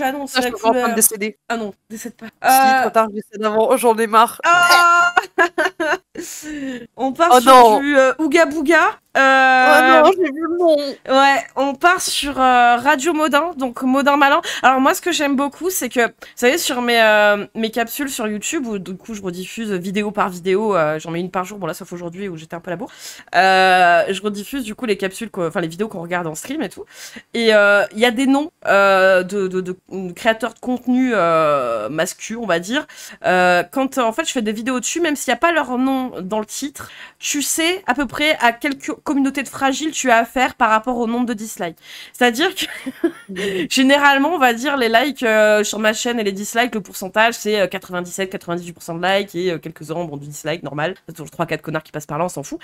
Je annonce Ça, je la suis en train couleur. de décéder. Ah non, décède pas. Si, trop tard, je décède avant. Oh, j'en ai marre. Ah on part Oh sur non. du Ouga Booga. Oh non, j'ai vu le nom. Ouais, on part sur Radio Modin, donc Modin Malin. Alors moi, ce que j'aime beaucoup, c'est que, vous savez, sur mes capsules sur YouTube, où du coup je rediffuse vidéo par vidéo, j'en mets une par jour, bon là sauf aujourd'hui où j'étais un peu à la bourre, je rediffuse du coup les capsules, enfin les vidéos qu'on regarde en stream et tout. Et il y a des noms de créateurs de contenu masculins, on va dire. Quand en fait je fais des vidéos dessus, même s'il n'y a pas leur nom dans le titre, tu sais à peu près à quelle communauté de fragiles tu as affaire par rapport au nombre de dislikes. C'est-à-dire que généralement, on va dire les likes sur ma chaîne et les dislikes, le pourcentage c'est 97-98% de likes et quelques-uns bon du dislike normal. C'est toujours 3-4 connards qui passent par là, on s'en fout.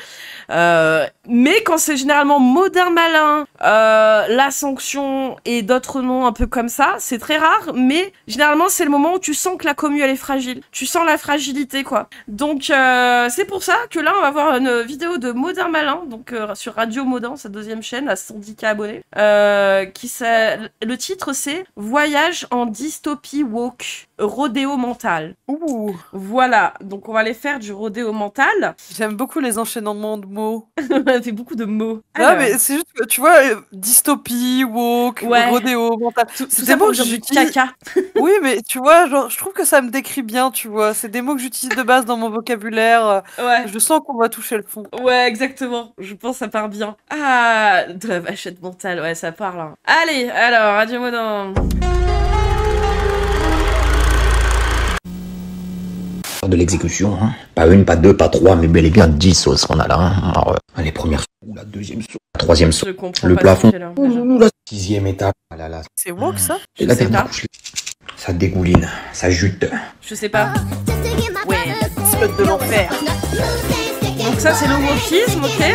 Mais quand c'est généralement Modin Malin, La Sanction et d'autres noms un peu comme ça, c'est très rare, mais généralement c'est le moment où tu sens que la commu elle est fragile. Tu sens la fragilité quoi. Donc c'est pour ça que là on va voir une vidéo de Modin Malin, donc sur Radio Modin, sa deuxième chaîne à 110 000 abonnés. Le titre c'est Voyage en dystopie woke, rodéo mental. Ouh. Voilà, donc on va aller faire du rodéo mental. J'aime beaucoup les enchaînements de mots. On fait beaucoup de mots. Non, mais c'est juste que, tu vois, dystopie, woke, Ouais. rodéo, mental. Tout C'est ça des mots pour que dire du j'utilise. caca. Oui, mais tu vois, genre, je trouve que ça me décrit bien, tu vois. C'est des mots que j'utilise de base dans mon vocabulaire. Ouais. Je sens qu'on va toucher le fond. Ouais, exactement. Je pense que ça part bien. Ah, de la vachette mentale. Ouais, ça parle. Hein. Allez, alors, Radio Modin. De l'exécution, hein. Pas une, pas deux, pas trois, mais bel et bien 10 sauces qu'on a là. Hein. Alors, les premières sauces, la deuxième sauce, la troisième sauce, Je comprends le pas plafond, ce qu'il y a là, déjà. la sixième étape. Ah là là. C'est woke, ça? Et Je la sais dernière pas. couche, ça dégouline, ça jute. Je sais pas. Ouais, biscotte de l'enfer. Donc ça, c'est le wokisme, ok.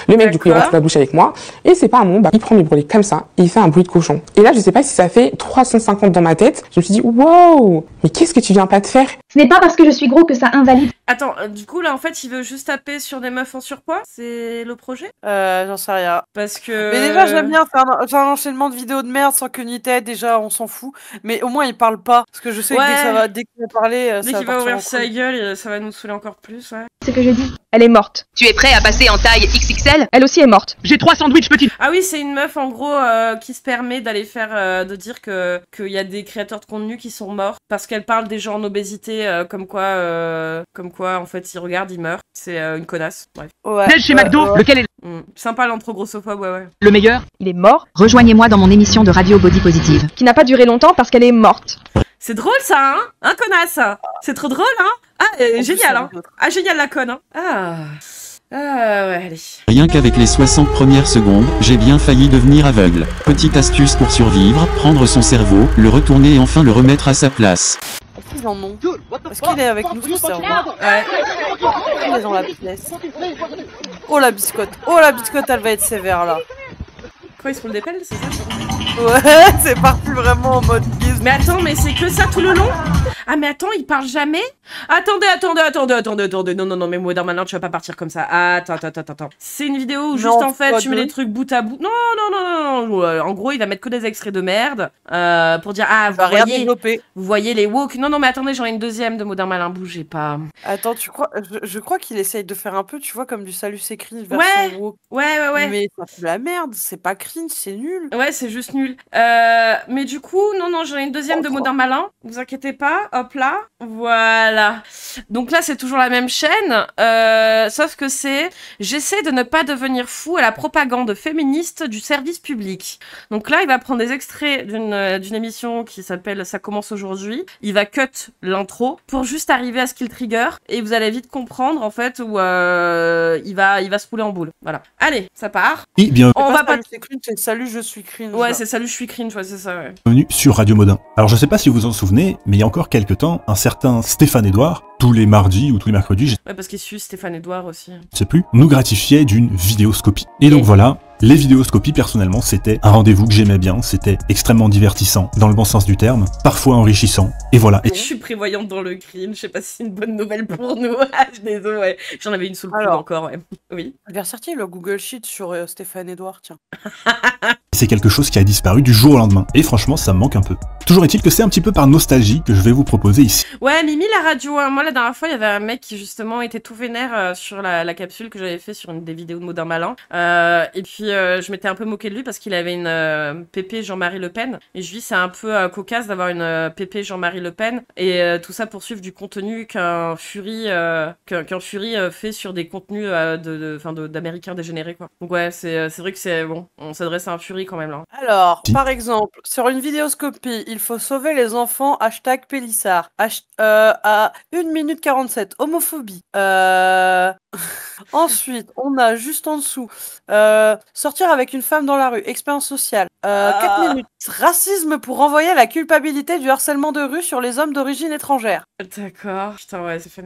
Le mec, du coup, il D'accord. rentre la bouche avec moi, et c'est pas un mot, bah, il prend mes brûlés comme ça, et il fait un bruit de cochon. Et là, je sais pas si ça fait 350 dans ma tête, je me suis dit, wow, mais qu'est-ce que tu viens pas de faire? Ce n'est pas parce que je suis gros que ça invalide. Attends, du coup, là, en fait, il veut juste taper sur des meufs en surpoids. C'est le projet? J'en sais rien. Parce que... Mais déjà, j'aime bien faire un enchaînement de vidéos de merde sans queue ni tête. Déjà, on s'en fout. Mais au moins, il parle pas. Parce que je sais Ouais. que dès qu'il va parler, Dès ça qu'il va partir ouvrir en sa couille. gueule, ça va nous saouler encore plus, ouais. Ce que je dis, elle est morte. Tu es prêt à passer en taille XXL? Elle aussi est morte. J'ai 3 sandwichs petits. Ah oui, c'est une meuf, en gros, qui se permet d'aller faire... de dire qu'il y a des créateurs de contenu qui sont morts parce qu'elle parle des gens en obésité, comme quoi, en fait, ils regardent, ils meurent. C'est une connasse, bref. Ouais, Chez McDo, lequel est Sympa l'intro grossophobe, ouais. le meilleur? Il est mort, Rejoignez-moi dans mon émission de radio Body Positive. qui n'a pas duré longtemps parce qu'elle est morte. C'est drôle, ça, hein? Hein, connasse? C'est trop drôle, hein? Ah, génial, hein? Ah, génial, la conne, hein? Ouais, allez. Rien qu'avec les 60 premières secondes, j'ai bien failli devenir aveugle. Petite astuce pour survivre, prendre son cerveau, le retourner et enfin le remettre à sa place. Est-ce qu'ils en ont? Est-ce qu'il est avec nous, ce cerveau? Ouais. Il est dans la pièce. Oh, la biscotte. Oh, la biscotte, elle va être sévère, là. Quoi, ils se roulent des pelles, c'est ça? Ouais, c'est parti vraiment en mode guise. Mais attends, mais c'est que ça tout le long? Ah, mais attends, il parle jamais? Attendez. Non, mais Modin Malin, tu vas pas partir comme ça. Attends. C'est une vidéo où juste, Non, en fait, pas tu mets deux. les trucs bout à bout. Non. En gros, il va mettre que des extraits de merde, pour dire, ah, Va rien développer. vous voyez les woke. Non, mais attendez, j'en ai une deuxième de Modin Malin, bougez pas. Attends, tu crois... Je crois qu'il essaye de faire un peu, tu vois, comme du Salut c'est cringe Ouais. version woke. Ouais. Mais ça fout la merde, c'est pas cringe, c'est nul. Ouais, c'est juste nul. Mais du coup, non, j'en ai une deuxième de Modin Malin. Vous inquiétez pas. Hop là. Voilà. Donc là, c'est toujours la même chaîne. Sauf que c'est... J'essaie de ne pas devenir fou à la propagande féministe du service public. Donc là, il va prendre des extraits d'une émission qui s'appelle Ça commence aujourd'hui. Il va cut l'intro pour juste arriver à Skill Trigger. Et vous allez vite comprendre, en fait, où il va se rouler en boule. Voilà. Allez, ça part. Et bien, On va pas... Salut c'est cringe, c'est Salut je suis cringe. Ouais, c'est Salut, je suis cringe, ouais, c'est ça, ouais. bienvenue sur Radio Modin. Alors je sais pas si vous vous en souvenez, mais il y a encore quelques temps, un certain Stéphane Edouard, tous les mardis ou tous les mercredis, je Ouais, parce qu'il suit Stéphane Edouard aussi. sais plus, nous gratifiait d'une vidéoscopie. Et donc voilà, Les vidéoscopies, personnellement, c'était un rendez-vous que j'aimais bien, c'était extrêmement divertissant, dans le bon sens du terme, parfois enrichissant, et voilà. Je suis prévoyante dans le crime, je sais pas si c'est une bonne nouvelle pour nous. Je suis désolée, ouais. J'en avais une sous le coude encore, ouais. Oui. Il a sorti le Google Sheet sur Stéphane Edouard, tiens. C'est quelque chose qui a disparu du jour au lendemain, et franchement, ça me manque un peu. Toujours est-il que c'est un petit peu par nostalgie que je vais vous proposer ici. Ouais, Mimi la radio, hein. Moi la dernière fois il y avait un mec qui justement était tout vénère sur la capsule que j'avais fait sur une des vidéos de Modern Malin. Et puis je m'étais un peu moqué de lui parce qu'il avait une pépé Jean-Marie Le Pen. Et je lui dis c'est un peu cocasse d'avoir une pépé Jean-Marie Le Pen. Et tout ça pour suivre du contenu qu'un Fury, fait sur des contenus d'Américains dégénérés quoi. Donc ouais, c'est vrai que c'est bon, on s'adresse à un Fury quand même là. Alors, Si. par exemple, sur une vidéoscopie, il faut sauver les enfants, #Pélissard. À 1 minute 47, homophobie. Ensuite, on a juste en dessous, sortir avec une femme dans la rue, expérience sociale. 4 minutes, racisme pour renvoyer la culpabilité du harcèlement de rue sur les hommes d'origine étrangère. D'accord, putain ouais, c'est fait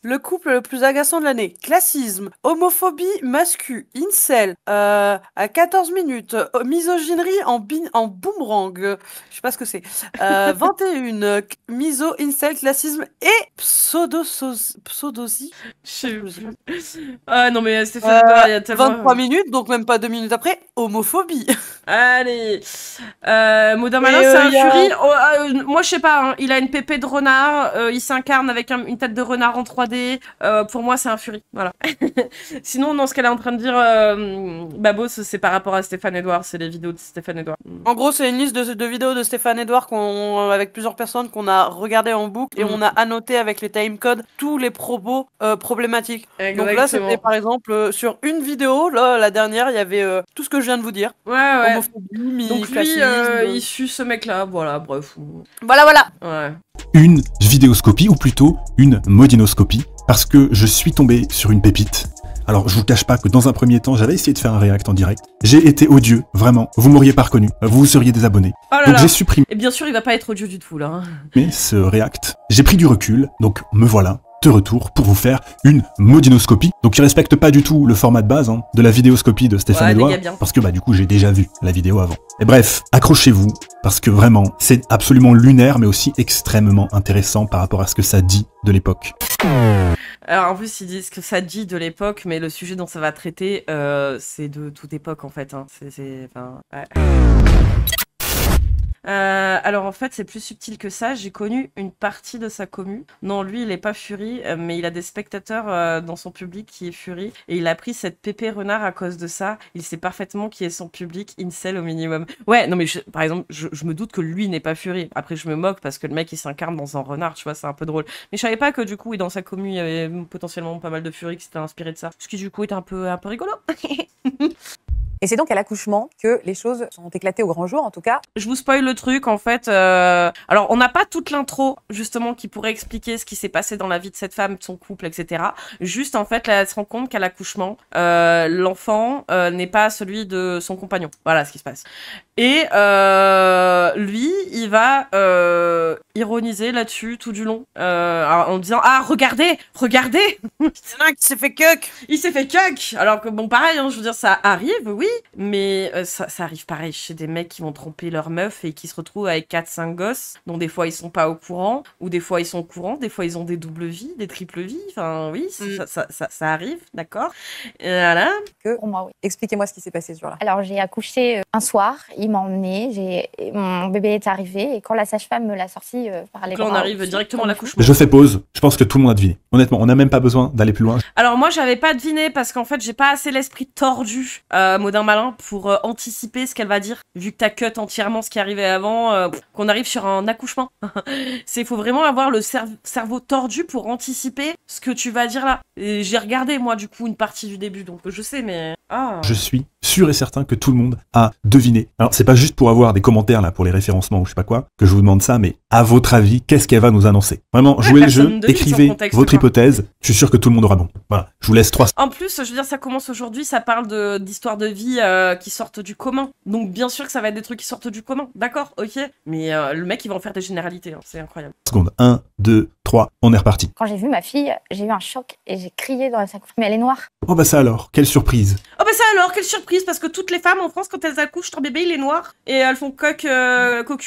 Le couple le plus agaçant de l'année, classisme, homophobie, mascu, incel, à 14 minutes, misogynerie en boomerang, je sais pas ce que c'est, 21, miso, incel, classisme et pseudosie. Je sais plus. Ah non mais Stéphane Edouard, il y a tellement... 23 minutes, donc même pas 2 minutes après, homophobie. Allez, Modern Malin, c'est un Fury. Moi, je sais pas, hein, il a une pépé de renard, il s'incarne avec une tête de renard en 3D. Pour moi, c'est un Fury, voilà. Sinon, dans ce qu'elle est en train de dire, Babos, c'est par rapport à Stéphane Edouard, c'est les vidéos de Stéphane Edouard. En gros, c'est une liste de vidéos de Stéphane Edouard avec plusieurs personnes qu'on a regardé en boucle et on a annoté avec les timecodes tous les propos problématiques. Exactement. Donc là, c'était par exemple sur une vidéo, là, la dernière, il y avait tout ce que je viens de vous dire. Ouais. Homophobie, Donc lui, classisme. il suit ce mec-là, voilà, bref. Voilà. Ouais. Une vidéoscopie, ou plutôt une modinoscopie, parce que je suis tombé sur une pépite. Alors, je vous cache pas que dans un premier temps, j'avais essayé de faire un react en direct. J'ai été odieux, vraiment. Vous m'auriez pas reconnu. Vous seriez désabonné. Oh là Donc là. j'ai supprimé Et bien sûr, il va pas être odieux du tout, là. ce react. J'ai pris du recul, donc me voilà de retour pour vous faire une modinoscopie. Donc qui respecte pas du tout le format de base de la vidéoscopie de Stéphane Ouais, Edouard, dégage bien. parce que du coup j'ai déjà vu la vidéo avant. Et bref, accrochez-vous, parce que vraiment, c'est absolument lunaire, mais aussi extrêmement intéressant par rapport à ce que ça dit de l'époque. Alors en plus, ils disent que ça dit de l'époque, mais le sujet dont ça va traiter, c'est de toute époque en fait. Ouais. Alors en fait c'est plus subtil que ça, j'ai connu une partie de sa commu. Non, lui il est pas Fury, mais il a des spectateurs dans son public qui est Fury, et il a pris cette pépé renard à cause de ça. Il sait parfaitement qui est son public, incel au minimum. Ouais, non mais par exemple, je me doute que lui n'est pas Fury. Après je me moque parce que le mec il s'incarne dans un renard, tu vois, c'est un peu drôle. Mais je savais pas que du coup dans sa commu il y avait potentiellement pas mal de Fury qui s'étaient inspirés de ça. Ce qui du coup est un peu rigolo. Et c'est donc à l'accouchement que les choses sont éclatées au grand jour, en tout cas. Je vous spoil le truc, en fait. Alors, on n'a pas toute l'intro, justement, qui pourrait expliquer ce qui s'est passé dans la vie de cette femme, de son couple, etc. Juste, en fait, là, elle se rend compte qu'à l'accouchement, l'enfant n'est pas celui de son compagnon. Voilà ce qui se passe. Et lui, il va ironiser là-dessus tout du long, en disant « Ah, regardez. C'est un qui s'est fait cuck. Il s'est fait cuck !» Alors que, bon, pareil, je veux dire, ça arrive, oui, mais ça arrive pareil chez des mecs qui vont tromper leur meuf et qui se retrouvent avec 4-5 gosses, dont des fois ils sont pas au courant, ou des fois ils sont au courant, des fois ils ont des doubles vies, des triples vies, enfin oui, ça arrive, d'accord. Voilà. Pour moi, oui. Expliquez-moi ce qui s'est passé ce jour-là. Alors j'ai accouché un soir, il m'a emmenée, mon bébé est arrivé, et quand la sage-femme me l'a sorti par les Donc là, bras... on arrive directement à l'accouchement. Je fais pause, je pense que tout le monde a deviné. Honnêtement, on n'a même pas besoin d'aller plus loin. Alors moi j'avais pas deviné parce qu'en fait j'ai pas assez l'esprit tordu, Modern Malin, pour anticiper ce qu'elle va dire, vu que t'as cut entièrement ce qui arrivait avant, qu'on arrive sur un accouchement. Faut vraiment avoir le cerveau tordu pour anticiper ce que tu vas dire là. Et j'ai regardé moi du coup une partie du début, donc je sais, mais... Je suis sûr et certain que tout le monde a deviné. Alors c'est pas juste pour avoir des commentaires là pour les référencements ou je sais pas quoi que je vous demande ça, mais à votre avis, qu'est-ce qu'elle va nous annoncer? Vraiment, jouez le jeu, écrivez votre hypothèse, je suis sûr que tout le monde aura bon. Voilà, je vous laisse 3. En plus, je veux dire, ça commence aujourd'hui, ça parle d'histoires de vie qui sortent du commun. Donc bien sûr que ça va être des trucs qui sortent du commun, d'accord, ok. Mais le mec, il va en faire des généralités, hein, c'est incroyable. Seconde, 1, 2, 3, on est reparti. Quand j'ai vu ma fille, j'ai eu un choc et j'ai crié dans la salle. Mais elle est noire. Oh bah ça alors, quelle surprise. Oh bah ça alors, quelle surprise. surprise parce que toutes les femmes en France, quand elles accouchent, leur bébé il est noir et elles font cocu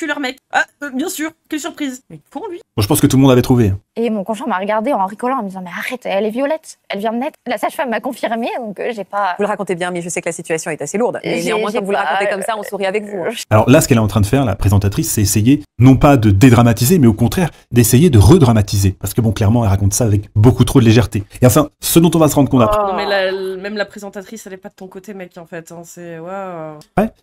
leur mec. Ah, bien sûr, quelle surprise. Mais pour lui. Bon, je pense que tout le monde avait trouvé. Et mon conjoint m'a regardé en rigolant, en me disant mais arrête, elle est violette, elle vient de naître. La sage-femme m'a confirmé, donc j'ai pas. Vous le racontez bien, mais je sais que la situation est assez lourde. Mais J'ai- néanmoins, j'ai quand vous le pas- racontez comme ça, on sourit avec vous. Alors là, ce qu'elle est en train de faire, la présentatrice, c'est essayer, non pas de dédramatiser, mais au contraire, d'essayer de redramatiser. Parce que bon, clairement, elle raconte ça avec beaucoup trop de légèreté. Et enfin, ce dont on va se rendre compte après, Non mais même la présentatrice, elle est pas de ton côté, mec, en fait. Hein. C'est waouh.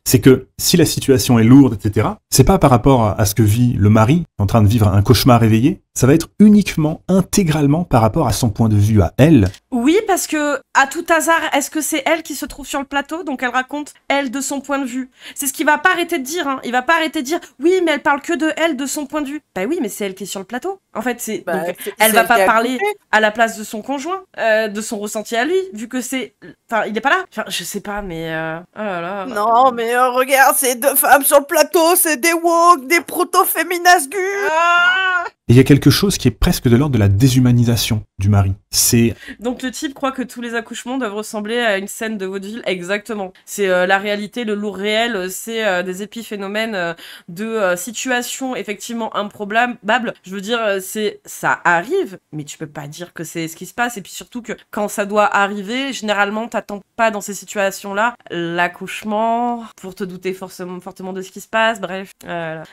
c'est que si la situation est lourde, etc., c'est pas par rapport à ce que vit le mari, en train de vivre un cauchemar éveillé, ça va être uniquement, intégralement par rapport à son point de vue à elle. Oui, parce que, à tout hasard, est-ce que c'est elle qui se trouve sur le plateau? Donc elle raconte, elle, de son point de vue. C'est ce qu'il va pas arrêter de dire, hein. Il va pas arrêter de dire, oui, mais elle parle que de elle, de son point de vue. Bah oui, mais c'est elle qui est sur le plateau. En fait, donc, elle va pas parler à la place de son conjoint, de son ressenti à lui, vu que c'est... Enfin, il est pas là. Enfin, je sais pas, mais... Oh là là. Non, mais regarde, c'est 2 femmes sur le plateau, c'est des woke, des proto-féminasgus. Et il y a quelque chose qui est presque de l'ordre de la déshumanisation du mari. C'est... Donc le type croit que tous les accouchements doivent ressembler à une scène de vaudeville. Exactement. C'est la réalité, le lourd réel, c'est des épiphénomènes de situations effectivement improbables. Je veux dire, ça arrive, mais tu peux pas dire que c'est ce qui se passe. Et puis surtout que quand ça doit arriver, généralement t'attends pas dans ces situations-là l'accouchement pour te douter fortement de ce qui se passe. Bref.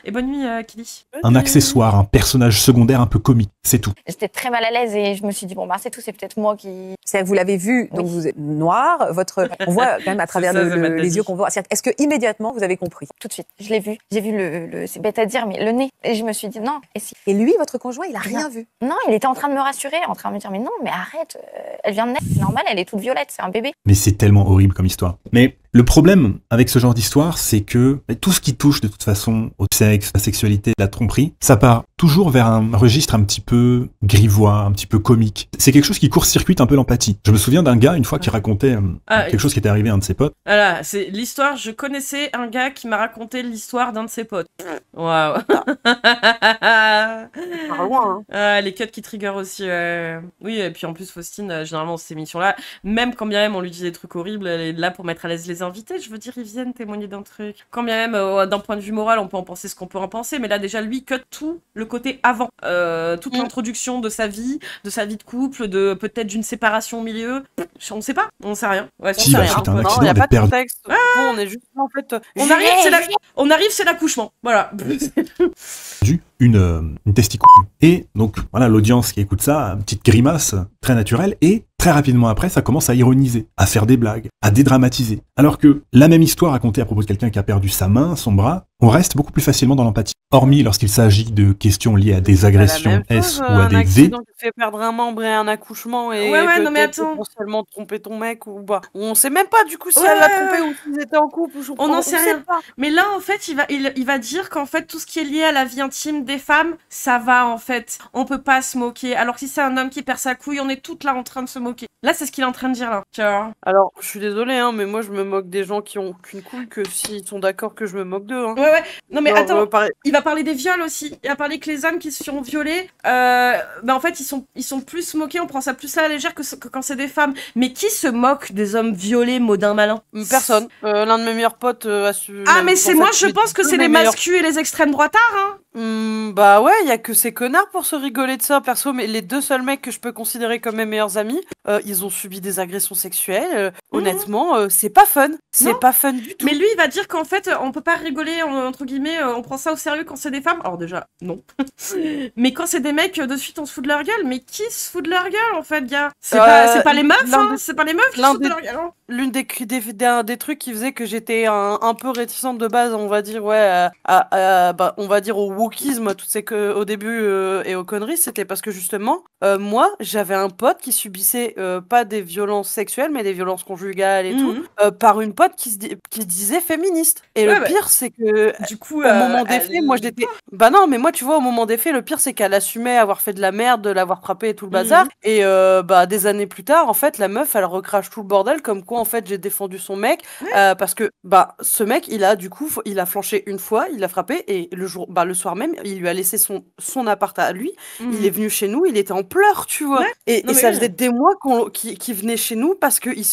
Et bonne nuit, Kili. un accessoire, un personnage secondaire un peu comique, c'est tout. J'étais très mal à l'aise et je me suis dit bon bah c'est tout, c'est peut-être moi qui. C'est-à-dire que vous l'avez vu, donc vous êtes noir, on voit quand même à travers les yeux qu'on voit. Est-ce que immédiatement vous avez compris? Tout de suite, je l'ai vu. J'ai vu c'est bête à dire, mais le nez. Et je me suis dit non. Et si. Et lui, votre conjoint, il a rien vu? Non, il était en train de me rassurer, en train de me dire mais non, mais arrête, elle vient de naître, c'est normal, elle est toute violette, c'est un bébé. Mais c'est tellement horrible comme histoire. Mais le problème avec ce genre d'histoire, c'est que tout ce qui touche de toute façon au sexe, la sexualité, la tromperie, ça part toujours vers un registre un petit peu grivois, un petit peu comique. C'est quelque chose qui court-circuite un peu l'empathie. Je me souviens d'un gars, une fois, qui racontait quelque chose qui était arrivé à un de ses potes. Voilà, c'est l'histoire, je connaissais un gars qui m'a raconté l'histoire d'un de ses potes. Waouh. Loin, hein. Les cuts qui trigger aussi. Oui, et puis en plus, Faustine, généralement, ces émissions-là, même quand bien même on lui dit des trucs horribles, elle est là pour mettre à l'aise les invités. Je veux dire, ils viennent témoigner d'un truc. Quand bien même, d'un point de vue moral, on peut en penser ce qu'on peut en penser, mais là, déjà, lui, cut tout le côté avant. Toute l'introduction de sa vie de couple, de peut-être d'une séparation au milieu. On sait pas, on sait rien. Ouais, Si, bah, suite à un accident, il n'y a pas de perdu. contexte. On est juste en fait. On arrive, c'est l'accouchement. Voilà. Une testicule. Et donc, voilà, l'audience qui écoute ça, une petite grimace très naturelle, et très rapidement après, ça commence à ironiser, à faire des blagues, à dédramatiser. Alors que la même histoire racontée à propos de quelqu'un qui a perdu sa main, son bras, on reste beaucoup plus facilement dans l'empathie. Hormis lorsqu'il s'agit de questions liées à des agressions S ou à des V. Un accident qui fait perdre un membre et un accouchement et ouais, non, mais attends. potentiellement tromper ton mec ou bah. On sait même pas du coup si elle l'a trompé ou s'ils étaient en couple. On n'en sait rien. Pas. Mais là, en fait, il va dire qu'en fait, tout ce qui est lié à la vie intime des femmes, ça va en fait. On peut pas se moquer. Alors que si c'est un homme qui perd sa couille, on est toutes là en train de se moquer. Là, c'est ce qu'il est en train de dire là. Tu vois. Alors, je suis désolée, hein, mais moi, je me moque des gens qui ont qu'une couille que s'ils sont d'accord que je me moque d'eux. Hein. Ouais. Non, mais attends, il va parler des viols aussi. Il va parler que les hommes qui se font violer, en fait, ils sont plus moqués. On prend ça plus à la légère que quand c'est des femmes. Mais qui se moque des hommes violés, Maudin Malin? Personne. L'un de mes meilleurs potes a su. Ah, mais c'est moi, je pense que c'est les mascus et les extrêmes droitards, hein. Bah ouais, il y a que ces connards pour se rigoler de ça, perso, mais les 2 seuls mecs que je peux considérer comme mes meilleurs amis, ils ont subi des agressions sexuelles. Honnêtement, c'est pas fun. C'est pas fun du tout. Mais lui, il va dire qu'en fait, on peut pas rigoler, entre guillemets, on prend ça au sérieux quand c'est des femmes. Alors déjà, non. Mais quand c'est des mecs, de suite, on se fout de leur gueule. Mais qui se fout de leur gueule, en fait, gars? C'est pas les meufs, hein. C'est pas les meufs qui se foutent de leur gueule, hein. L'une des trucs qui faisait que j'étais un peu réticente de base, on va dire, on va dire au wokisme, tout c'est que au début et aux conneries, c'était parce que justement, moi, j'avais un pote qui subissait pas des violences sexuelles, mais des violences conjugales et tout, par une pote qui se disait féministe. Et le pire, c'est que du coup, au moment des faits, moi j'étais. Bah non, mais moi, tu vois, au moment des faits, le pire, c'est qu'elle assumait avoir fait de la merde, de l'avoir frappé et tout le bazar. Et des années plus tard, en fait, la meuf, elle recrache tout le bordel, comme quoi, en fait, j'ai défendu son mec, parce que ce mec, il a flanché une fois, il l'a frappé, et le soir soir même, il lui a laissé son appart à lui. Il est venu chez nous, il était en pleurs, tu vois. Et ça faisait des mois qu'il venait chez nous parce qu'il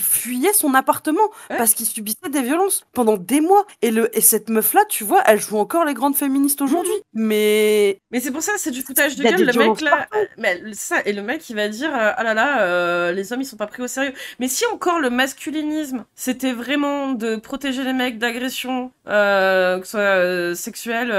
fuyait son appartement, parce qu'il subissait des violences pendant des mois. Et cette meuf-là, tu vois, elle joue encore les grandes féministes aujourd'hui. Mais c'est pour ça, c'est du foutage de gueule. Le mec là, ça, et le mec il va dire ah là là, les hommes ils sont pas pris au sérieux. Mais si encore le masculinisme, c'était vraiment de protéger les mecs d'agressions, que ce soit sexuelle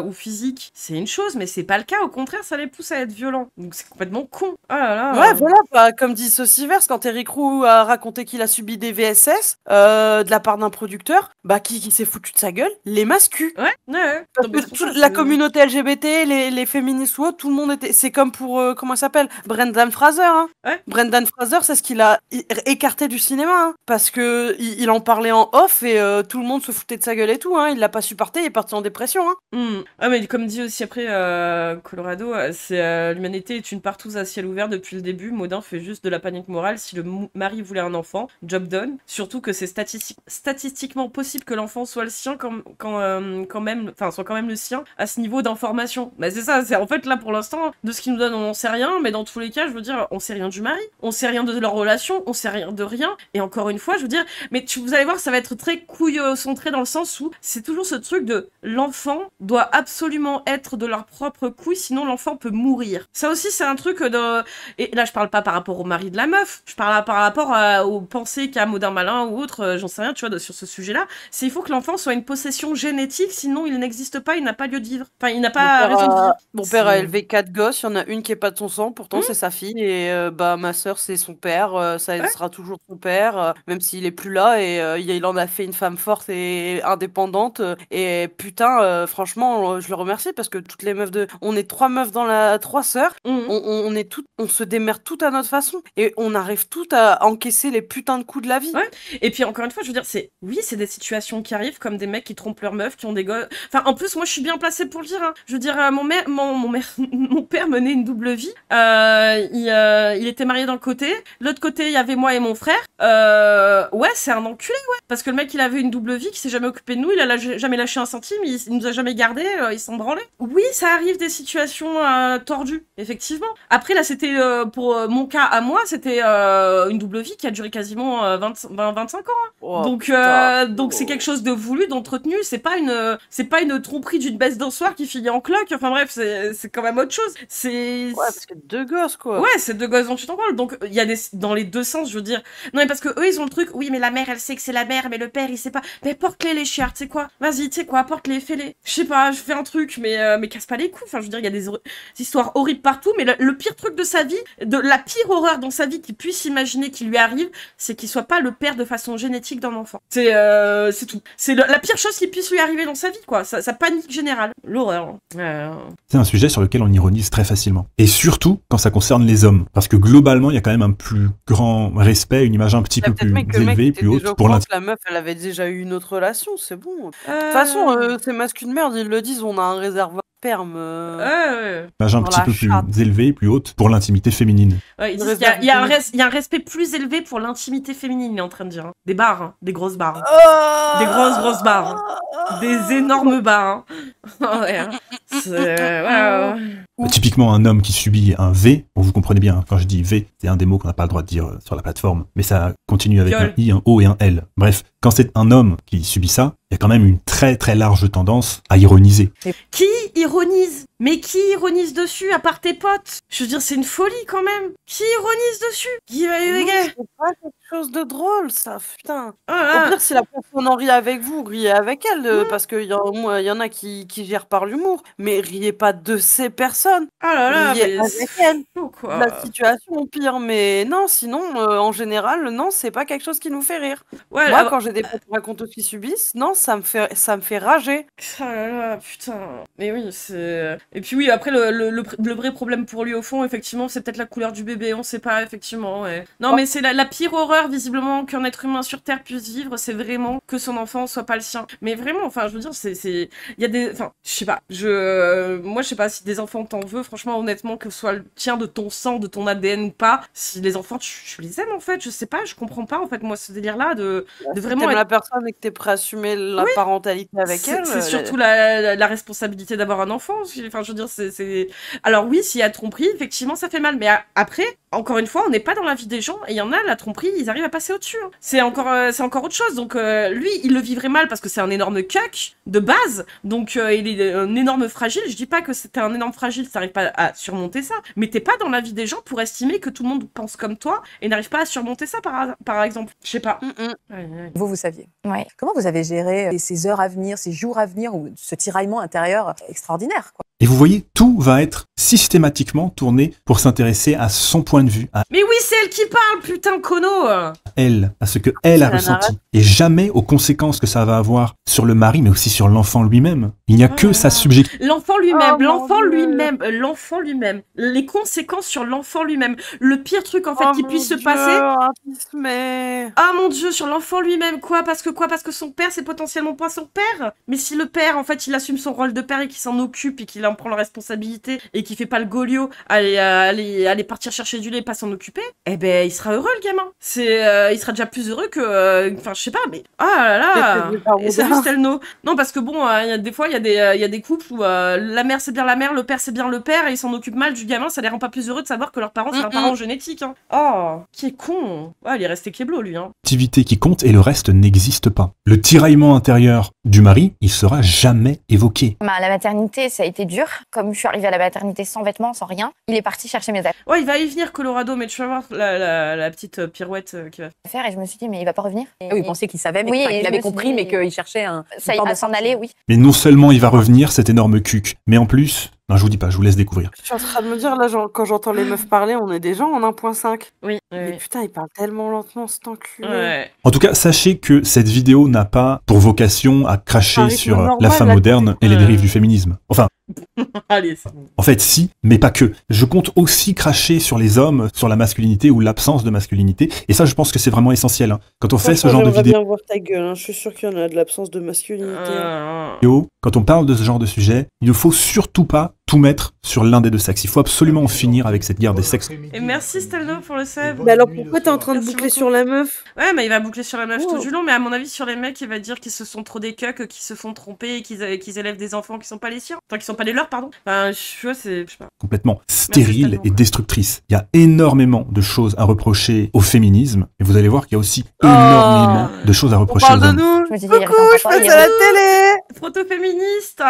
ou physique, c'est une chose, mais c'est pas le cas. Au contraire, ça les pousse à être violents. Donc c'est complètement con. Ah là là. Ouais, voilà, bah, comme dit Sauciverse, quand Eric Roux a raconté qu'il a subi des VSS de la part d'un producteur, bah qui s'est foutu de sa gueule, les mascus. Ouais. Parce que la communauté LGBT, les féministes ou autres, tout le monde était. C'est comme pour comment il s'appelle, Brendan Fraser. Hein. Brendan Fraser, c'est ce qu'il a écarté du cinéma, hein, parce que il en parlait en off et tout le monde se foutait de sa gueule et tout. Hein. Il l'a pas supporté, il est parti en dépression. Hein. Ah mais comme dit aussi après Colorado, c'est l'humanité est une partouze à ciel ouvert depuis le début. Maudin fait juste de la panique morale. Si le mari voulait un enfant, job done. Surtout que c'est statistiquement possible que l'enfant soit le sien quand même le sien à ce niveau d'information. Bah c'est ça, c'est en fait là pour l'instant de ce qu'ils nous donnent on sait rien, mais dans tous les cas je veux dire on sait rien du mari, on sait rien de leur relation, on sait rien de rien. Et encore une fois je veux dire, mais vous allez voir ça va être très couille-centré dans le sens où c'est toujours ce truc de l'enfant doit absolument être de leur propre couille, sinon l'enfant peut mourir. Ça aussi c'est un truc de... Et là je parle pas par rapport au mari de la meuf, je parle par rapport aux pensées qu'a Maudin Malin ou autre, j'en sais rien tu vois sur ce sujet là, c'est il faut que l'enfant soit une possession génétique, sinon il n'existe pas, il n'a pas lieu de vivre, enfin il n'a pas raison de vivre. Mon père a élevé 4 gosses, il y en a une qui est pas de son sang, pourtant c'est sa fille, et bah ma sœur c'est son père, ça sera toujours son père, même s'il est plus là, et il en a fait une femme forte et indépendante, et putain franchement je le remercie parce que toutes les meufs on est 3 meufs dans 3 sœurs, on est toutes, on se démerde toutes à notre façon et on arrive toutes à encaisser les putains de coups de la vie. Et puis encore une fois je veux dire c'est des situations qui arrivent comme des mecs qui trompent leurs meufs, qui ont des gosses, enfin en plus moi je suis bien placée pour le dire, hein. Je veux dire mon père menait une double vie, il était marié d'un côté, l'autre côté il y avait moi et mon frère, ouais c'est un enculé parce que le mec il avait une double vie qui s'est jamais occupé de nous, il a jamais lâché un centime, il nous a jamais gardé, il s'en branlait. Oui ça arrive des situations tordues effectivement. Après là c'était pour mon cas à moi c'était une double vie qui a duré quasiment 25 ans. Hein. Oh, donc c'est quelque chose de voulu, d'entretenu, c'est pas une tromperie d'une baisse d'un soir qui finit en cloque, enfin bref c'est quand même autre chose. Ouais parce que 2 gosses quoi. Ouais c'est 2 gosses dont tu t'en parles, donc il y a dans les deux sens je veux dire. Non mais parce que eux ils ont le truc, oui mais la mère elle sait que c'est la mère mais le père il sait pas, mais porte-les les chiards, tu sais quoi, vas-y tu sais quoi, porte-les, fais-les, je sais pas, je fais un truc mais casse pas les couilles, enfin je veux dire il y a des histoires horribles partout, mais le pire truc de sa vie, la pire horreur dans sa vie qu'il puisse imaginer qui lui arrive, c'est qu'il soit pas le père de façon génétique d'un enfant. C'est tout. C'est la pire chose qui puisse lui arriver dans sa vie, quoi. Ça panique générale. L'horreur. C'est un sujet sur lequel on ironise très facilement. Et surtout quand ça concerne les hommes. Parce que globalement, il y a quand même un plus grand respect, une image un petit peu plus élevée, plus haute pour la meuf, elle avait déjà eu une autre relation, c'est bon. De toute façon, ces masques de merde, ils le disent, on a un réservoir sperme. Image un petit peu plus élevée, plus haute pour l'intimité féminine. Ouais, il y a un respect plus élevé pour l'intimité féminine, il est en train de dire. Hein. Des barres, hein. Des grosses barres. Hein. Des grosses barres. Hein. Des énormes barres. Hein. Ouais, hein. Typiquement, un homme qui subit un V, bon, vous comprenez bien, hein, quand je dis V, c'est un des mots qu'on n'a pas le droit de dire sur la plateforme, mais ça continue avec un I, un O et un L. Bref, quand c'est un homme qui subit ça, il y a quand même une très très large tendance à ironiser. Qui ironise? Mais qui ironise dessus à part tes potes? Je veux dire, c'est une folie quand même. Qui ironise dessus? C'est pas quelque chose de drôle, ça, putain. Au pire, si la personne en rit avec vous, riez avec elle, parce qu'il y en a qui gèrent par l'humour. Mais riez pas de ces personnes. Riez avec elle. La situation au pire. Mais non, sinon, en général, non, c'est pas quelque chose qui nous fait rire. Ouais, moi, quand j'ai des potes racontos qui subissent, non, ça me fait rager. Oh là là, putain. Mais oui, c'est... Et puis oui, après, le vrai problème pour lui, au fond, effectivement, c'est peut-être la couleur du bébé, on sait pas, effectivement, ouais. Non, mais c'est la pire horreur, visiblement, qu'un être humain sur Terre puisse vivre, c'est vraiment que son enfant soit pas le sien. Mais vraiment, enfin, je veux dire, il y a des... Enfin, je sais pas, moi, je sais pas, si des enfants t'en veux, franchement, honnêtement, que ce soit le tien, de ton sang, de ton ADN ou pas, si les enfants, tu les aimes, en fait, je sais pas, je comprends pas, en fait, moi, ce délire-là, de vraiment t'aimes être... la personne et que t'es prêt à assumer la parentalité avec elle. C'est surtout la responsabilité d'avoir un enfant. Enfin, je veux dire, c'est... Alors oui, s'il y a tromperie, effectivement, ça fait mal. Mais après, encore une fois, on n'est pas dans la vie des gens. Et il y en a, la tromperie, ils arrivent à passer au-dessus. Hein. C'est encore autre chose. Donc lui, il le vivrait mal parce que c'est un énorme cuck de base. Donc il est un énorme fragile. Je dis pas que c'était un énorme fragile, ça n'arrive pas à surmonter ça. Mais t'es pas dans la vie des gens pour estimer que tout le monde pense comme toi et n'arrive pas à surmonter ça, par exemple. Je sais pas. Vous saviez. Ouais. Comment vous avez géré ces heures à venir, ces jours à venir, ou ce tiraillement intérieur extraordinaire, quoi? Et vous voyez, tout va être systématiquement tourné pour s'intéresser à son point de vue, à Mais oui, c'est elle qui parle, putain, Kono. elle, à ce que elle a ressenti, et jamais aux conséquences que ça va avoir sur le mari, mais aussi sur l'enfant lui-même. Il n'y a que sa subjectivité. L'enfant lui-même, les conséquences sur l'enfant lui-même. Le pire truc, en fait, qui puisse se passer... Ah mon Dieu, sur l'enfant lui-même, quoi? Parce que son père, c'est potentiellement pas son père. Mais si le père, en fait, il assume son rôle de père et qu'il s'en occupe et qu'il en prend la responsabilité et qu'il fait pas le golio, aller partir chercher du lait, pas s'en occuper, eh ben, il sera heureux, le gamin. Il sera déjà plus heureux que... Enfin, je sais pas, mais... Ah là là. Et salut Stelno. Non, parce que bon, des fois, il y a des couples où la mère, c'est bien la mère, le père, c'est bien le père, et ils s'en occupent mal du gamin, ça les rend pas plus heureux de savoir que leurs parents, c'est leurs parents génétiques. Hein. Oh, qui est con. Ouais, il est resté kéblo, lui. Hein. Activité qui compte et le reste n'existe pas. Le tiraillement intérieur du mari, il sera jamais évoqué. La maternité, ça a été dur. Comme je suis arrivée à la maternité sans vêtements, sans rien, il est parti chercher mes affaires. Ouais, il va y venir, Colorado, mais tu vas voir la petite pirouette qu'il va faire. Et je me suis dit, mais il va pas revenir. Oui, il pensait qu'il savait, mais qu'il avait compris, mais qu'il cherchait un... Ça, il va s'en aller, oui. Mais non seulement il va revenir, cet énorme cuc, mais en plus... Non, je vous dis pas, je vous laisse découvrir. Je suis en train de me dire, là, quand j'entends les meufs parler, on est déjà en 1.5. Oui. Mais putain, il parle tellement lentement, cet enculé. Ouais. En tout cas, sachez que cette vidéo n'a pas pour vocation à cracher sur la femme moderne et les dérives du féminisme. Enfin... Allez, en fait, si, mais pas que. Je compte aussi cracher sur les hommes, sur la masculinité ou l'absence de masculinité. Et ça, je pense que c'est vraiment essentiel. Hein. Quand on fait ce genre de vidéo... bien voir ta gueule, hein. Je suis sûr qu'il y en a de l'absence de masculinité. Quand on parle de ce genre de sujet, il ne faut surtout pas tout mettre sur l'un des deux sexes. Il faut absolument en finir avec cette guerre des sexes. Et merci Stelno pour le sub. Mais alors pourquoi t'es en train de boucler sur la meuf? Ouais, mais il va boucler sur la meuf tout du long, mais à mon avis sur les mecs, il va dire qu'ils se sont trop des cucks, qu'ils se font tromper et qu'ils élèvent des enfants qui sont pas les siens. Enfin, qui sont pas les leurs, pardon. Enfin, je vois, c'est... Je sais pas. Complètement stérile et destructrice. Il y a énormément de choses à reprocher au féminisme, et vous allez voir qu'il y a aussi énormément de choses à reprocher aux hommes. Je me suis dit, coucou, je passe à la télé. Proto-féministe.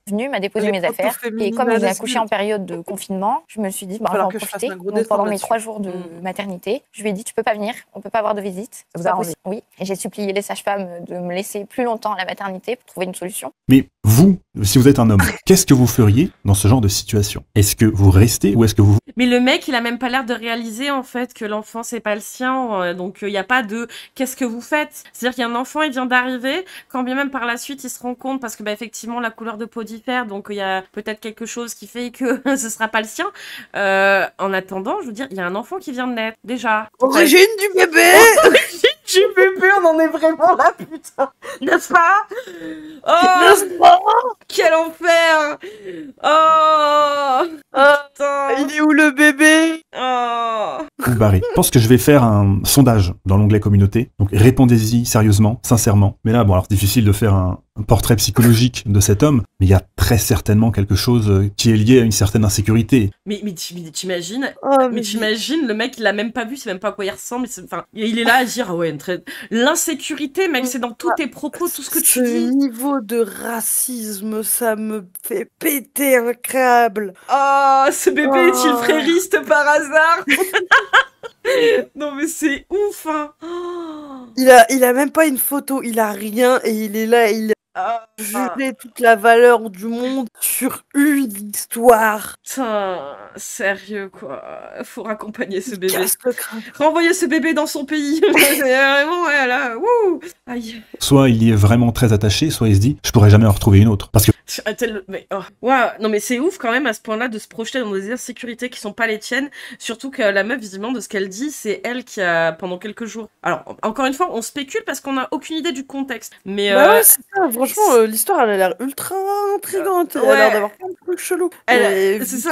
Venu m'a déposé mes affaires et comme j'ai accouché en période de confinement, je me suis dit bah, on va en profiter. Donc, pendant mes 3 jours de maternité, je lui ai dit tu peux pas venir, on peut pas avoir de visite. Ça vous a arrangé? Oui, et j'ai supplié les sages-femmes de me laisser plus longtemps à la maternité pour trouver une solution. Mais vous, si vous êtes un homme, qu'est-ce que vous feriez dans ce genre de situation? Est-ce que vous restez ou est-ce que vous... Mais le mec, il a même pas l'air de réaliser en fait que l'enfant c'est pas le sien, donc il y a pas de qu'est-ce que vous faites. C'est-à-dire qu'il y a un enfant, il vient d'arriver, quand bien même par la suite il se rend compte parce que bah effectivement la couleur de peau diffère, donc il y a peut-être quelque chose qui fait que ce sera pas le sien. En attendant, je veux dire, il y a un enfant qui vient de naître déjà. Origine du bébé. Du bébé, on en est vraiment là, putain. N'est-ce pas? Oh, n'est-ce pas? Quel enfer. Oh, putain. Il est où le bébé? Oh. Vous barrez. Je pense que je vais faire un sondage dans l'onglet communauté. Donc répondez-y sérieusement, sincèrement. Mais là, bon, alors c'est difficile de faire un portrait psychologique de cet homme, mais il y a très certainement quelque chose qui est lié à une certaine insécurité. Mais t'imagines, t'imagines, le mec, il l'a même pas vu, c'est même pas à quoi il ressemble, enfin, il est là à dire, ah ouais, l'insécurité, mec, c'est dans tous tes propos, tout ce que tu dis. Ce niveau de racisme, ça me fait péter un câble. Oh, ce bébé est-il frériste par hasard? Non mais c'est ouf, hein. Il a même pas une photo, il a rien, et il est là, il jurer toute la valeur du monde sur une histoire. Putain, sérieux quoi. Faut raccompagner ce bébé. Renvoyer ce bébé dans son pays. Vraiment, ouais, là, wouh. Aïe. Soit il y est vraiment très attaché, soit il se dit, je pourrais jamais en retrouver une autre. Parce que... Mais, oh. Wow. Non mais c'est ouf quand même à ce point-là de se projeter dans des insécurités qui sont pas les tiennes. Surtout que la meuf, visiblement, de ce qu'elle dit, c'est elle qui a, pendant quelques jours... Alors, encore une fois, on spécule parce qu'on a aucune idée du contexte. Mais bah ouais, c'est ça. franchement, l'histoire, elle a l'air ultra intrigante. Elle a l'air d'avoir plein de trucs chelous. C'est ça.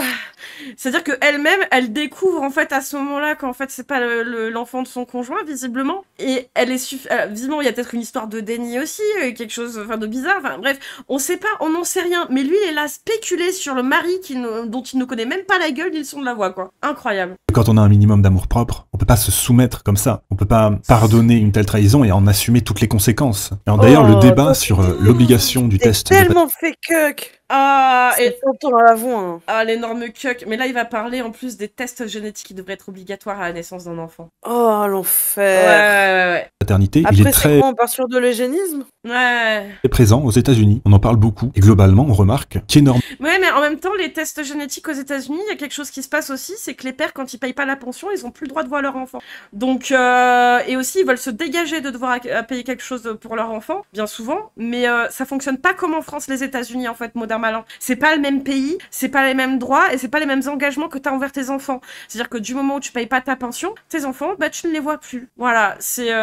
C'est-à-dire qu'elle-même, elle découvre en fait à ce moment-là qu'en fait c'est pas l'enfant de son conjoint visiblement, et elle est visiblement il y a peut-être une histoire de déni aussi, quelque chose de bizarre. Enfin bref, on sait pas, on n'en sait rien. Mais lui, il est là spéculé sur le mari dont il ne connaît même pas la gueule ni le son de la voix, quoi. Incroyable. Quand on a un minimum d'amour propre, on peut pas se soumettre comme ça. On peut pas pardonner une telle trahison et en assumer toutes les conséquences. Alors d'ailleurs, le débat sur l'obligation du test. C'est tellement fait cuck. Et dans la voix. L'énorme cuck. Mais là, il va parler en plus des tests génétiques qui devraient être obligatoires à la naissance d'un enfant. Oh, l'enfer. Ouais. Paternité, après, il est très... on part sur de l'eugénisme. Ouais. Très présent aux États-Unis. On en parle beaucoup et globalement, on remarque qu'énorme. Ouais, mais en même temps, les tests génétiques aux États-Unis, il y a quelque chose qui se passe aussi, c'est que les pères, quand ils payent pas la pension, ils ont plus le droit de voir leur enfant. Donc, et aussi, ils veulent se dégager de devoir payer quelque chose pour leur enfant, bien souvent. Mais ça fonctionne pas comme en France, les États-Unis, en fait, moderne malin. C'est pas le même pays, c'est pas les mêmes droits et c'est pas les mêmes engagements que t'as envers tes enfants. C'est-à-dire que du moment où tu payes pas ta pension, tes enfants, bah tu ne les vois plus. Voilà, c'est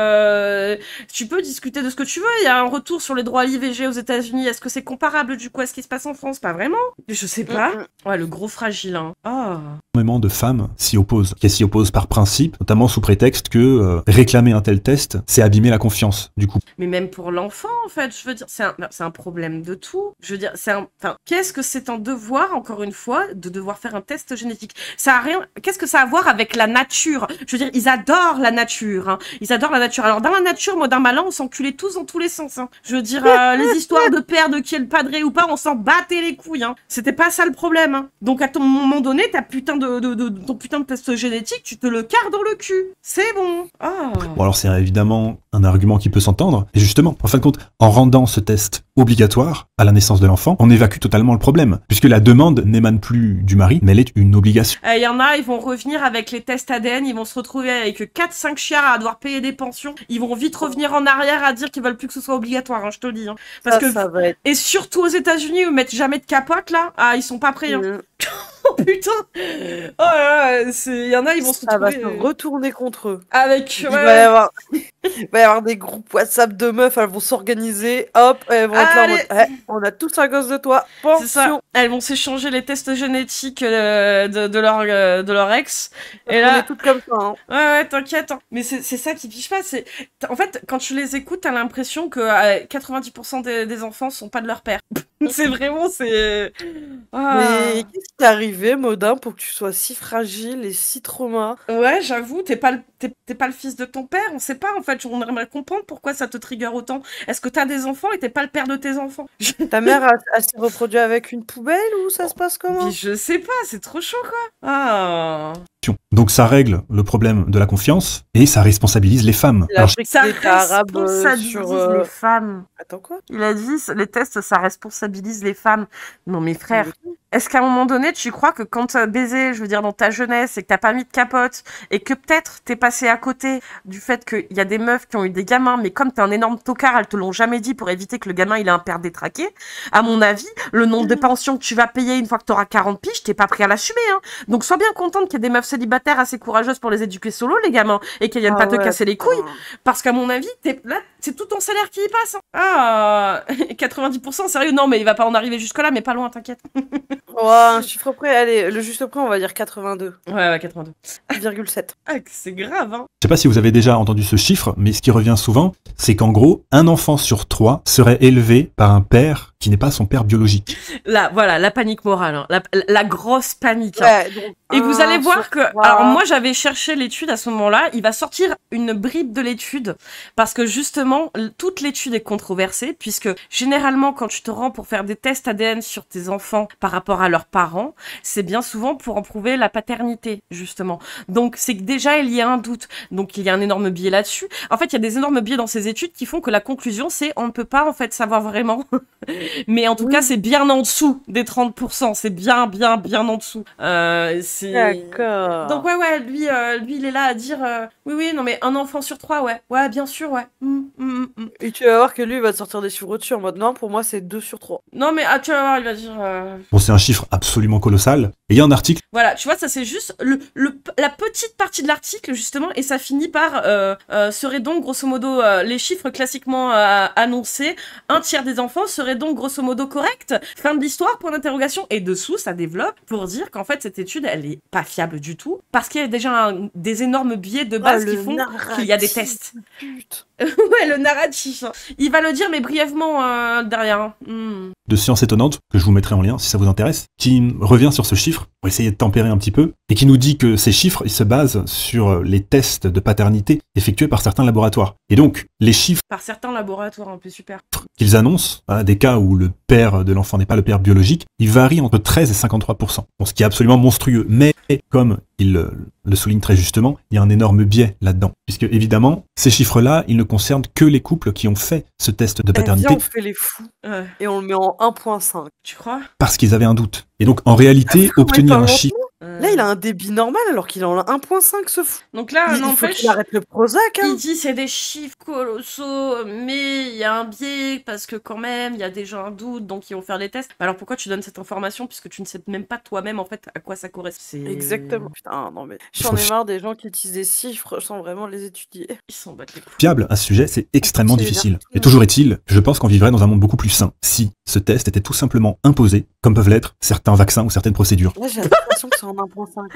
tu peux discuter de ce que tu veux. Il y a un retour sur les droits à l'IVG aux États-Unis. Est-ce que c'est comparable du coup à ce qui se passe en France? Pas vraiment. Je sais pas. Ouais, le gros fragile. Hein. Oh. Énormément de femmes s'y opposent, qui s'y opposent par principe, notamment sous prétexte que réclamer un tel test, c'est abîmer la confiance du coup. Mais même pour l'enfant, en fait, je veux dire, c'est un problème de tout. Je veux dire, qu'est-ce que c'est un devoir, encore une fois, de devoir faire un test génétique? Ça a rien. Qu'est-ce que ça a à voir avec la nature? Je veux dire, ils adorent la nature. Hein. Ils adorent la nature. Alors dans la nature, moi, d'un malin, on s'enculait tous dans tous les sens. Hein. Je veux dire, les histoires de père, de qui est le padré ou pas, on s'en battait les couilles. Hein. C'était pas ça le problème. Hein. Donc à ton moment donné, ton putain de test génétique, tu te le carres dans le cul. C'est bon. Oh. Bon alors c'est évidemment un argument qui peut s'entendre. Et justement, en fin de compte, en rendant ce test obligatoire à la naissance de l'enfant, on évacue totalement le problème, puisque la demande n'émane plus du mari, mais elle est une obligation. Il y en a, ils vont revenir avec les tests ADN, ils vont se retrouver avec 4-5 chiards à devoir payer des pensions, ils vont vite revenir en arrière à dire qu'ils veulent plus que ce soit obligatoire, hein, je te le dis. Hein. Parce que ça va être... Et surtout aux États-Unis, ils mettent jamais de capote là, ils sont pas prêts. Hein. Oh putain! Oh là là, il y en a, ils vont se retrouver... Ça va se retourner contre eux. Avec... Il va y avoir des groupes WhatsApp de meufs, elles vont s'organiser, hop, elles vont être là en mode, on a tous un gosse de toi, pension. C'est ça, elles vont s'échanger les tests génétiques de leur ex. Et là... On est toutes comme ça, hein. Ouais, t'inquiète. Hein. Mais c'est ça qui fiche pas, en fait, quand tu les écoutes, t'as l'impression que 90% des enfants sont pas de leur père. C'est vraiment, c'est... Mais qu'est-ce qui t'est arrivé, Modin, pour que tu sois si fragile et si trauma? Ouais, j'avoue, t'es pas le fils de ton père, on sait pas, en fait, on aimerait comprendre pourquoi ça te trigger autant. Est-ce que t'as des enfants et t'es pas le père de tes enfants? Ta mère, elle s'est reproduite avec une poubelle ou ça se passe comment? Mais je sais pas, c'est trop chaud, quoi. Donc ça règle le problème de la confiance et ça responsabilise les femmes. Ça responsabilise les femmes. Attends quoi? Il a dit, les tests, ça responsabilise les femmes. Non mais frère, est-ce qu'à un moment donné, tu crois que quand t'as baisé, je veux dire, dans ta jeunesse et que t'as pas mis de capote et que peut-être t'es passé à côté du fait qu'il y a des meufs qui ont eu des gamins, mais comme t'es un énorme tocard, elles te l'ont jamais dit pour éviter que le gamin il ait un père détraqué, à mon avis, le nombre de pensions que tu vas payer une fois que t'auras 40 piges, t'es pas prêt à l'assumer. Hein. Donc sois bien contente qu'il y ait des meufs célibataires assez courageuses pour les éduquer solo, les gamins, et qu'elles viennent pas te casser les couilles, parce qu'à mon avis, là, c'est tout ton salaire qui y passe. Hein. 90%, sérieux, non, mais il va pas en arriver jusque-là, mais pas loin, t'inquiète. Un chiffre près, allez, le juste près, on va dire 82. Ouais, 82. 1,7. Ah, c'est grave, hein. Je sais pas si vous avez déjà entendu ce chiffre, mais ce qui revient souvent, c'est qu'en gros, un enfant sur 3 serait élevé par un père qui n'est pas son père biologique. Là, voilà, la panique morale, hein. La grosse panique. Hein. Donc, et vous allez voir que... Alors moi, j'avais cherché l'étude à ce moment-là, il va sortir une bribe de l'étude, parce que justement, toute l'étude est controversée, puisque généralement, quand tu te rends pour faire des tests ADN sur tes enfants par rapport à leurs parents, c'est bien souvent pour en prouver la paternité, justement. Donc, c'est que déjà, il y a un doute. Donc, il y a un énorme biais là-dessus. En fait, il y a des énormes biais dans ces études qui font que la conclusion, c'est on ne peut pas, en fait, savoir vraiment. Mais en tout cas, c'est bien en dessous des 30%. C'est bien en dessous. D'accord. Donc, ouais, lui, il est là à dire oui, non, mais un enfant sur 3, ouais, bien sûr, ouais. Et tu vas voir que lui, il va te sortir des chiffres au-dessus en mode non, pour moi, c'est 2 sur 3. Non, mais tu vas voir, il va dire... Bon, c'est un chiffre absolument colossal. Et il y a un article. Voilà, tu vois, ça c'est juste la petite partie de l'article, justement, et ça finit par serait donc, grosso modo, les chiffres classiquement annoncés, 1/3 des enfants seraient donc, grosso modo, corrects. Fin de l'histoire, point d'interrogation. Et dessous, ça développe pour dire qu'en fait, cette étude, elle est pas fiable du tout, parce qu'il y a déjà des énormes biais de base qui font qu'il y a des tests. Ouais, le narratif. Il va le dire, mais brièvement derrière. De Science Étonnante, que je vous mettrai en lien si ça vous intéresse, qui revient sur ce chiffre, pour essayer de tempérer un petit peu, et qui nous dit que ces chiffres, ils se basent sur les tests de paternité effectués par certains laboratoires. Et donc, les chiffres... Par certains laboratoires, un peu super. ...qu'ils annoncent, des cas où le père de l'enfant n'est pas le père biologique, ils varient entre 13 et 53%. Bon, ce qui est absolument monstrueux. Mais, comme il le souligne très justement, il y a un énorme biais là-dedans. Puisque, évidemment, ces chiffres-là, ils ne concernent que les couples qui ont fait ce test de paternité. Viens, on fait les fous. Et on le met en 1.5. Tu crois? Parce qu'ils avaient un doute. Et donc, en réalité, obtenir un chiffre... Là, il a un débit normal alors qu'il en a 1.5, ce fou. Donc là, il faut qu'il arrête le Prozac. Il dit c'est des chiffres colossaux, mais il y a un biais parce que quand même, il y a déjà un doute, donc ils vont faire les tests. Alors pourquoi tu donnes cette information puisque tu ne sais même pas toi-même en fait à quoi ça correspond? Exactement. Putain, non mais j'en ai marre des gens qui utilisent des chiffres sans vraiment les étudier. Ils s'en battent les couilles. Fiable à ce sujet, c'est extrêmement difficile. Et toujours est-il, je pense qu'on vivrait dans un monde beaucoup plus sain si ce test était tout simplement imposé, comme peuvent l'être certains vaccins ou certaines procédures. Là, j'ai l'impression que c'est en 1.5.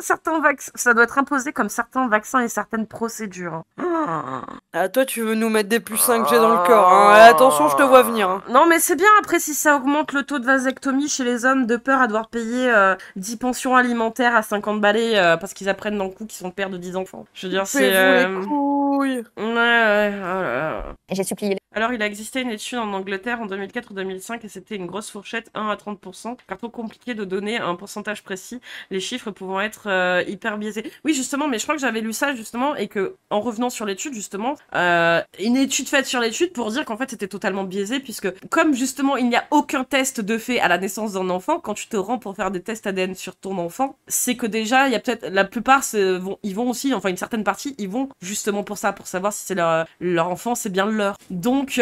Certains vaccins, ça doit être imposé comme certains vaccins et certaines procédures. Ah, toi, tu veux nous mettre des plus 5G dans le corps, hein. Attention, je te vois venir. Hein. Non, mais c'est bien après si ça augmente le taux de vasectomie chez les hommes de peur à devoir payer 10 pensions alimentaires à 50 balais parce qu'ils apprennent dans le coup qu'ils sont pères de 10 enfants. Je veux dire, c'est... les couilles. Ouais, oh là là. J'ai supplié. Alors, il a existé une étude en Angleterre en 2004 ou 2005 et c'était une grosse fourchette, 1 à 30%, car trop compliqué de donner un pourcentage précis, les chiffres pouvant être hyper biaisés. Oui, justement, mais je crois que j'avais lu ça, justement, et que, en revenant sur l'étude, justement, une étude faite sur l'étude pour dire qu'en fait, c'était totalement biaisé, puisque, comme, justement, il n'y a aucun test de fait à la naissance d'un enfant, quand tu te rends pour faire des tests ADN sur ton enfant, c'est que déjà, il y a peut-être, la plupart, ils vont aussi, enfin, une certaine partie, ils vont justement pour ça, pour savoir si c'est leur enfant, c'est bien le leur. Donc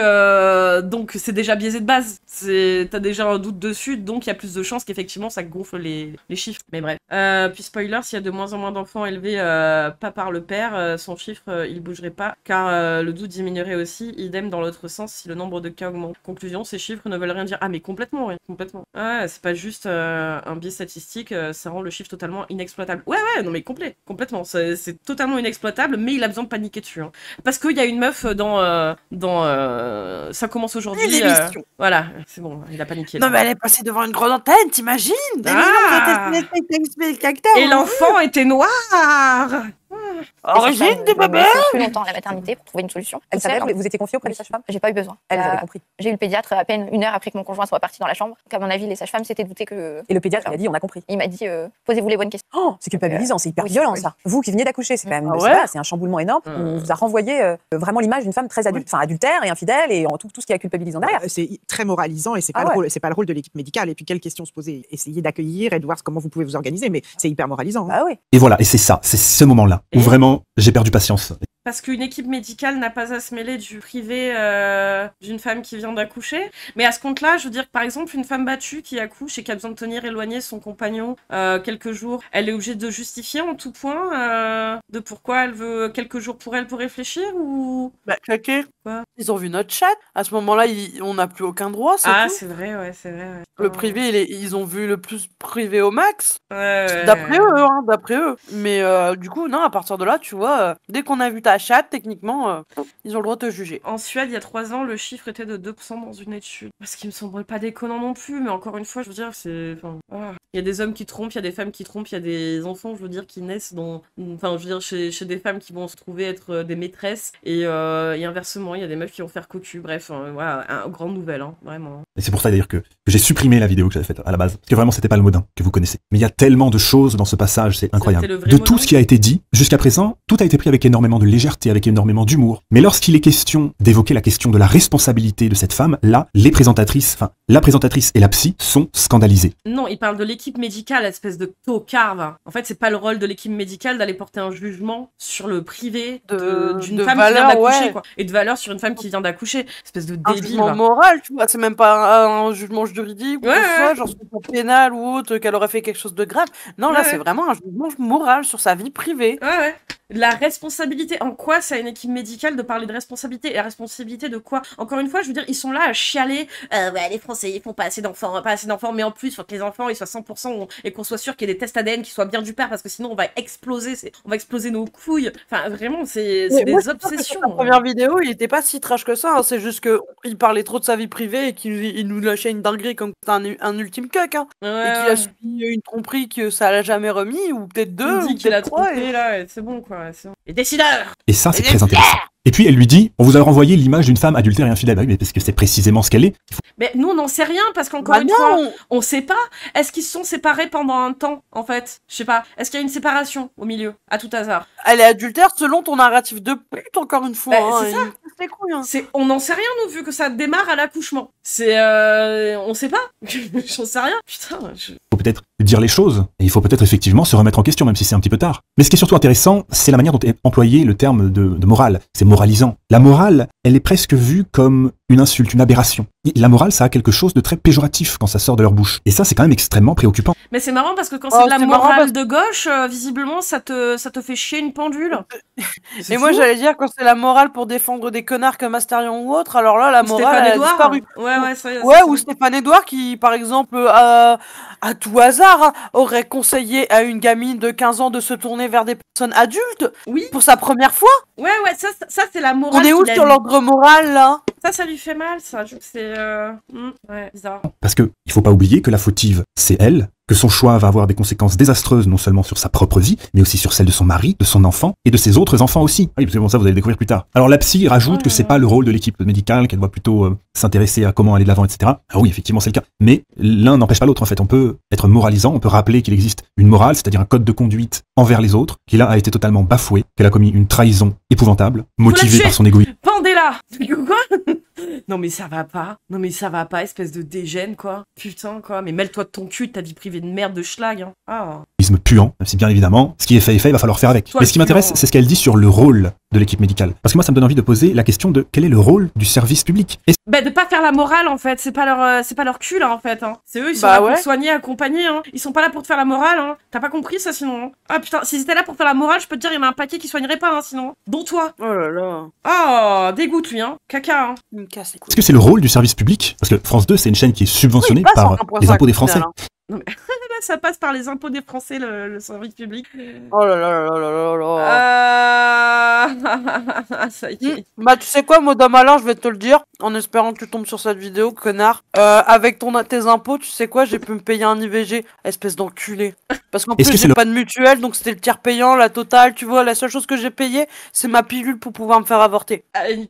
c'est déjà biaisé de base. T'as déjà un doute dessus, donc il y a plus de chances qu'effectivement ça gonfle les chiffres. Mais bref. Puis spoiler, s'il y a de moins en moins d'enfants élevés pas par le père, son chiffre il bougerait pas, car le doute diminuerait aussi. Idem dans l'autre sens si le nombre de cas augmente. Conclusion, ces chiffres ne veulent rien dire. Ah mais complètement, oui, complètement. Ouais, c'est pas juste un biais statistique, ça rend le chiffre totalement inexploitable. Ouais, non mais complètement. C'est totalement inexploitable, mais il a besoin de paniquer dessus. Hein. Parce qu'il y a une meuf dans ça commence aujourd'hui. Voilà, c'est bon, il a paniqué. Là. Non mais elle est passée devant une grande antenne, t'imagines? Et l'enfant était noir. Origine de bébé. Plus longtemps à la maternité pour trouver une solution. Elle savait, vous étiez confiée auprès des sages-femmes? J'ai pas eu besoin. Elle avait compris. J'ai eu le pédiatre à peine 1 heure après que mon conjoint soit parti dans la chambre. Donc à mon avis, les sages-femmes s'étaient doutées que. Et le pédiatre il a dit, on a compris. Il m'a dit, posez-vous les bonnes questions. Oh, c'est culpabilisant, c'est hyper violent ça. Vous qui veniez d'accoucher, c'est quand même, c'est un chamboulement énorme. On vous a renvoyé vraiment l'image d'une femme très adulte, enfin adultère et infidèle et en tout ce qui est culpabilisant derrière. C'est très moralisant et c'est pas le rôle de l'équipe médicale. Et puis quelle question se poser? Essayer d'accueillir et de voir comment vous pouvez vous organiser, mais c'est hyper moralisant. Ah oui. Et voilà, et c'est ce moment-là où vraiment j'ai perdu patience. Parce qu'une équipe médicale n'a pas à se mêler du privé d'une femme qui vient d'accoucher. Mais à ce compte-là, je veux dire que par exemple, une femme battue qui accouche et qui a besoin de tenir éloigné son compagnon quelques jours, elle est obligée de justifier en tout point de pourquoi elle veut quelques jours pour elle pour réfléchir ou... Bah, claqué. Ils ont vu notre chat. À ce moment-là, on n'a plus aucun droit, c'est tout. C'est vrai, ouais, c'est vrai. Ouais. Le privé, ils ont vu le plus privé au max. D'après eux. Mais du coup, non, à partir de là, tu vois, dès qu'on a vu ta chatte, techniquement, ils ont le droit de te juger. En Suède, il y a 3 ans, le chiffre était de 2% dans une étude. Ce qui me semble pas déconnant non plus, mais encore une fois, je veux dire, c'est... Il y a des hommes qui trompent, il y a des femmes qui trompent, il y a des enfants, je veux dire, qui naissent dans... Enfin, je veux dire, chez des femmes qui vont se trouver être des maîtresses, et inversement, il y a des meufs qui vont faire cocu. Bref, voilà, grande nouvelle, hein, vraiment. Et c'est pour ça d'ailleurs que j'ai supprimé la vidéo que j'avais faite à la base. Parce que vraiment, c'était pas le Modin que vous connaissez. Mais il y a tellement de choses dans ce passage, c'est incroyable. De tout ce qui a été dit jusqu'à présent, pourtant, tout a été pris avec énormément de légèreté, avec énormément d'humour. Mais lorsqu'il est question d'évoquer la question de la responsabilité de cette femme, là, la présentatrice et la psy sont scandalisées. Non, il parle de l'équipe médicale, espèce de tocard. En fait, c'est pas le rôle de l'équipe médicale d'aller porter un jugement sur le privé d'une femme qui vient d'accoucher, quoi. Et de valeur sur une femme qui vient d'accoucher. Espèce de débile. Un jugement moral, tu vois. C'est même pas un jugement juridique ou quoi, genre pénal ou autre, qu'elle aurait fait quelque chose de grave. Non, là, c'est vraiment un jugement moral sur sa vie privée. La responsabilité, en quoi c'est à une équipe médicale de parler de responsabilité? Et la responsabilité de quoi? Encore une fois, je veux dire, ils sont là à chialer. Ouais, les Français, ils font pas assez d'enfants, mais en plus, il faut que les enfants, ils soient 100% et qu'on soit sûr qu'il y ait des tests ADN qui soient bien du père, parce que sinon, on va exploser nos couilles. Enfin, vraiment, c'est des obsessions. Dans la première vidéo, il était pas si trash que ça, hein. C'est juste qu'il parlait trop de sa vie privée et qu'il nous lâchait une dinguerie comme un ultime cuck, hein. Et qu'il a subi une tromperie que ça l'a jamais remis, ou peut-être deux, ou qu'il a trompé, là, c'est bon, quoi. Les décideurs! Et ça, c'est très intéressant. Et puis, elle lui dit, on vous a renvoyé l'image d'une femme adultère et infidèle. Oui, mais parce que c'est précisément ce qu'elle est. Mais nous, on n'en sait rien, parce qu'encore une fois, on sait pas. Est-ce qu'ils se sont séparés pendant un temps, en fait? Je sais pas. Est-ce qu'il y a une séparation au milieu, à tout hasard? Elle est adultère selon ton narratif de pute, encore une fois. C'est ça. C'est cool, hein. On n'en sait rien, nous, vu que ça démarre à l'accouchement. On sait pas. J'en sais rien. Putain, faut peut-être dire les choses, et il faut peut-être effectivement se remettre en question, même si c'est un petit peu tard. Mais ce qui est surtout intéressant, c'est la manière dont est employé le terme de morale. C'est moralisant. La morale, elle est presque vue comme une insulte, une aberration. La morale, ça a quelque chose de très péjoratif quand ça sort de leur bouche. Et ça, c'est quand même extrêmement préoccupant. Mais c'est marrant parce que quand c'est de la morale de gauche, visiblement, ça te fait chier une pendule. Et moi, j'allais dire, quand c'est la morale pour défendre des connards comme Astérion ou autre, alors là, la morale, elle a disparu. Ou Stéphane Edouard qui, par exemple, à tout hasard, aurait conseillé à une gamine de 15 ans de se tourner vers des personnes adultes pour sa première fois. Ouais, ça c'est la morale. On est où sur l'ordre moral, là? Ça lui fait mal, ça. C'est bizarre. Parce que il faut pas oublier que la fautive, c'est elle, que son choix va avoir des conséquences désastreuses non seulement sur sa propre vie, mais aussi sur celle de son mari, de son enfant et de ses autres enfants aussi. Oui, c'est bon, ça vous allez découvrir plus tard. Alors la psy rajoute que c'est pas le rôle de l'équipe médicale, qu'elle doit plutôt s'intéresser à comment aller de l'avant, etc. Ah oui, effectivement, c'est le cas. Mais l'un n'empêche pas l'autre, en fait. On peut être moralisant, on peut rappeler qu'il existe une morale, c'est-à-dire un code de conduite envers les autres, qui là a été totalement bafoué, qu'elle a commis une trahison épouvantable, motivée par son égoïsme. Pendez-la! Quoi? Non mais ça va pas, espèce de dégène, quoi. Putain, quoi. Mais mêle-toi de ton cul, de ta vie privée de merde de schlag, hein. Ah. Puant, même si bien évidemment, ce qui est fait, il va falloir faire avec. Mais ce qui m'intéresse, c'est ce qu'elle dit sur le rôle de l'équipe médicale. Parce que moi, ça me donne envie de poser la question de quel est le rôle du service public. De pas faire la morale, en fait. C'est pas leur cul, là, en fait. Hein. C'est eux, ils sont là pour soigner, accompagner. Hein. Ils sont pas là pour te faire la morale. Hein. T'as pas compris ça, sinon. Hein. Ah putain, s'ils étaient là pour faire la morale, je peux te dire, il y en a un paquet qui soignerait pas, hein, sinon. Dont toi. Oh là là. Oh, dégoûte, lui, hein. Caca, hein. Est-ce que c'est le rôle du service public? Parce que France 2, c'est une chaîne qui est subventionnée par les impôts des Français. Non mais là, ça passe par les impôts des Français, le service public. Oh là là là là là là. Ça y est. Bah tu sais quoi, Madame Alain, je vais te le dire, en espérant que tu tombes sur cette vidéo, connard. Avec tes impôts, tu sais quoi, j'ai pu me payer un IVG, espèce d'enculé. Parce qu'en plus j'ai pas de mutuelle, donc c'était le tiers payant, la totale, tu vois, la seule chose que j'ai payée, c'est ma pilule pour pouvoir me faire avorter.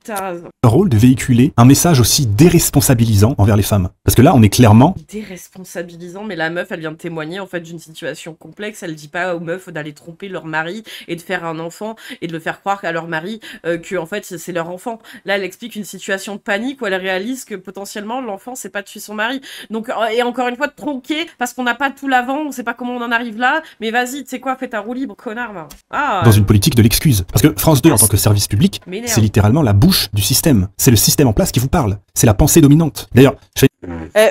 T'as raison. Le rôle de véhiculer un message aussi déresponsabilisant envers les femmes. Parce que là, on est clairement... Déresponsabilisant, mais la meuf, elle vient de témoigner en fait d'une situation complexe. Elle dit pas aux meufs d'aller tromper leur mari et de faire un enfant et de le faire croire à leur mari que en fait c'est leur enfant. Là, elle explique une situation de panique où elle réalise que potentiellement l'enfant c'est pas tuer son mari. Donc et encore une fois de tronquer parce qu'on n'a pas tout l'avant, on sait pas comment on en arrive là. Mais vas-y, tu sais quoi, fais ta roue libre, connard. Là. Dans une politique de l'excuse. Parce que France 2 en tant que service public, c'est littéralement la bouche du système. C'est le système en place qui vous parle. C'est la pensée dominante. D'ailleurs,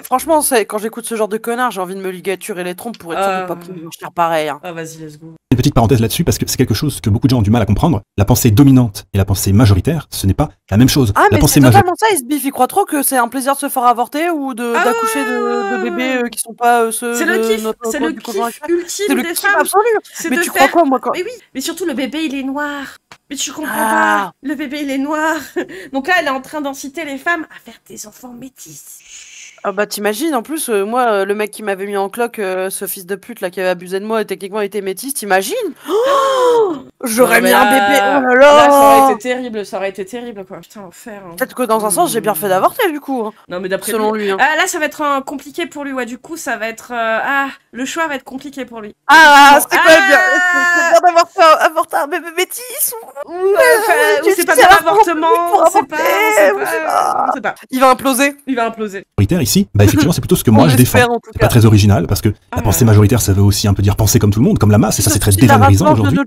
franchement, quand j'écoute ce genre de connard, j'ai envie de me ligaturer les trompes pour être sûr de pas pouvoir faire pareil. Hein. Ah vas-y, let's go. Une petite parenthèse là-dessus parce que c'est quelque chose que beaucoup de gens ont du mal à comprendre. La pensée dominante et la pensée majoritaire, ce n'est pas la même chose. Ah mais c'est totalement ça, ils se biffent, ils croient trop que c'est un plaisir de se faire avorter ou d'accoucher de bébés qui sont pas c'est le kiff, c'est le kiff ultime des femmes. Absolu. Mais tu crois quoi moi quand... Mais oui, mais surtout le bébé il est noir. Mais tu comprends pas, le bébé il est noir. Donc là elle est en train d'inciter les femmes à faire des enfants métis. Ah bah t'imagines, en plus, moi, le mec qui m'avait mis en cloque, ce fils de pute là qui avait abusé de moi et techniquement était métis, t'imagines? J'aurais mis un bébé, oh là Là, ça aurait là! été terrible quoi. Putain, enfer. Hein. Peut-être que dans un sens, j'ai bien fait d'avorter du coup. Hein. Non mais d'après selon lui. Hein. Ah, là, ça va être compliqué pour lui. Ouais, du coup, ça va être le choix va être compliqué pour lui. Ah, c'est quoi bien? C'est bien d'avorter un bébé métis ou c'est pas bien l'avortement, on sait pas. Il va imploser. Majoritaire ici, bah effectivement c'est plutôt ce que moi je défends. C'est pas très original parce que la pensée majoritaire ça veut aussi un peu dire penser comme tout le monde, comme la masse, et ça c'est très dévalorisant aujourd'hui.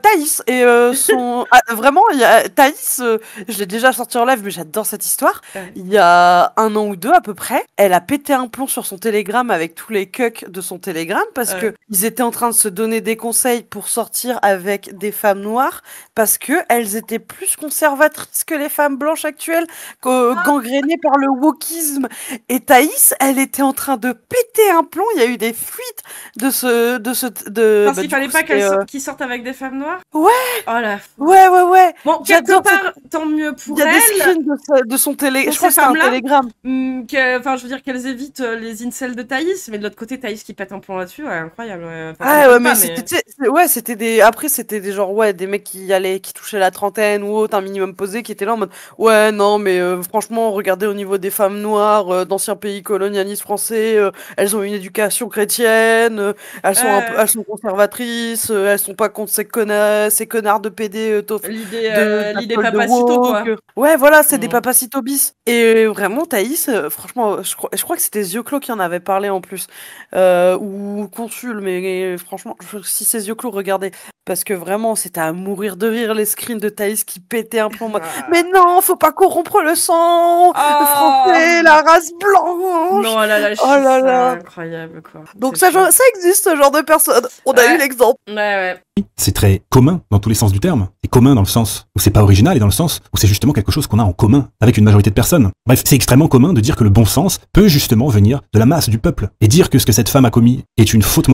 Thaïs et son vraiment il y a Thaïs, je l'ai déjà sorti en live mais j'adore cette histoire. Il y a 1 an ou 2 à peu près, elle a pété un plomb sur son Telegram avec tous les cucks de son Telegram parce que ils étaient en train de se donner des conseils pour sortir avec des femmes noires parce que elles étaient plus conservatrices que les femmes blanches actuelles, gangrénées par le wokisme. Et Thaïs, elle était en train de péter un plomb. Il y a eu des fuites Parce qu'il fallait pas qu'ils sortent avec des femmes noires. Ouais. Oh là. Ouais. Bon, quelque part, tant mieux pour elle. Il y a des screens de son Telegram. Je crois que c'est un Telegram. Enfin, je veux dire qu'elles évitent les incels de Thaïs, mais de l'autre côté, Thaïs qui pète un plomb là-dessus, incroyable. C'était des. Après, c'était des genre des mecs qui touchaient la trentaine ou autre, un minimum posé, qui étaient là en mode non, mais franchement, regardez au niveau des femmes noires d'anciens pays colonialistes français, elles ont une éducation chrétienne, elles sont conservatrices, elles sont pas contre ces connards de PD l'idée papacito quoi. Ouais, voilà, c'est des papacito bis. Et vraiment, Thaïs, franchement, je crois que c'était Zioclo qui en avait parlé en plus, ou Consul, mais franchement, si c'est Zioclo, regardez. Parce que vraiment, c'était à mourir de rire les screens de Thaïs qui pétaient un plomb. Mais non, faut pas corrompre le sang, le français, la race blanche. Non, là, incroyable quoi. Donc ça existe ce genre de personnes. On a eu l'exemple. Ouais. C'est très commun dans tous les sens du terme. Et commun dans le sens où c'est pas original et dans le sens où c'est justement quelque chose qu'on a en commun avec une majorité de personnes. Bref, c'est extrêmement commun de dire que le bon sens peut justement venir de la masse, du peuple. Et dire que ce que cette femme a commis est une faute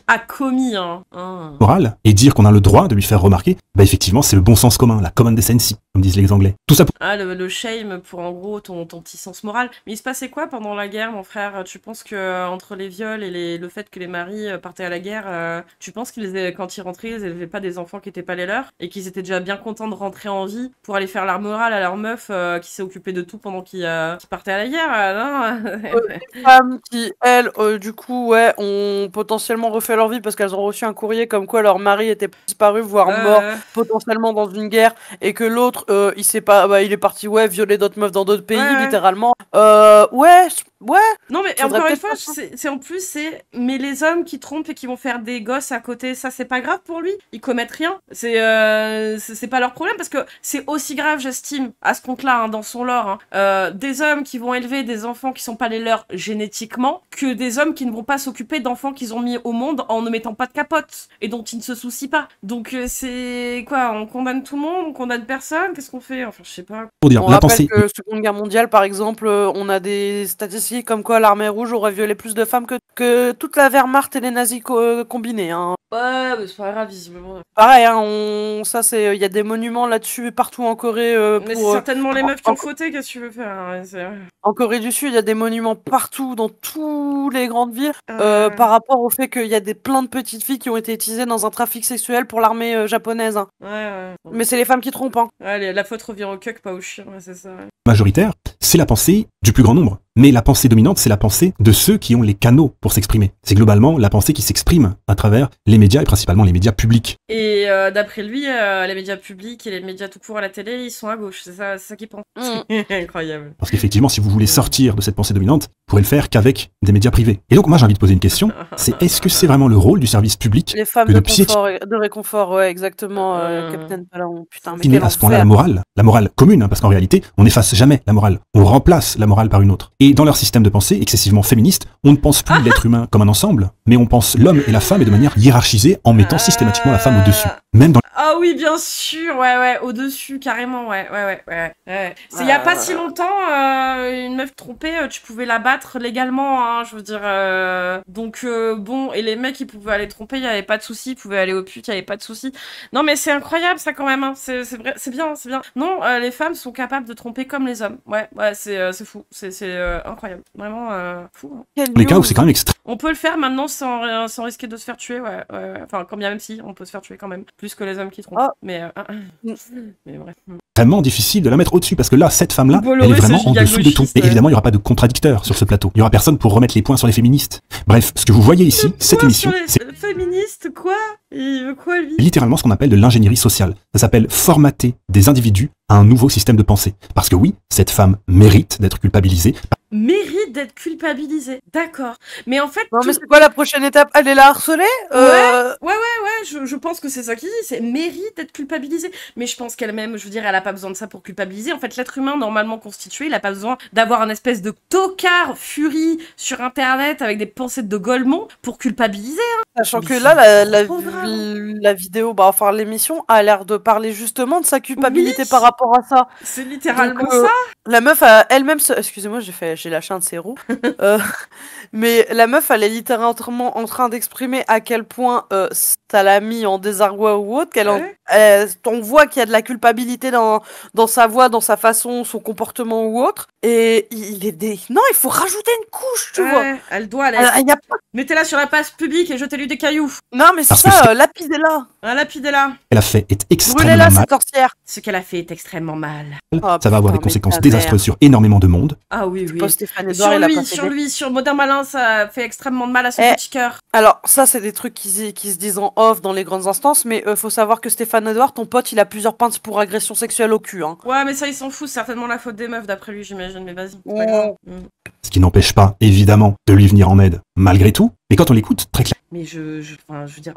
morale, et dire qu'on a le droit de lui faire remarquer, effectivement c'est le bon sens commun, la common decency, comme disent les Anglais. Tout ça pour... le shame pour en gros ton petit sens moral. Mais il se passait quoi pendant la guerre, mon frère? Tu penses que entre les viols et le fait que les maris partaient à la guerre, tu penses quand ils rentraient, ils élevaient pas des enfants qui étaient pas les leurs et qu'ils étaient déjà bien contents de rentrer en vie pour aller faire la morale à leur meuf qui s'est occupée de tout pendant qu'ils partaient à la guerre, non? Les femmes qui, elles, du coup, ont potentiellement refait leur vie parce qu'elles ont reçu un courrier comme quoi leur mari était disparu, voire mort, potentiellement dans une guerre, et que l'autre, il est parti, violer d'autres meufs dans d'autres pays, littéralement. Non, mais encore une fois, mais les hommes qui trompent et qui vont faire des gosses à côté, ça, c'est pas grave pour lui. Ils commettent rien. C'est pas leur problème parce que c'est aussi grave, j'estime, à ce compte-là, dans son lore, des hommes qui vont élever des enfants qui sont pas les leurs génétiquement, que des hommes qui ne vont pas s'occuper d'enfants qu'ils ont mis au monde en ne mettant pas de capote et dont ils ne se soucient pas. Donc, c'est quoi? On condamne tout le monde? On condamne personne? Qu'est-ce qu'on fait? Enfin, je sais pas. On rappelle que Seconde Guerre mondiale, par exemple, on a des statistiques comme quoi l'armée rouge aurait violé plus de femmes que toute la Wehrmacht et les nazis combinés. Ouais, mais c'est pas grave, visiblement. Pareil, il y a des monuments là-dessus partout en Corée. Mais c'est certainement les meufs qui ont fauté, qu'est-ce que tu veux faire? En Corée du Sud, il y a des monuments partout, dans toutes les grandes villes, par rapport au fait qu'il y a plein de petites filles qui ont été utilisées dans un trafic sexuel pour l'armée japonaise. Mais c'est les femmes qui trompent. La faute revient au cuck, pas au chien, c'est ça. Majoritaire, c'est la pensée du plus grand nombre. Mais la pensée dominante, c'est la pensée de ceux qui ont les canaux pour s'exprimer. C'est globalement la pensée qui s'exprime à travers les médias et principalement les médias publics. Et d'après lui, les médias publics et les médias tout court à la télé, ils sont à gauche. C'est ça qu'il pense. Incroyable. Parce qu'effectivement, si vous voulez sortir de cette pensée dominante, vous pourrez le faire qu'avec des médias privés. Et donc moi, j'ai envie de poser une question. C'est est-ce que c'est vraiment le rôle du service public les femmes de réconfort, exactement, Captain Palaon. Putain, mais à ce point-là la morale commune, parce qu'en réalité, on n'efface jamais la morale. On remplace la morale par une autre. Et dans leur système de pensée excessivement féministe, on ne pense plus l'être humain comme un ensemble, mais on pense l'homme et la femme et de manière hiérarchisée en mettant systématiquement la femme au-dessus. Même dans... Ah oui, bien sûr, au-dessus, carrément, ouais. Il y a pas si longtemps, une meuf trompée, tu pouvais la battre légalement, je veux dire. Donc, bon, et les mecs, ils pouvaient aller tromper, il y avait pas de souci, ils pouvaient aller au pute, il y avait pas de souci. Non, mais c'est incroyable, ça, quand même, c'est vrai, c'est bien. Non, les femmes sont capables de tromper comme les hommes. Ouais, c'est fou. incroyable. Vraiment fou. Hein. Les cas où c'est quand même extrême. On peut le faire maintenant sans risquer de se faire tuer, ouais. Enfin, quand bien même si, on peut se faire tuer quand même. Plus que les hommes qui trompent. Mais bref. Vraiment difficile de la mettre au-dessus parce que là, cette femme-là, elle est vraiment en dessous de tout. Et évidemment, il n'y aura pas de contradicteur sur ce plateau. Il n'y aura personne pour remettre les points sur les féministes. Bref, ce que vous voyez ici, cette émission, c'est féministe, quoi? Il veut quoi, lui? Littéralement ce qu'on appelle de l'ingénierie sociale. Ça s'appelle formater des individus à un nouveau système de pensée. Parce que oui, cette femme mérite d'être culpabilisée. Mérite d'être culpabilisée, d'accord. Mais en fait... Non, mais c'est quoi la prochaine étape? Elle est la harcelée? Ouais, je pense que c'est ça qu'il dit, c'est mérite d'être culpabilisée. Mais je pense qu'elle-même, je veux dire, elle a pas besoin de ça pour culpabiliser. En fait, l'être humain, normalement constitué, il a pas besoin d'avoir un espèce de tocard furie sur Internet avec des pensées de Golemont pour culpabiliser. Hein. Sachant que là, la vidéo, enfin l'émission, a l'air de parler justement de sa culpabilité par rapport à ça. C'est littéralement ça. La meuf, elle-même, excusez-moi, j'ai lâché un de ses roues. Mais la meuf, elle est littéralement en train d'exprimer à quel point ça l'a mis en désarroi ou autre. On voit qu'il y a de la culpabilité dans sa voix, dans sa façon, son comportement ou autre. Et non, il faut rajouter une couche, tu vois. Elle doit aller. Mettez-la sur la place publique et jetez-lui des cailloux. Non, mais c'est ça, lapidez-la. Lapidez-la. Elle a fait est extrêmement Brûlez-la, mal. cette sorcière. Ce qu'elle a fait est extrêmement mal. Ça va avoir des conséquences désastreuses sur énormément de monde. Ah oui. Stéphane Edouard, sur Modern Malin, ça fait extrêmement de mal à son petit cœur. Alors, ça, c'est des trucs qui se disent en off dans les grandes instances, mais faut savoir que Stéphane Edouard, ton pote, il a plusieurs plaintes pour agression sexuelle au cul. Hein. Ouais, mais ça, il s'en fout. C'est certainement la faute des meufs, d'après lui, j'imagine. Mais vas-y, c'est pas grave. Ce qui n'empêche pas, évidemment, de lui venir en aide, malgré tout. Mais quand on l'écoute, très clair. Mais je veux dire,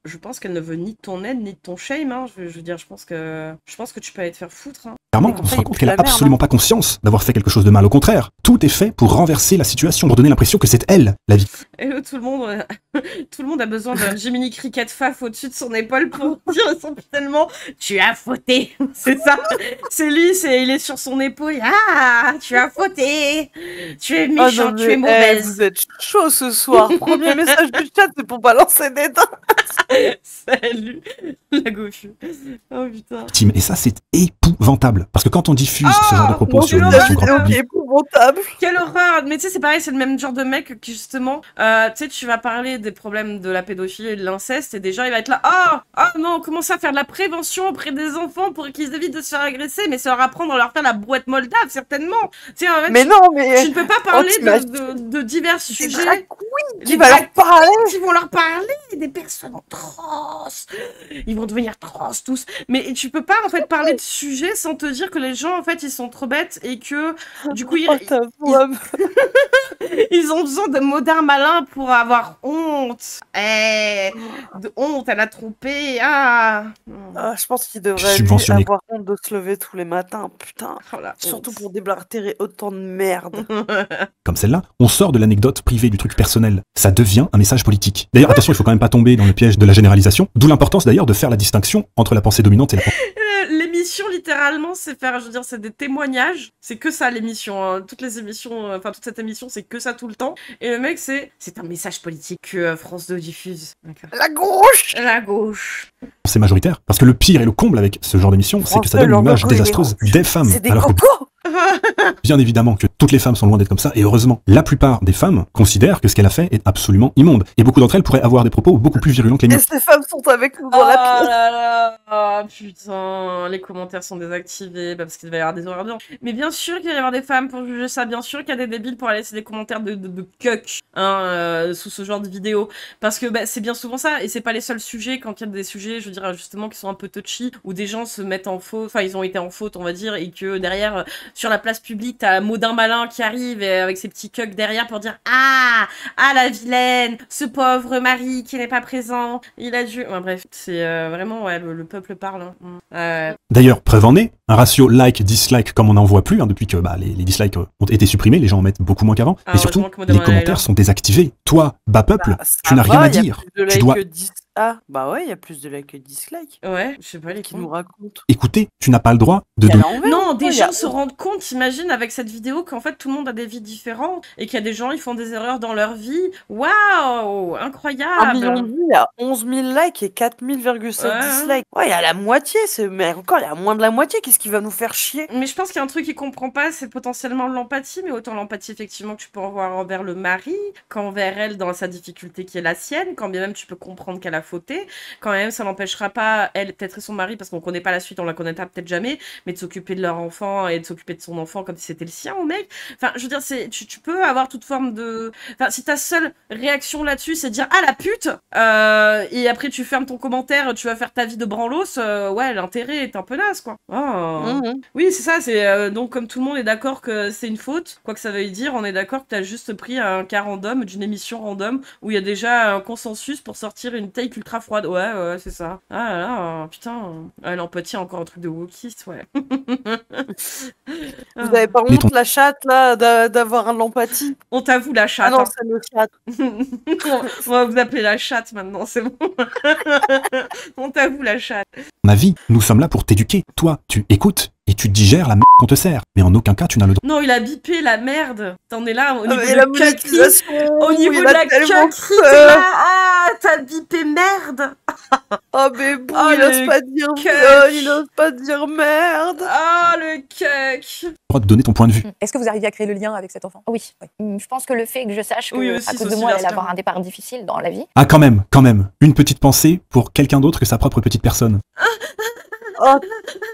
je pense qu'elle ne veut ni de ton aide, ni de ton shame. Hein. Je veux dire, je pense que tu peux aller te faire foutre. Hein. Clairement, on se rend compte qu'elle a absolument pas conscience d'avoir fait quelque chose de mal. Au contraire, tout est fait pour renverser la situation, pour donner l'impression que c'est elle, la vie. Hello, tout le monde a besoin d'un Jiminy Cricket Faf au-dessus de son épaule pour dire essentiellement « Tu as fauté !» C'est ça. C'est lui, il est sur son épaule. « Ah, tu as fauté ! Tu es méchant, tu es mauvaise. » Vous êtes chaud ce soir. Premier message du chat, c'est pour balancer des dents. Salut, la gauche. Oh putain. Et ça, c'est épouvantable. Parce que quand on diffuse ce genre de propos sur une émission grand public... épouvantable. Quelle horreur. Mais tu sais, c'est pareil, c'est le même genre de mec qui justement, tu sais, tu vas parler des problèmes de la pédophilie et de l'inceste et déjà il va être là, oh non, commencer à faire de la prévention auprès des enfants pour qu'ils évitent de se faire agresser, mais ça leur apprendre à leur faire la brouette moldave, certainement. Tu sais, en fait, mais non, mais tu ne peux pas parler de divers sujets. Qui va leur parler. Qui vont leur parler, des personnes trans. Ils vont devenir trans tous. Mais tu peux pas en fait parler de sujets sans te dire que les gens en fait ils sont trop bêtes et que du coup ils ont besoin de Modern Malin pour avoir honte. De honte, elle a trompé. Je pense qu'il devrait avoir honte de se lever tous les matins. Putain. Surtout pour déblatérer autant de merde. Comme celle-là, on sort de l'anecdote privée du truc personnel. Ça devient un message politique. D'ailleurs, attention, il faut quand même pas tomber dans le piège de la généralisation. D'où l'importance d'ailleurs de faire la distinction entre la pensée dominante et la pensée. L'émission, littéralement, c'est c'est des témoignages. C'est que ça, l'émission. Hein. Toutes les émissions, toute cette émission, c'est que ça tout le temps. Et le mec, c'est un message politique que France 2 diffuse. La gauche. La gauche. C'est majoritaire. Parce que le pire et le comble avec ce genre d'émission, c'est que ça donne une image désastreuse des femmes. C'est des cocos. Bien évidemment que toutes les femmes sont loin d'être comme ça, et heureusement, la plupart des femmes considèrent que ce qu'elle a fait est absolument immonde. Et beaucoup d'entre elles pourraient avoir des propos beaucoup plus virulents que les miens. Et ces femmes sont avec nous dans la pièce. Là, putain, les commentaires sont désactivés parce qu'il va y avoir des horaires. Mais bien sûr qu'il va y avoir des femmes pour juger ça, bien sûr qu'il y a des débiles pour aller laisser des commentaires de cuck sous ce genre de vidéo. Parce que c'est bien souvent ça, et c'est pas les seuls sujets, quand il y a des sujets, je veux dire, justement, qui sont un peu touchy, où des gens se mettent en faute, enfin ils ont été en faute, on va dire, et que derrière, sur la place publique, t'as Modern Malin qui arrive avec ses petits cucks derrière pour dire ah la vilaine, ce pauvre mari qui n'est pas présent, il a dû... bref, c'est vraiment, le peuple parle. D'ailleurs, preuve en est, un ratio like-dislike comme on n'en voit plus, depuis que les dislikes ont été supprimés, les gens en mettent beaucoup moins qu'avant, et surtout, les commentaires sont désactivés. Toi, bas peuple, tu n'as rien à dire. Tu dois... Ah, bah ouais, il y a plus de likes que de dislikes. Ouais, je sais pas, les qui nous racontent. Écoutez, tu n'as pas le droit de donner. Non, des gens se rendent compte, t'imagines, avec cette vidéo, qu'en fait, tout le monde a des vies différentes et qu'il y a des gens, ils font des erreurs dans leur vie. Waouh, incroyable. 1 million de vues, il y a 11 000 likes et 4,7 dislikes. Ouais, il y a la moitié, mais encore, il y a moins de la moitié. Qu'est-ce qui va nous faire chier? Mais je pense qu'il y a un truc qu'il comprend pas, c'est potentiellement l'empathie, mais autant l'empathie, effectivement, que tu peux avoir envers le mari, qu'envers elle dans sa difficulté qui est la sienne, quand bien même tu peux comprendre qu'elle a fauté, quand même ça n'empêchera pas, elle, peut-être et son mari, parce qu'on connaît pas la suite, on la connaîtra peut-être jamais, mais de s'occuper de leur enfant et de s'occuper de son enfant comme si c'était le sien, au mec. Enfin, je veux dire, tu peux avoir toute forme de... Enfin, si ta seule réaction là-dessus, c'est de dire « Ah, la pute !» et après tu fermes ton commentaire, tu vas faire ta vie de branlos, ouais, l'intérêt est un peu naze, quoi. Oh. Oui, c'est ça, c'est... donc, comme tout le monde est d'accord que c'est une faute, quoi que ça veuille dire, on est d'accord que t'as juste pris un cas random d'une émission random où il y a déjà un consensus pour sortir une take ultra froide. Ouais, c'est ça. Ah là là, putain. L'empathie, encore un truc de wokiste, ouais. Vous avez pas honte, la chatte, là, d'avoir de l'empathie? On t'avoue la chatte. Ah non, c'est le chat. On va vous appeler la chatte maintenant, c'est bon. On t'avoue la chatte. Ma vie, nous sommes là pour t'éduquer. Toi, tu écoutes et tu digères la merde qu'on te sert. Mais en aucun cas, tu n'as le droit. Non, il a bipé la merde. T'en es là au niveau de la monétisation. Au niveau de la cuquerie, t'es là. Ah, t'as bipé merde. Oh, mais bon, il ose pas dire il ose pas dire merde. Ah, le cuck. Droit de donner ton point de vue. Est-ce que vous arrivez à créer le lien avec cet enfant? Oui. Je pense que le fait que je sache que aussi, à cause de moi, elle allait avoir un départ difficile dans la vie. Ah, quand même. Une petite pensée pour quelqu'un d'autre que sa propre petite personne. Oh,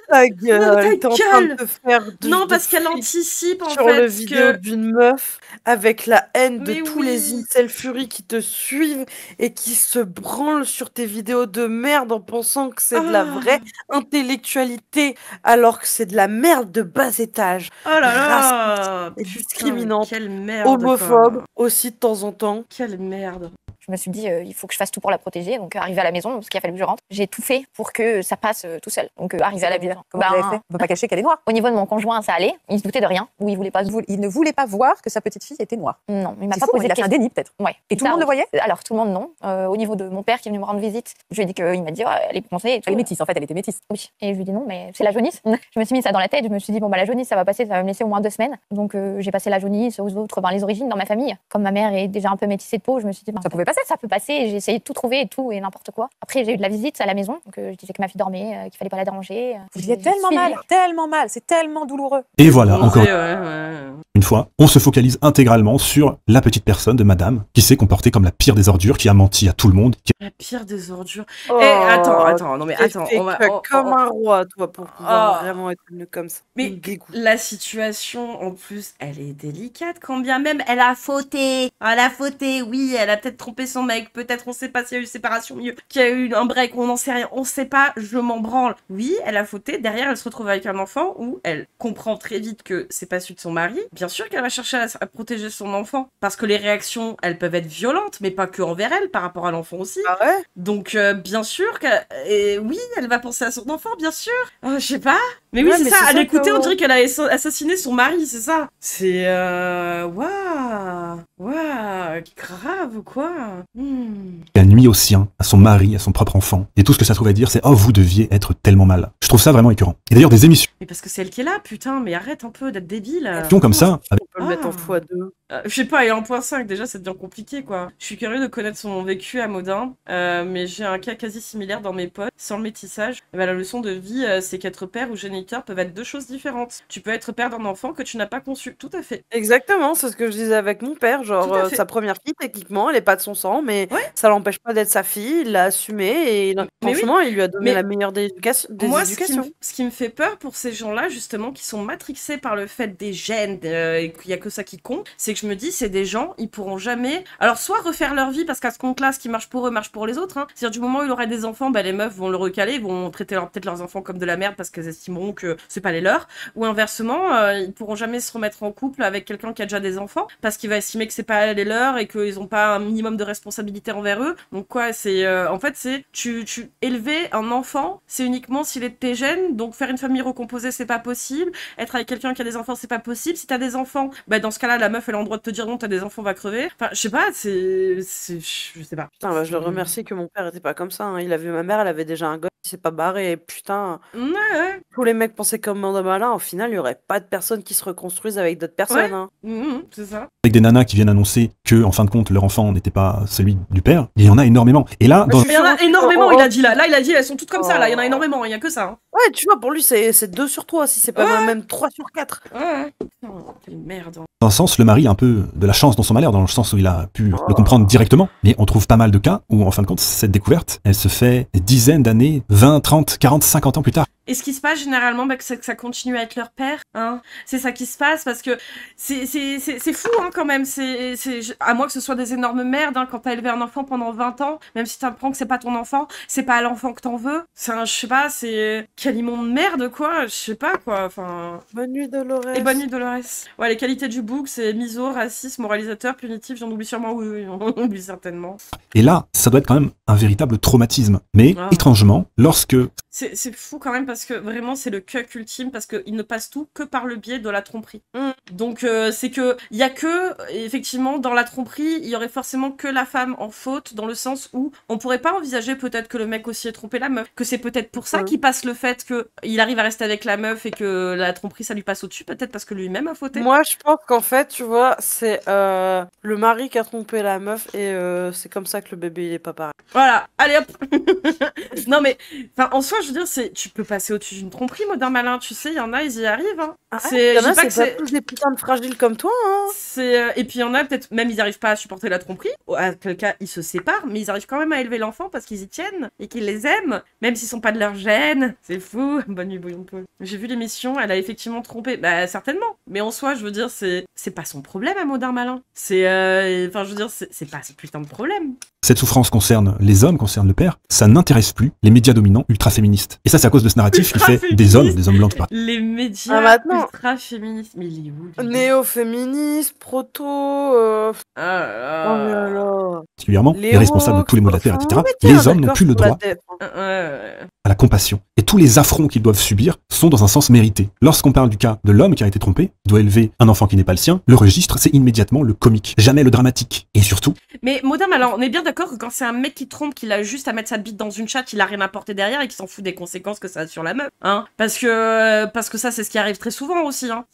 ta gueule, t'es en train de te faire non, parce qu'elle anticipe en fait sur le vidéo d'une meuf avec la haine de tous les incel furies qui te suivent et qui se branlent sur tes vidéos de merde en pensant que c'est de la vraie intellectualité alors que c'est de la merde de bas étage. Oh là là, et discriminante, quelle merde, homophobe aussi de temps en temps. Quelle merde. Je me suis dit, il faut que je fasse tout pour la protéger. Donc, arrivé à la maison, parce qu'il a fallu que je rentre, j'ai tout fait pour que ça passe tout seul. Donc, arrivé à la maison. Comment vous avez fait? On peut pas cacher qu'elle est noire. Au niveau de mon conjoint, ça allait. Il se doutait de rien. Ou il voulait pas. Il ne voulait pas voir que sa petite fille était noire. Non, il m'a pas posé de question. Il a fait un déni peut-être. Ouais. Et tout le monde le voyait? Alors, tout le monde, non. Au niveau de mon père qui est venu me rendre visite, je lui ai dit qu'il m'a dit, elle est bronzée. Elle est métisse, en fait, elle était métisse. Oui. Et je lui ai dit non, mais c'est la jaunisse. Je me suis mis ça dans la tête. Je me suis dit, bon, bah, la jaunisse, ça va passer, ça va me laisser au moins 2 semaines. Donc, j'ai passé la jaunisse aux autres, les origines dans ma famille. Comme ma mère est déjà un peu métissée de peau, je me suis dit, ça pouvait passer. Ça peut passer. J'ai essayé de tout trouver et tout et n'importe quoi. Après, j'ai eu de la visite à la maison. Donc, je disais que ma fille dormait, qu'il fallait pas la déranger. Vous y êtes tellement mal. C'est tellement douloureux. Et voilà, encore une fois, on se focalise intégralement sur la petite personne de madame qui s'est comportée comme la pire des ordures, qui a menti à tout le monde. La pire des ordures. Attends, non mais attends. Comme un roi, toi, pour pouvoir vraiment être comme ça. Mais la situation, en plus, elle est délicate quand bien même elle a fauté. Oui, elle a peut-être trompé son mec, peut-être on sait pas s'il y a eu séparation mieux, qu'il y a eu un break, on n'en sait rien, on sait pas, je m'en branle. Oui, elle a fauté, derrière elle se retrouve avec un enfant où elle comprend très vite que c'est pas celui de son mari. Bien sûr qu'elle va chercher à protéger son enfant, parce que les réactions, elles peuvent être violentes, mais pas que envers elle, par rapport à l'enfant aussi. Ah ouais? Donc bien sûr que... oui, elle va penser à son enfant, bien sûr. Je sais pas. Mais oui, c'est ça, à l'écouter, on dirait qu'elle a assassiné son mari, c'est ça. C'est... Waouh, grave, quoi. Elle nuit au sien, à son mari, à son propre enfant. Et tout ce que ça trouve à dire, c'est « Oh, vous deviez être tellement mal ». Je trouve ça vraiment écœurant. Et d'ailleurs, des émissions... Mais parce que c'est elle qui est là, putain, mais arrête un peu d'être débile. Comme ça... On peut le mettre en x2. Je sais pas, il est en .5, déjà, ça devient compliqué, quoi. Je suis curieux de connaître son vécu à Modin, mais j'ai un cas quasi similaire dans mes potes, sans le métissage. La leçon de vie, c'est qu'être père ou géniteur peuvent être 2 choses différentes. Tu peux être père d'un enfant que tu n'as pas conçu, tout à fait. Exactement, c'est ce que je disais avec mon père, genre sa première fille, techniquement, elle est pas de son sang, mais ça l'empêche pas d'être sa fille, il l'a assumé, et franchement, il lui a donné la meilleure des éducations. Ce qui me fait peur pour ces gens-là, justement, qui sont matrixés par le fait des gènes, et qu'il y a que ça qui compte, c'est que je me dis, c'est des gens, ils pourront jamais... Alors, soit refaire leur vie, parce qu'à ce compte-là, ce qui marche pour eux, marche pour les autres. Hein. C'est-à-dire, du moment où il aurait des enfants, les meufs vont le recaler, vont traiter peut-être leurs enfants comme de la merde, parce qu'elles estimeront donc c'est pas les leurs. Ou inversement, ils pourront jamais se remettre en couple avec quelqu'un qui a déjà des enfants parce qu'il va estimer que c'est pas les leurs et qu'ils ont pas un minimum de responsabilité envers eux. Donc quoi, c'est en fait c'est tu élever un enfant, c'est uniquement s'il est de tes gènes. Donc faire une famille recomposée, c'est pas possible. Être avec quelqu'un qui a des enfants, c'est pas possible. Si t'as des enfants, bah dans ce cas-là, la meuf elle a le droit de te dire non, t'as des enfants, va crever. Enfin, je sais pas, je sais pas. Putain, bah, je le remercie que mon père était pas comme ça. Hein. Il a vu ma mère, elle avait déjà un gosse, il s'est pas barré. Et putain, tous les mecs pensaient comme Madame Malin. Au final, il y aurait pas de personnes qui se reconstruisent avec d'autres personnes. Hein. C'est ça. Avec des nanas qui viennent annoncer que, en fin de compte, leur enfant n'était pas celui du père, il y en a énormément. Et là, il y en a énormément, il a dit là. Là, il a dit, elles sont toutes comme ça, là. Il y en a énormément, il y a que ça. Hein. Ouais, tu vois, pour lui, c'est 2 sur 3, si c'est pas même 3 sur 4. Ouais. Quelle merde. Dans un sens, le mari a un peu de la chance dans son malheur, dans le sens où il a pu le comprendre directement. Mais on trouve pas mal de cas où, en fin de compte, cette découverte, elle se fait des dizaines d'années, 20, 30, 40, 50 ans plus tard. Et ce qui se passe généralement, bah, c'est que ça continue à être leur père. Hein. C'est ça qui se passe parce que c'est fou hein, quand même. À moins que ce soit des énormes merdes, hein, quand t'as élevé un enfant pendant 20 ans, même si t'apprends que c'est pas ton enfant, c'est pas à l'enfant que t'en veux. Je sais pas, c'est quel immonde merde quoi. Je sais pas quoi. Enfin. Bonne nuit Dolores. Et bonne nuit Dolores. Ouais, les qualités du book, c'est miso, raciste, moralisateur, punitif. J'en oublie sûrement. Oui, on oublie certainement. Et là, ça doit être quand même un véritable traumatisme. Mais étrangement, lorsque c'est fou quand même parce que vraiment c'est le cuck ultime parce qu'il ne passe tout que par le biais de la tromperie. Donc c'est que il y a que effectivement dans la tromperie il y aurait forcément que la femme en faute dans le sens où on pourrait pas envisager peut-être que le mec aussi ait trompé la meuf, que c'est peut-être pour ça qu'il passe le fait que il arrive à rester avec la meuf et que la tromperie ça lui passe au-dessus, peut-être parce que lui-même a fauté. Moi je pense qu'en fait tu vois c'est le mari qui a trompé la meuf et c'est comme ça que le bébé il est pas pareil. Voilà, allez hop. Non mais enfin en soi je veux dire tu peux passer au-dessus d'une tromperie Modern Malin, tu sais, il y en a ils y arrivent hein. Il y en a c'est pas tous des putains de fragiles comme toi hein. Et puis il y en a peut-être même ils arrivent pas à supporter la tromperie, à quel cas ils se séparent mais ils arrivent quand même à élever l'enfant parce qu'ils y tiennent et qu'ils les aiment même s'ils sont pas de leur gène. C'est fou. Bonne nuit bouillon de Paul. J'ai vu l'émission, elle a effectivement trompé, bah certainement, mais en soi je veux dire c'est pas son problème à Modern Malin. Enfin je veux dire c'est pas ce putain de problème. Cette souffrance concerne les hommes, concerne le père, ça n'intéresse plus les médias dominants ultra-féministes. Et ça, c'est à cause de ce narratif qui fait des hommes blancs. Les médias ultra-féministes. Mais il est où néo-féministes, proto... Particulièrement, les responsables de tous les maux de la terre, etc. Les hommes n'ont plus le droit à la compassion. Et tous les affronts qu'ils doivent subir sont dans un sens mérité. Lorsqu'on parle du cas de l'homme qui a été trompé, doit élever un enfant qui n'est pas le sien, le registre, c'est immédiatement le comique, jamais le dramatique. Et surtout... Mais Modern, alors, on est bien d'accord que quand c'est un mec qui trompe, qu'il a juste à mettre sa bite dans une chatte, il a rien à porter derrière et qu'il s'en fout des conséquences que ça a sur la meuf, hein. Parce que ça, c'est ce qui arrive très souvent aussi, hein.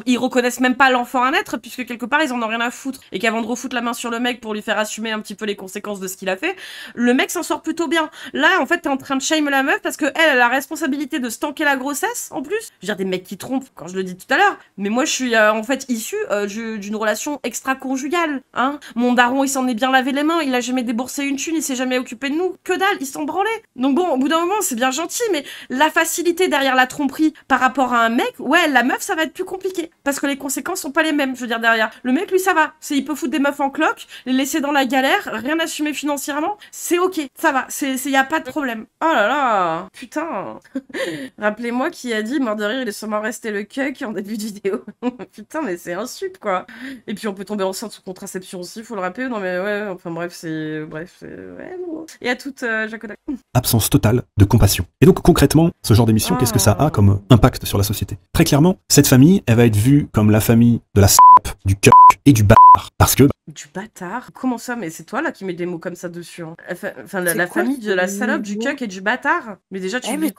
Ils reconnaissent même pas l'enfant à naître, puisque quelque part, ils en ont rien à foutre. Et qu'avant de refoutre la main sur le mec pour lui faire assumer un petit peu les conséquences de ce qu'il a fait, le mec s'en sort plutôt bien. Là, en fait, t'es en train de shame la meuf parce que elle a la responsabilité de stanker la grossesse, en plus. Je veux dire, des mecs qui trompent, quand je le dis tout à l'heure. Mais moi, je suis, en fait, issue d'une relation extra-conjugale, hein. Mon daron, il s'en est bien lavé les mains, il a jamais déboursé une thune, il s'est jamais occupé de nous, que dalle, il s'en branlait. Donc bon, au bout d'un moment, c'est bien gentil, mais la facilité derrière la tromperie par rapport à un mec, ouais, la meuf, ça va être plus compliqué, parce que les conséquences sont pas les mêmes, je veux dire, derrière. Le mec, lui, ça va, il peut foutre des meufs en cloque, les laisser dans la galère, rien assumer financièrement, c'est ok, ça va, y a pas de problème. Oh là là, putain. Rappelez-moi qui a dit, mort de rire, il est sûrement resté le cuck en début de vidéo. Putain, mais c'est un sup, quoi. Et puis on peut tomber enceinte sous contraception aussi, faut le rappeler, non mais ouais, enfin bref, ouais, non. Et à toute Jacoda. Absence totale de compassion. Et donc concrètement, ce genre d'émission, qu'est-ce que ça a comme impact sur la société? Très clairement, cette famille, elle va être vue comme la famille de la du cuck et du bâtard. Parce que... Du bâtard? Comment ça? Mais c'est toi là qui mets des mots comme ça dessus. Hein. Enfin, la famille de la salope, du cuck et du bâtard. Mais déjà, tu mais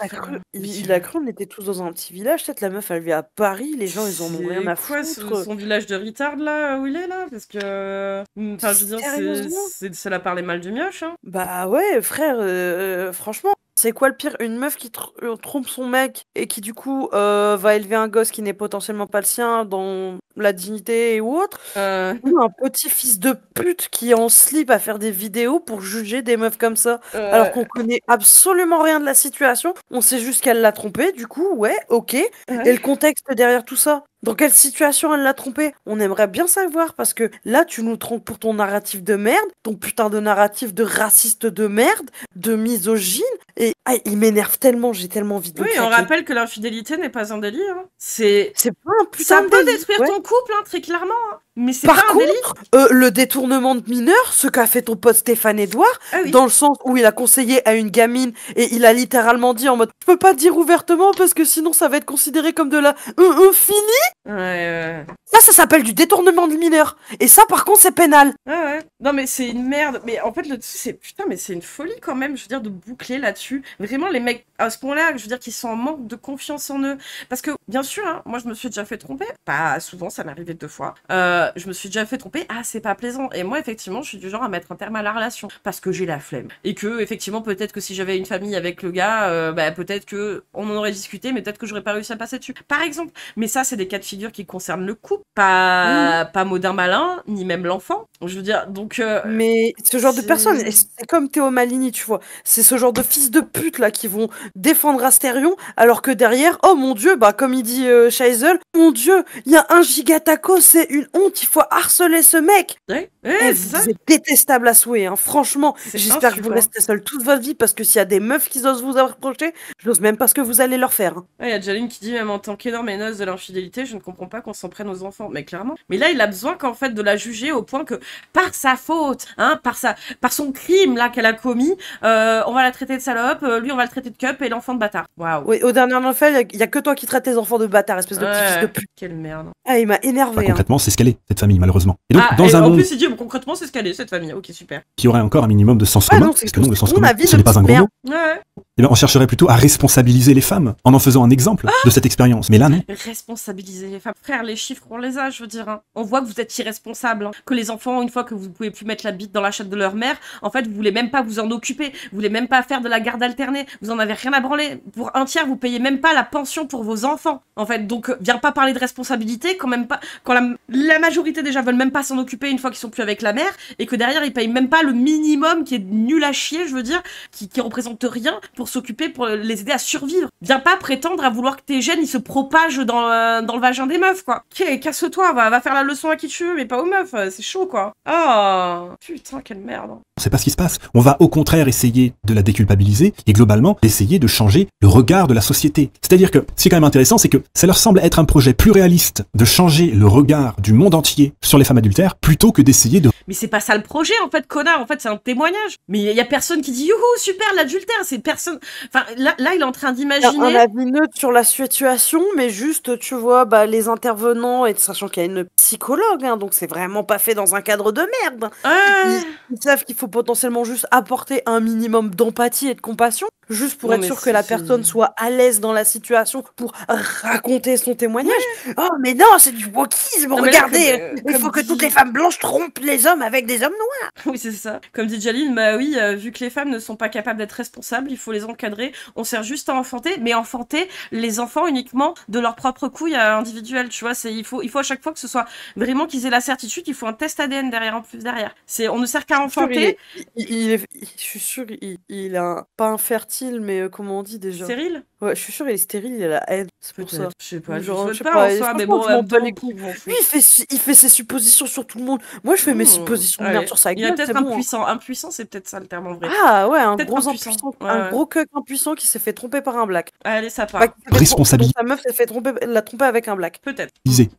il a cru, on était tous dans un petit village. Peut-être la meuf, elle vit à Paris, les gens, ils en ont rien à foutre. C'est quoi son village de retard là où il est là? Parce que. Enfin, je veux dire, c'est la parler mal du mioche. Hein. Bah ouais, frère, franchement. C'est quoi le pire? Une meuf qui trompe son mec et qui du coup va élever un gosse qui n'est potentiellement pas le sien dans la dignité ou autre. Ou un petit fils de pute qui est en slip à faire des vidéos pour juger des meufs comme ça. Alors qu'on connaît absolument rien de la situation. On sait juste qu'elle l'a trompé, du coup, ouais, ok. Et le contexte derrière tout ça? Dans quelle situation elle l'a trompé? On aimerait bien savoir parce que là tu nous trompes pour ton narratif de merde, ton putain de narratif de raciste de merde, de misogyne, Et il m'énerve tellement, j'ai tellement envie de le Oui, on craquer. rappelle que l'infidélité n'est pas un délit. Hein. C'est pas un putain ça de peut délit, détruire ouais. ton couple, hein, très clairement. Hein. Mais c'est Par pas un délit. contre, le détournement de mineurs, ce qu'a fait ton pote Stéphane Edouard, dans le sens où il a conseillé à une gamine et il a littéralement dit en mode « Je peux pas dire ouvertement parce que sinon ça va être considéré comme de la fini ». Ouais. Ça s'appelle du détournement de mineurs. Et ça, par contre, c'est pénal. Ouais. Non, mais c'est une merde. Mais en fait, mais c'est une folie quand même, je veux dire, de boucler là-dessus. Vraiment, les mecs, à ce point-là, je veux dire, qu'ils sont en manque de confiance en eux. Parce que, bien sûr, hein, moi, je me suis déjà fait tromper. Pas souvent, ça m'est arrivé 2 fois. Je me suis déjà fait tromper. Ah, c'est pas plaisant. Et moi, effectivement, je suis du genre à mettre un terme à la relation. Parce que j'ai la flemme. Et que, effectivement, peut-être que si j'avais une famille avec le gars, peut-être que on en aurait discuté, mais peut-être que j'aurais pas réussi à passer dessus. Par exemple. Mais ça, c'est des cas de figure qui concernent le couple. Pas Modern Malin, ni même l'enfant. Je veux dire, donc... mais ce genre de personnes, c'est comme Théo Malini, tu vois. C'est ce genre de fils de pute, là, qui vont défendre Astérion, alors que derrière, oh mon Dieu, comme il dit Scheisel, mon Dieu, il y a 1 giga taco, c'est une honte, il faut harceler ce mec. Vous êtes détestable à souhait, hein. Franchement. J'espère que vous restez seul toute votre vie, parce que s'il y a des meufs qui osent vous approcher, je n'ose même pas ce que vous allez leur faire. Hein. Il y a Jaline qui dit, même en tant qu'énorme énoce de l'infidélité, je ne comprends pas qu'on s'en prenne aux enfants. Mais clairement. Mais là, il a besoin qu'en fait de la juger au point que, par sa faute, hein, par son crime là qu'elle a commis, on va la traiter de salope, lui on va le traiter de cup et l'enfant de bâtard. Waouh. Oui, au dernier nouvelle, il y a que toi qui traites tes enfants de bâtard, espèce de petit fils de pute. Quelle merde. Ah, il m'a énervé. Concrètement, c'est ce qu'elle est, cette famille, malheureusement. Et donc, dans un en monde plus, il dit, concrètement, c'est ce qu'elle est, cette famille. Ok, super. qui aurait encore un minimum de sens commun, parce que non, le sens commun, ce n'est pas un gros mot. Ouais. Eh bien, on chercherait plutôt à responsabiliser les femmes en faisant un exemple de cette expérience. Mais là, non. Responsabiliser les femmes. Frère, les chiffres, on les a, je veux dire. Hein. On voit que vous êtes irresponsables. Hein. Que les enfants, une fois que vous pouvez plus mettre la bite dans la chatte de leur mère, en fait, vous voulez même pas vous en occuper. Vous voulez même pas faire de la garde alternée. Vous en avez rien à branler. Pour 1/3, vous payez même pas la pension pour vos enfants. En fait, donc, viens pas parler de responsabilité quand même pas. Quand la majorité déjà veulent même pas s'en occuper une fois qu'ils sont plus avec la mère et que derrière ils payent même pas le minimum qui est nul à chier, je veux dire, qui représente rien pour s'occuper, pour les aider à survivre. Viens pas prétendre à vouloir que tes gènes ils se propagent dans le vagin des meufs, quoi. Ok, casse-toi, va faire la leçon à qui tu veux, mais pas aux meufs, c'est chaud, quoi. Oh, putain, quelle merde. C'est pas ce qui se passe. On va au contraire essayer de la déculpabiliser et globalement essayer de changer le regard de la société. C'est-à-dire que ce qui est quand même intéressant, c'est que ça leur semble être un projet plus réaliste de changer le regard du monde entier sur les femmes adultères plutôt que d'essayer de... Mais c'est pas ça le projet, en fait, connard. En fait, c'est un témoignage. Mais il y a personne qui dit youhou, super, l'adultère. C'est personne. Enfin, là, il est en train d'imaginer. Un avis neutre sur la situation, mais juste, tu vois, les intervenants, et sachant qu'il y a une psychologue, hein, donc c'est vraiment pas fait dans un cadre de merde. Ils savent qu'il faut potentiellement juste apporter un minimum d'empathie et de compassion, juste pour être sûr que la personne soit à l'aise dans la situation pour raconter son témoignage. Oh, mais non, c'est du wokisme, regardez, il faut que toutes les femmes blanches trompent les hommes avec des hommes noirs. Oui, c'est ça. Comme dit Jaline, bah oui, vu que les femmes ne sont pas capables d'être responsables, il faut les encadrer. On sert juste à enfanter, mais enfanter les enfants uniquement de leur propre couille individuelle, tu vois. Il faut à chaque fois que ce soit vraiment qu'ils aient la certitude, il faut un test ADN derrière, en plus derrière. On ne sert qu'à enfanter. Je suis sûre, il est pas infertile, mais comment on dit déjà? Stérile? Ouais, je suis sûre, il est stérile, il a la haine. C'est pour ça. Je sais pas, Genre, je sais pas en soi, mais bon, les couilles. Lui, il fait ses suppositions sur tout le monde. Moi, je fais mes suppositions de merde sur sa gueule. Il est peut-être impuissant. Impuissant, c'est peut-être ça le terme en vrai. Ah ouais, un gros impuissant. Un gros cuck impuissant qui s'est fait tromper par un black. Allez, ça part. Responsabilité. Sa meuf s'est fait la tromper avec un black. Peut-être.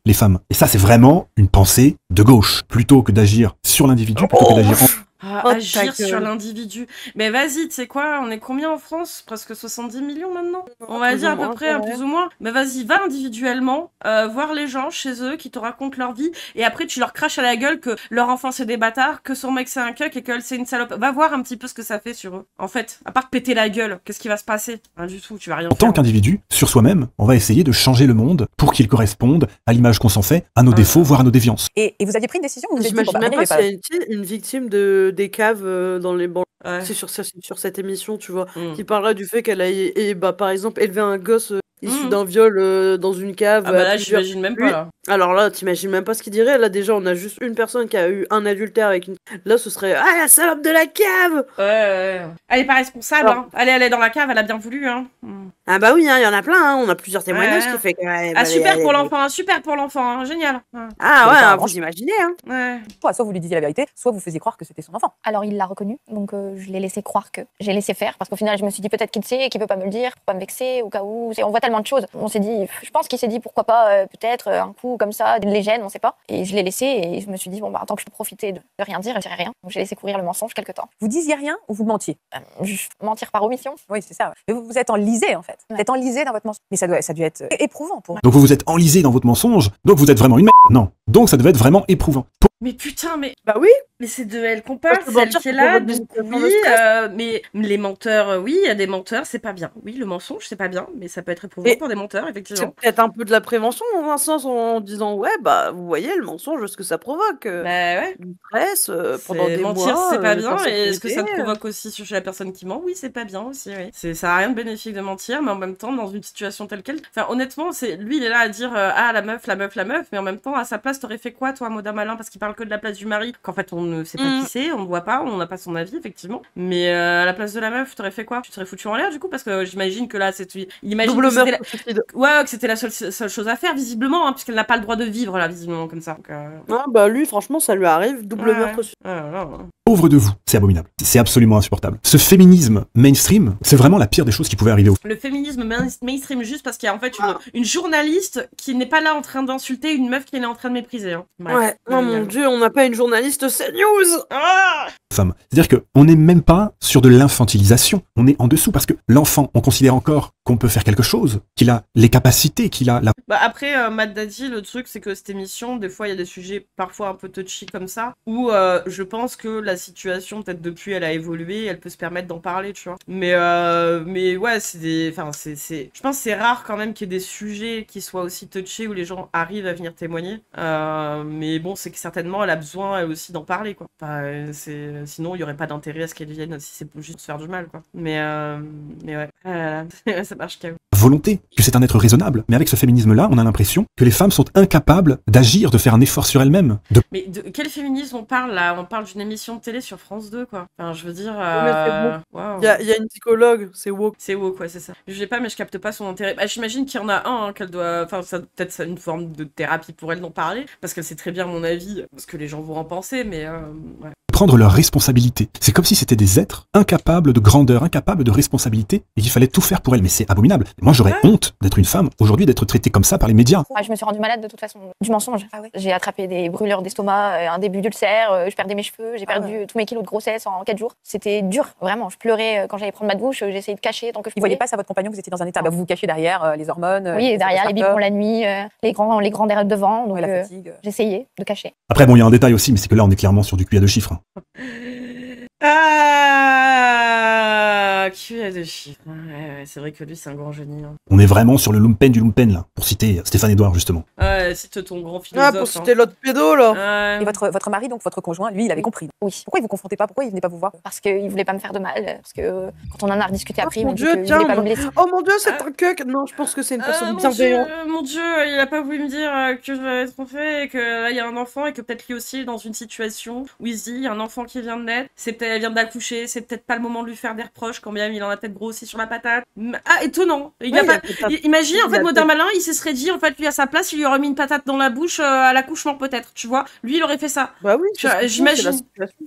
Les femmes. Et ça, c'est vraiment une pensée de gauche. Plutôt que d'agir sur l'individu, plutôt que d'agir agir sur l'individu. Mais vas-y, tu sais quoi, on est combien en France? Presque 70 millions maintenant? On va dire à peu près, plus ou moins. Mais vas-y, va individuellement, voir les gens chez eux qui te racontent leur vie, et après tu leur craches à la gueule que leur enfant c'est des bâtards, que son mec c'est un cuck et qu'elle c'est une salope. Va voir un petit peu ce que ça fait sur eux. En fait, à part péter la gueule, qu'est-ce qui va se passer? Rien du tout, tu vas rien faire. En tant qu'individu, sur soi-même, on va essayer de changer le monde pour qu'il corresponde à l'image qu'on s'en fait, à nos défauts, voire à nos déviances. Et vous aviez pris une décision? J'imagine même pas s'il y a une victime des caves dans les bancs. C'est sur cette émission, tu vois, qui parlera du fait qu'elle a par exemple élevé un gosse issu d'un viol dans une cave. Ah bah là, j'imagine même pas là. Alors là, t'imagines même pas ce qu'il dirait. Là, déjà, on a juste une personne qui a eu un adultère avec une... Là, ce serait « Ah, la salope de la cave !» Elle est pas responsable, hein. Elle est dans la cave, elle a bien voulu, hein. Ah bah oui, il y en a plein, hein. On a plusieurs témoignages qui fait que... super pour l'enfant, super pour l'enfant, hein. Génial. Ah ouais, vous imaginez, hein. Soit vous lui disiez la vérité, soit vous faisiez croire que c'était son enfant. Alors il l'a reconnu, donc je l'ai laissé croire que j'ai laissé faire, parce qu'au final je me suis dit peut-être qu'il sait et qu'il peut pas me le dire, pour pas me vexer, au cas où. On voit tellement de choses. On s'est dit, je pense qu'il s'est dit pourquoi pas, peut-être un coup comme ça, les gêne, on sait pas. Et je l'ai laissé et je me suis dit, bon, bah, tant que je peux profiter de rien dire, je dirai rien. Donc j'ai laissé courir le mensonge quelque temps. Vous disiez rien ou vous mentiez? Mentir par omission. Oui, c'est ça. Mais vous êtes enlisé, en fait. Vous êtes enlisé dans votre mensonge. Mais ça doit être éprouvant pour vous. Donc vous vous êtes enlisé dans votre mensonge, donc vous êtes vraiment une merde. Non. Donc ça devait être vraiment éprouvant. Mais putain, mais... Bah oui. Mais c'est de elle qu'on parle, c'est elle qui est là, donc oui, mais les menteurs, oui, il y a des menteurs, c'est pas bien. Oui, le mensonge, c'est pas bien, mais ça peut être éprouvant pour des menteurs, effectivement. C'est peut-être un peu de la prévention, dans un sens, en disant, ouais, bah, vous voyez, le mensonge, ce que ça provoque. Bah ouais. Du stress, pendant des mois. Mentir, c'est pas bien, et est-ce que ça te provoque aussi chez la personne qui ment? Oui, c'est pas bien aussi, oui. Ça a rien de bénéfique de mentir, mais en même temps, dans une situation telle quelle... Enfin, honnêtement, lui, il est là à dire, ah, la meuf, mais en même temps, à sa place, t'aurais fait quoi, toi, Maud Malin, parce qu'il parle que de la place du mari, qu'en fait, on ne sait pas qui c'est, on ne voit pas, on n'a pas son avis, effectivement. Mais à la place de la meuf, t'aurais fait quoi? Tu te serais foutu en l'air, du coup, parce que j'imagine que là, il imagine que c'était la seule chose à faire, visiblement, hein, puisqu'elle n'a pas le droit de vivre, là, visiblement, comme ça. Donc, Ah, bah lui, franchement, ça lui arrive, double meurtre. Pauvre de vous, c'est abominable. C'est absolument insupportable. Ce féminisme mainstream, c'est vraiment la pire des choses qui pouvaient arriver. Le féminisme mainstream, juste parce qu'il y a en fait une journaliste qui n'est pas là en train d'insulter une meuf qui est en train de mépriser. Hein. Ouais, oh mon dieu, on n'a pas une journaliste CNews. Femme. C'est-à-dire qu'on n'est même pas sur de l'infantilisation. On est en dessous parce que l'enfant, on considère encore qu'on peut faire quelque chose, qu'il a les capacités, qu'il a la... Bah après, Mad Daddy, le truc, c'est que cette émission, des fois, il y a des sujets parfois un peu touchy comme ça, où je pense que la situation, peut-être depuis, elle a évolué, elle peut se permettre d'en parler, tu vois. Mais ouais, je pense que c'est rare quand même qu'il y ait des sujets qui soient aussi touchés où les gens arrivent à venir témoigner. Mais bon, c'est que certainement, elle a besoin, elle aussi, d'en parler, quoi. Enfin, sinon, il n'y aurait pas d'intérêt à ce qu'elle vienne si c'est juste se faire du mal, quoi. Mais ouais, ça marche quand même. Volonté, que c'est un être raisonnable. Mais avec ce féminisme-là, on a l'impression que les femmes sont incapables d'agir, de faire un effort sur elles-mêmes. Mais de quel féminisme on parle, là? On parle d'une émission de télé sur France 2, quoi. Enfin, je veux dire... Il y a une psychologue, c'est woke. C'est woke, ouais, c'est ça. Je l'ai pas, mais je capte pas son intérêt. Bah, j'imagine qu'il y en a un, hein, qu'elle doit... Enfin, ça peut-être une forme de thérapie pour elle d'en parler, parce qu'elle sait très bien mon avis, ce que les gens vont en penser, mais ouais. Prendre leurs responsabilités. C'est comme si c'était des êtres incapables de grandeur, incapables de responsabilité, et qu'il fallait tout faire pour elles. Mais c'est abominable. Moi, j'aurais honte d'être une femme, aujourd'hui, d'être traitée comme ça par les médias. Je me suis rendue malade de toute façon, du mensonge. J'ai attrapé des brûlures d'estomac, un début d'ulcère, je perdais mes cheveux, j'ai perdu tous mes kilos de grossesse en 4 jours. C'était dur, vraiment. Je pleurais quand j'allais prendre ma douche, j'essayais de cacher tant que je pouvais. Vous voyez pas ça, votre compagnon, que vous étiez dans un état, vous vous cachez derrière les hormones. Oui, derrière les biberons la nuit, les grands derrière devant, donc la fatigue. j'essayais de cacher. Après, bon, il y a un détail aussi, mais c'est que là, on est clairement sur du QI à 2 chiffres. QI à 2 chiffres. Ouais, c'est vrai que lui, c'est un grand génie. Hein. On est vraiment sur le lumpen du lumpen, là, pour citer Stéphane Edouard, justement. Cite ton grand philosophe. Pour citer l'autre pédo, là. Et votre mari, donc votre conjoint, lui, il avait compris. Oui. Pourquoi il vous confrontait pas? Pourquoi il venait pas vous voir? Parce qu'il voulait pas me faire de mal. Parce que quand on en a rediscuté après, il m'a dit qu'il voulait pas me blesser. Oh mon dieu, c'est un cuck. Non, je pense que c'est une personne bienveillante. Mon dieu, il a pas voulu me dire que je vais être fait, et que là, il y a un enfant, et que peut-être lui aussi est dans une situation où il se dit, il y a un enfant qui vient de naître, elle vient d'accoucher, c'est peut-être pas le moment de lui faire des reproches, quand même il en a peut-être grossi sur la patate. Ah, étonnant. Imagine, en fait, Maud Malin, il se serait dit, en fait, lui, à sa place, il lui aurait mis une patate dans la bouche à l'accouchement, peut-être, tu vois. Lui, il aurait fait ça. Bah oui, j'imagine.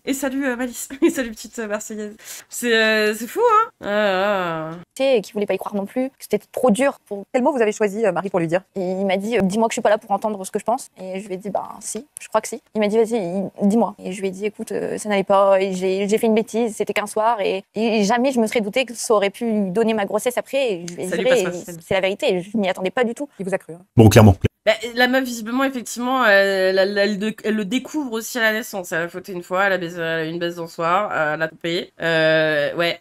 Et salut, Malice. Et salut, petite Marseillaise. C'est fou, hein. Et qu'il voulait pas y croire non plus, que c'était trop dur. Quel mot vous avez choisi, Marie, pour lui dire? Et il m'a dit, dis-moi que je suis pas là pour entendre ce que je pense. Et je lui ai dit, si, je crois que si. Il m'a dit, vas-y, dis-moi. Et je lui ai dit, écoute, ça n'allait pas, et j'ai fait une bêtise, c'était qu'un soir, et jamais je me serais douté que ça aurait pu donner ma grossesse après. Et je lui ai dit, c'est la vérité, je m'y attendais pas du tout. Il vous a cru. Hein. Bon, clairement. Bah, la meuf, visiblement, effectivement, elle le découvre aussi à la naissance. Elle a fauté une fois, elle a eu une baisse d'un soir, elle a coupé. Ouais,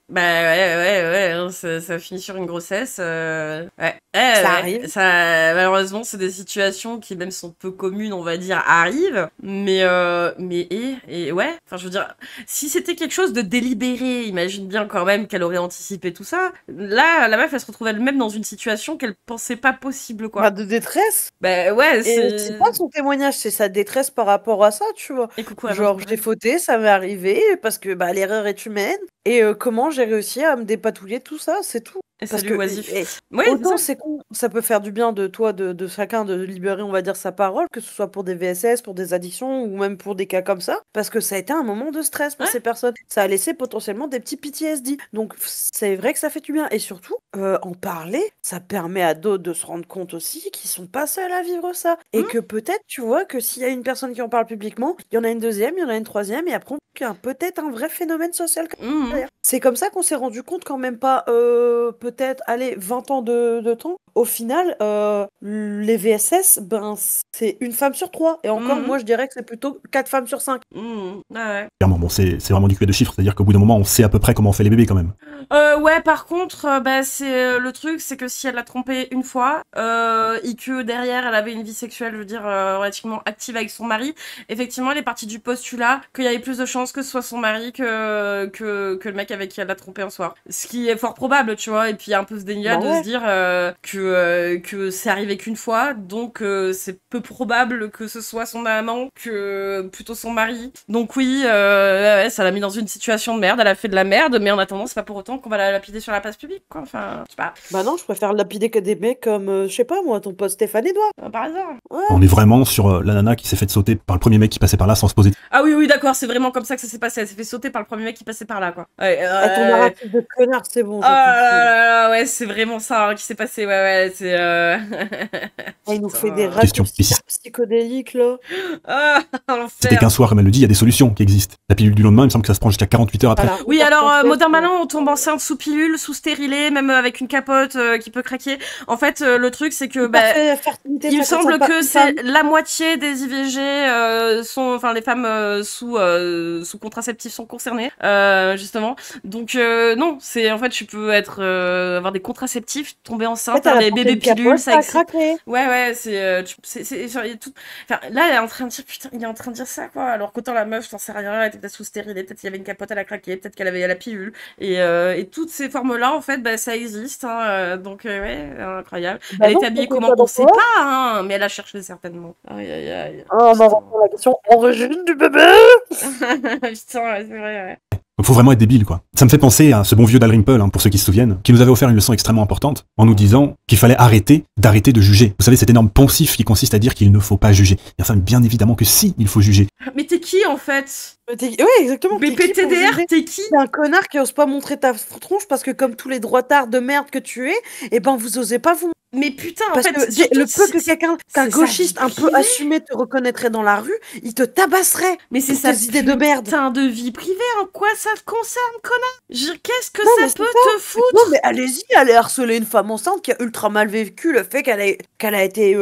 ça finit sur une grossesse. Ça arrive. Malheureusement, c'est des situations qui, même sont peu communes, on va dire, arrivent. Mais ouais, enfin, je veux dire, si c'était quelque chose de délibéré, imagine bien quand même qu'elle aurait anticipé tout ça. Là, la meuf, elle se retrouve elle-même dans une situation qu'elle pensait pas possible, quoi. De détresse? Bah ouais, Et c'est pas son témoignage, c'est sa détresse par rapport à ça, tu vois. Et coucou, Genre, j'ai fauté, ça m'est arrivé, parce que bah, l'erreur est humaine. Et comment j'ai réussi à me dépatouiller tout ça, c'est tout. Et Parce salut que Oisif. autant c'est con, ça peut faire du bien de toi, de chacun, de libérer, on va dire, sa parole, que ce soit pour des VSS, pour des addictions, ou même pour des cas comme ça, parce que ça a été un moment de stress pour ces personnes. Ça a laissé potentiellement des petits PTSD. Donc c'est vrai que ça fait du bien. Et surtout, en parler, ça permet à d'autres de se rendre compte aussi qu'ils sont pas seuls à vivre ça. Et que peut-être, tu vois, que s'il y a une personne qui en parle publiquement, il y en a une deuxième, il y en a une troisième, et après, il y a peut-être un vrai phénomène social. C'est comme ça qu'on s'est rendu compte quand même pas, peut-être, allez, 20 ans de temps. Au final, les VSS, ben, c'est une femme sur 3. Et encore, moi, je dirais que c'est plutôt 4 femmes sur 5. Clairement, bon, c'est vraiment du culet de chiffres, c'est-à-dire qu'au bout d'un moment, on sait à peu près comment on fait les bébés quand même. Ouais, par contre, bah, c'est le truc, c'est que si elle l'a trompé une fois, et que derrière elle avait une vie sexuelle, je veux dire, relativement active avec son mari, effectivement, elle est partie du postulat qu'il y avait plus de chances que ce soit son mari que le mec avec qui elle l'a trompé un soir. Ce qui est fort probable, tu vois, et puis un peu ce déni de se dire que c'est arrivé qu'une fois, donc c'est peu probable que ce soit son amant que plutôt son mari. Donc oui, ouais, ça l'a mis dans une situation de merde, elle a fait de la merde, mais en attendant, c'est pas pour autant qu'on va la lapider sur la place publique, quoi. Enfin, je sais pas. Bah non, je préfère lapider que des mecs comme, je sais pas moi, ton pote Stéphane Edouard. Par hasard. Ouais. On est vraiment sur la nana qui s'est fait sauter par le premier mec qui passait par là sans se poser. Ah oui, d'accord, c'est vraiment comme ça que ça s'est passé. Elle s'est fait sauter par le premier mec qui passait par là, quoi. Ouais, ton narratif de connard, c'est bon. Ouais, c'est vraiment ça qui s'est passé. Ouais, c'est. Il nous fait des raccourcis psychodéliques, là. C'était qu'un soir, comme elle le dit, il y a des solutions qui existent. La pilule du lendemain, il me semble que ça se prend jusqu'à 48 heures après. Voilà. Oui, alors, Modern Malin, on tombe enceinte sous pilule, sous stérilé, même avec une capote qui peut craquer. En fait, le truc, c'est que, il me semble que c'est la moitié des IVG sont, enfin, les femmes sous contraceptifs sont concernées, justement. Donc, non, c'est, en fait, tu peux être, avoir des contraceptifs, tomber enceinte, faire des bébés pilules, ça existe. Ouais, c'est, tout. Enfin, là, elle est en train de dire, putain, il est en train de dire ça, quoi. Alors qu'autant la meuf, j'en sais rien, elle était peut-être sous stérilée, peut-être qu'il y avait une capote, elle a craqué, peut-être qu'elle avait la pilule. Et toutes ces formes-là, en fait, bah, ça existe, hein, donc, ouais, incroyable. Elle était habillée comment, on sait pas, hein, mais elle a cherché certainement. Aïe. On va reprendre la question origine du bébé. Putain, c'est vrai, ouais. Donc faut vraiment être débile, quoi. Ça me fait penser à ce bon vieux Dalrymple, hein, pour ceux qui se souviennent, qui nous avait offert une leçon extrêmement importante en nous disant qu'il fallait arrêter de juger. Vous savez, cet énorme poncif qui consiste à dire qu'il ne faut pas juger. Et enfin, bien évidemment que si, il faut juger. Mais t'es qui, en fait? Ouais, exactement. Mais PTDR, t'es qui? T'es un connard qui ose pas montrer ta tronche parce que comme tous les droitards de merde que tu es, et ben vous osez pas vous... Mais putain, en parce fait... que le peu que quelqu'un, qu'un gauchiste un peu assumé te reconnaîtrait dans la rue, il te tabasserait. Mais c'est ça, idées de merde. Putain de vie privée, en quoi ça te concerne, connard? Qu'est-ce que ça peut te foutre? Non mais allez-y, allez harceler une femme enceinte qui a ultra mal vécu le fait qu'elle a été,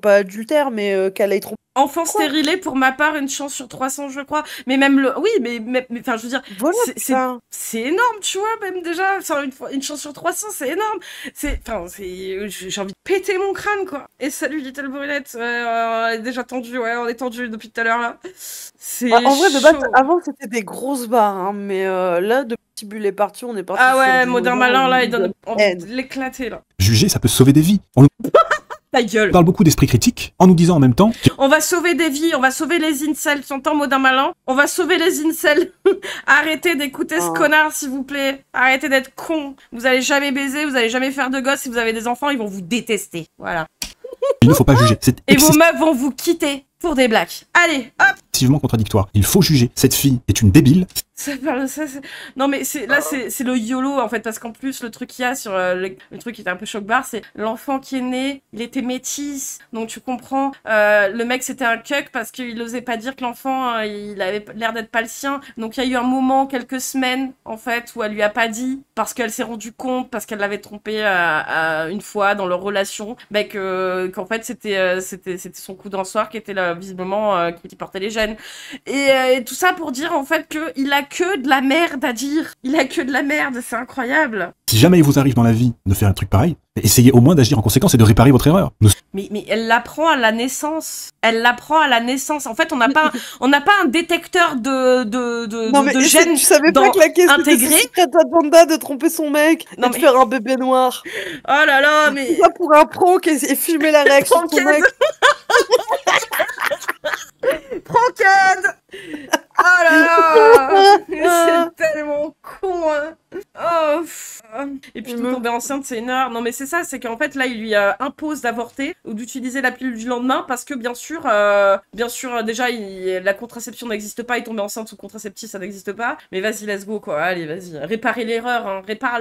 pas adultère, mais qu'elle a été trompée. Enfant stérilé, pour ma part, une chance sur 300, je crois. Mais même le... Oui, mais enfin, je veux dire, voilà, c'est énorme, tu vois, même déjà. Une chance sur 300, c'est énorme. Enfin, j'ai envie de péter mon crâne, quoi. Et salut, Little Brunette. On est déjà tendu, ouais, on est tendu depuis tout à l'heure, là. C'est en vrai, de base, avant, c'était des grosses barres, hein, mais là, depuis que Bulle est parti, on est parti Ah ouais, sur Modern Malin, là, il donne l'éclater, là. Juger, ça peut sauver des vies. Ta gueule. On parle beaucoup d'esprit critique, en nous disant en même temps... On va sauver des vies, on va sauver les incels, tu entends, Modern Malin? On va sauver les incels. Arrêtez d'écouter ce connard, s'il vous plaît. Arrêtez d'être con. Vous allez jamais baiser, vous allez jamais faire de gosses. Si vous avez des enfants, ils vont vous détester. Voilà. Il ne faut pas juger. Et vos meufs vont vous quitter pour des blagues. Allez, hop. Excessivement contradictoire. Il faut juger. Cette fille est une débile. Non mais là c'est le YOLO en fait, parce qu'en plus le truc qu'il y a sur le truc qui était un peu choc-barre, c'est l'enfant qui est né, il était métis, donc tu comprends, le mec c'était un cuck parce qu'il osait pas dire que l'enfant il avait l'air d'être pas le sien, donc il y a eu un moment, quelques semaines en fait, où elle lui a pas dit, parce qu'elle s'est rendue compte, parce qu'elle l'avait trompé une fois dans leur relation, qu'en fait c'était son coup d'un soir qui était là, visiblement qui portait les gènes. Jen. Et tout ça pour dire, en fait, qu'il a que de la merde à dire. Il a que de la merde, c'est incroyable. Si jamais il vous arrive dans la vie de faire un truc pareil, essayez au moins d'agir en conséquence et de réparer votre erreur. Mais elle l'apprend à la naissance. Elle l'apprend à la naissance. En fait, on n'a pas un détecteur de gènes. Tu savais pas que la caisse intégré Wanda de tromper son mec et de faire un bébé noir. Oh là là, mais... C'est ça pour un prank et filmer la réaction de ton mec. Pranked. Oh là là. C'est tellement con, hein. Oh, et puis tomber enceinte, c'est une heure. Non mais c'est ça, c'est qu'en fait là il lui impose d'avorter ou d'utiliser la pilule du lendemain parce que bien sûr déjà la contraception n'existe pas et tomber enceinte sous contraceptif ça n'existe pas. Mais vas-y, let's go quoi, allez vas-y, réparer l'erreur, hein. Répare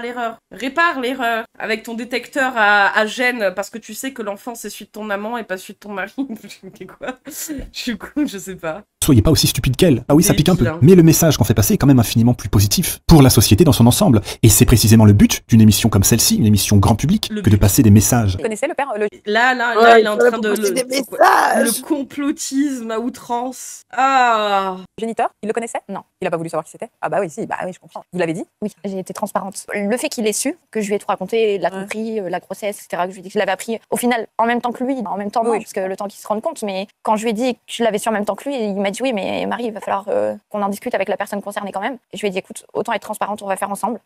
l'erreur avec ton détecteur à gènes parce que tu sais que l'enfant c'est celui de ton amant et pas celui de ton mari. Quoi? Je suis con, je sais pas. Soyez pas aussi stupide qu'elle. Ah oui, ça pique un peu. Mais le message qu'on fait passer est quand même infiniment plus positif pour la société dans son ensemble. Et c'est précisément le but d'une émission comme celle-ci, une émission grand public, que de passer des messages. Vous connaissez le père Là, il est en train de... Le complotisme à outrance. Ah. Géniteur, il le connaissait? Non. Il a pas voulu savoir qui c'était? Ah bah oui, si, bah oui, je comprends. Vous l'avez dit? Oui, j'ai été transparente. Le fait qu'il ait su, que je lui ai tout raconté, la tromperie, la grossesse, etc., que je lui ai dit que je l'avais appris au final en même temps que lui, en même temps, non, parce que le temps qu'il se rende compte, mais quand je lui ai dit que je l'avais su en même temps que lui, il m'a dit oui, mais Marie, il va falloir qu'on en discute avec la personne concernée quand même. Et je lui ai dit écoute, autant être transparente, on va faire ensemble.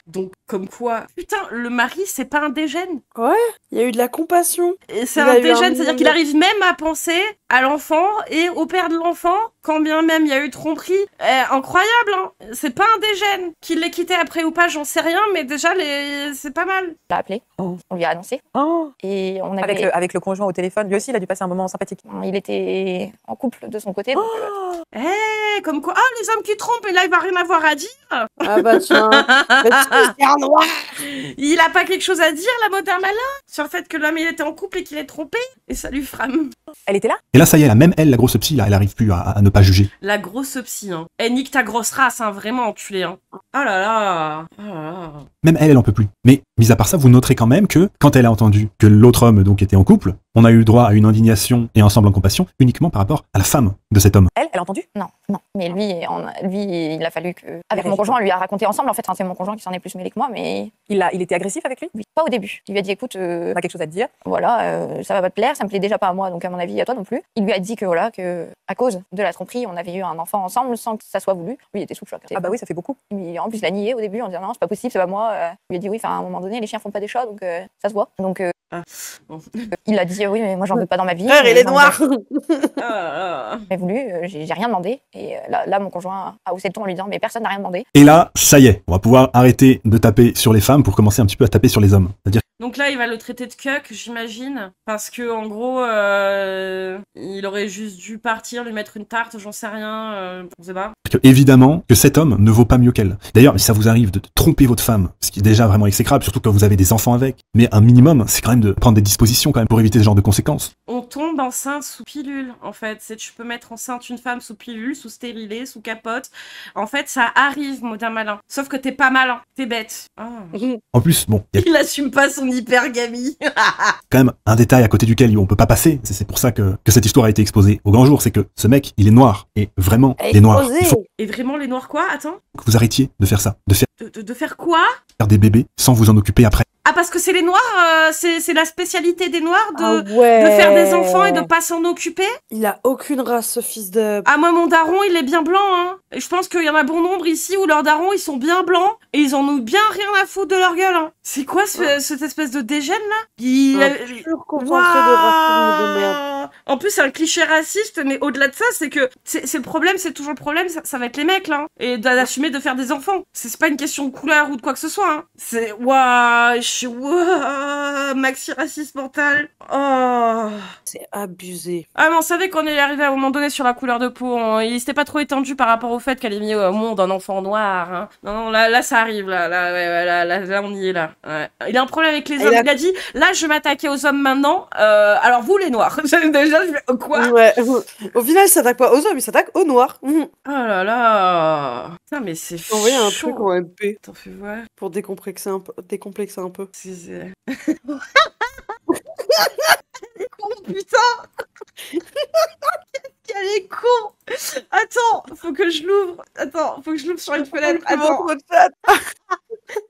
Donc comme quoi, putain, le mari, c'est pas un dégène. Ouais, il y a eu de la compassion. Et c'est un dégène, c'est-à-dire qu'il arrive même à penser à l'enfant et au père de l'enfant, quand bien même il y a eu tromperie. Incroyable, hein. C'est pas un dégène. Qu'il l'ait quitté après ou pas, j'en sais rien, mais déjà, c'est pas mal. On l'a appelé, on lui a annoncé. Et on avait... avec le conjoint au téléphone, lui aussi, il a dû passer un moment sympathique. Il était en couple de son côté. Donc, comme quoi, les hommes qui trompent, et là, il va rien avoir à dire. Ah bah tiens, le noir. Il a pas quelque chose à dire, la moderne malin, sur le fait que l'homme, il était en couple et qu'il est trompé. Et ça lui frame. Elle était là? Et là, ça y est, même elle, la grosse psy, là, elle arrive plus à ne pas juger. La grosse psy, hein. Nique ta grosse race, hein, vraiment enculé, hein. Oh là là. Oh là là. Même elle en peut plus. Mais, mis à part ça, vous noterez quand même que, quand elle a entendu que l'autre homme, donc, était en couple, on a eu le droit à une indignation et ensemble en compassion, uniquement par rapport à la femme de cet homme. Elle a entendu? Non. Mais lui, il a fallu que... Avec mon conjoint, on lui a raconté ensemble, en fait, c'est mon conjoint qui s'en est plus mêlé que moi, mais... Il était agressif avec lui? Oui, pas au début. Il lui a dit, écoute... on a quelque chose à te dire. Voilà, ça va pas te plaire, ça me plaît déjà pas à moi, donc à mon avis, à toi non plus. Il lui a dit que voilà, que à cause de la tromperie, on avait eu un enfant ensemble sans que ça soit voulu. Lui, il était sous le choc. Ah bah oui, ça fait beaucoup. En plus, il a nié au début en disant non, c'est pas possible, c'est pas moi. Il lui a dit oui, à un moment donné, les chiens font pas des chats, donc ça se voit. Donc il a dit oui, mais moi j'en veux pas dans ma vie. Frère, il est noir. J'ai voulu, j'ai rien demandé. Et là, mon conjoint a haussé le ton en lui disant mais personne n'a rien demandé. Et là, ça y est, on va pouvoir arrêter de taper sur les femmes pour commencer un petit peu à taper sur les hommes. C'est-à-dire... Donc là, il va le traiter de cuck, j'imagine, parce que en gros, il aurait juste dû partir, lui mettre une tarte, j'en sais rien, on sait pas. Parce que, évidemment, que cet homme ne vaut pas mieux qu'elle. D'ailleurs, si ça vous arrive de tromper votre femme, ce qui est déjà vraiment exécrable, surtout quand vous avez des enfants avec, mais un minimum, c'est quand même de prendre des dispositions quand même pour éviter ce genre de conséquences. On tombe enceinte sous pilule, en fait. Tu peux mettre enceinte une femme sous pilule, sous stérilet, sous capote. En fait, ça arrive, moderne malin. Sauf que t'es pas malin, t'es bête. En plus, bon... Il assume pas son hypergamie. Quand même un détail à côté duquel on peut pas passer, c'est pour ça que cette histoire a été exposée au grand jour, c'est que ce mec, il est noir. Et vraiment, les noirs... Et vraiment, les noirs quoi? Attends. Que vous arrêtiez de faire ça. De faire quoi? Faire des bébés sans vous en occuper après. Ah, parce que c'est les noirs, c'est la spécialité des noirs de faire des enfants et de pas s'en occuper? Il a aucune race, ce fils de... Ah, moi, mon daron, il est bien blanc, hein. Et je pense qu'il y en a bon nombre ici où leurs darons, ils sont bien blancs et ils en ont bien rien à foutre de leur gueule, hein. C'est quoi cette espèce de dégène, là? Pur concentré de racisme de merde. En plus, c'est un cliché raciste, mais au-delà de ça, c'est que c'est le problème, c'est toujours le problème, ça va être les mecs, là. Et d'assumer de faire des enfants. C'est pas une question de couleur ou de quoi que ce soit, hein. C'est... maxi raciste mental. Oh. C'est abusé. Ah, mais on savait qu'on allait arriver à un moment donné sur la couleur de peau. Il s'était pas trop étendu par rapport au fait qu'elle ait mis au monde un enfant noir. Hein. Non, là, ça arrive. Là, on y est, là. Ouais. Il a un problème avec les hommes. Il a dit, là, je vais m'attaquer aux hommes maintenant. Alors, vous, les noirs. Déjà, je fais, quoi? Ouais. Au final, il s'attaque pas aux hommes, il s'attaque aux noirs. Oh là là. Putain, mais c'est chaud. Envoyer un truc en MP. T'en fais voir. Pour décomplexer un peu. Oh putain. Qu'est-ce Elle est con. Attends, faut que je l'ouvre. Attends, faut que je l'ouvre sur une fenêtre. Attends.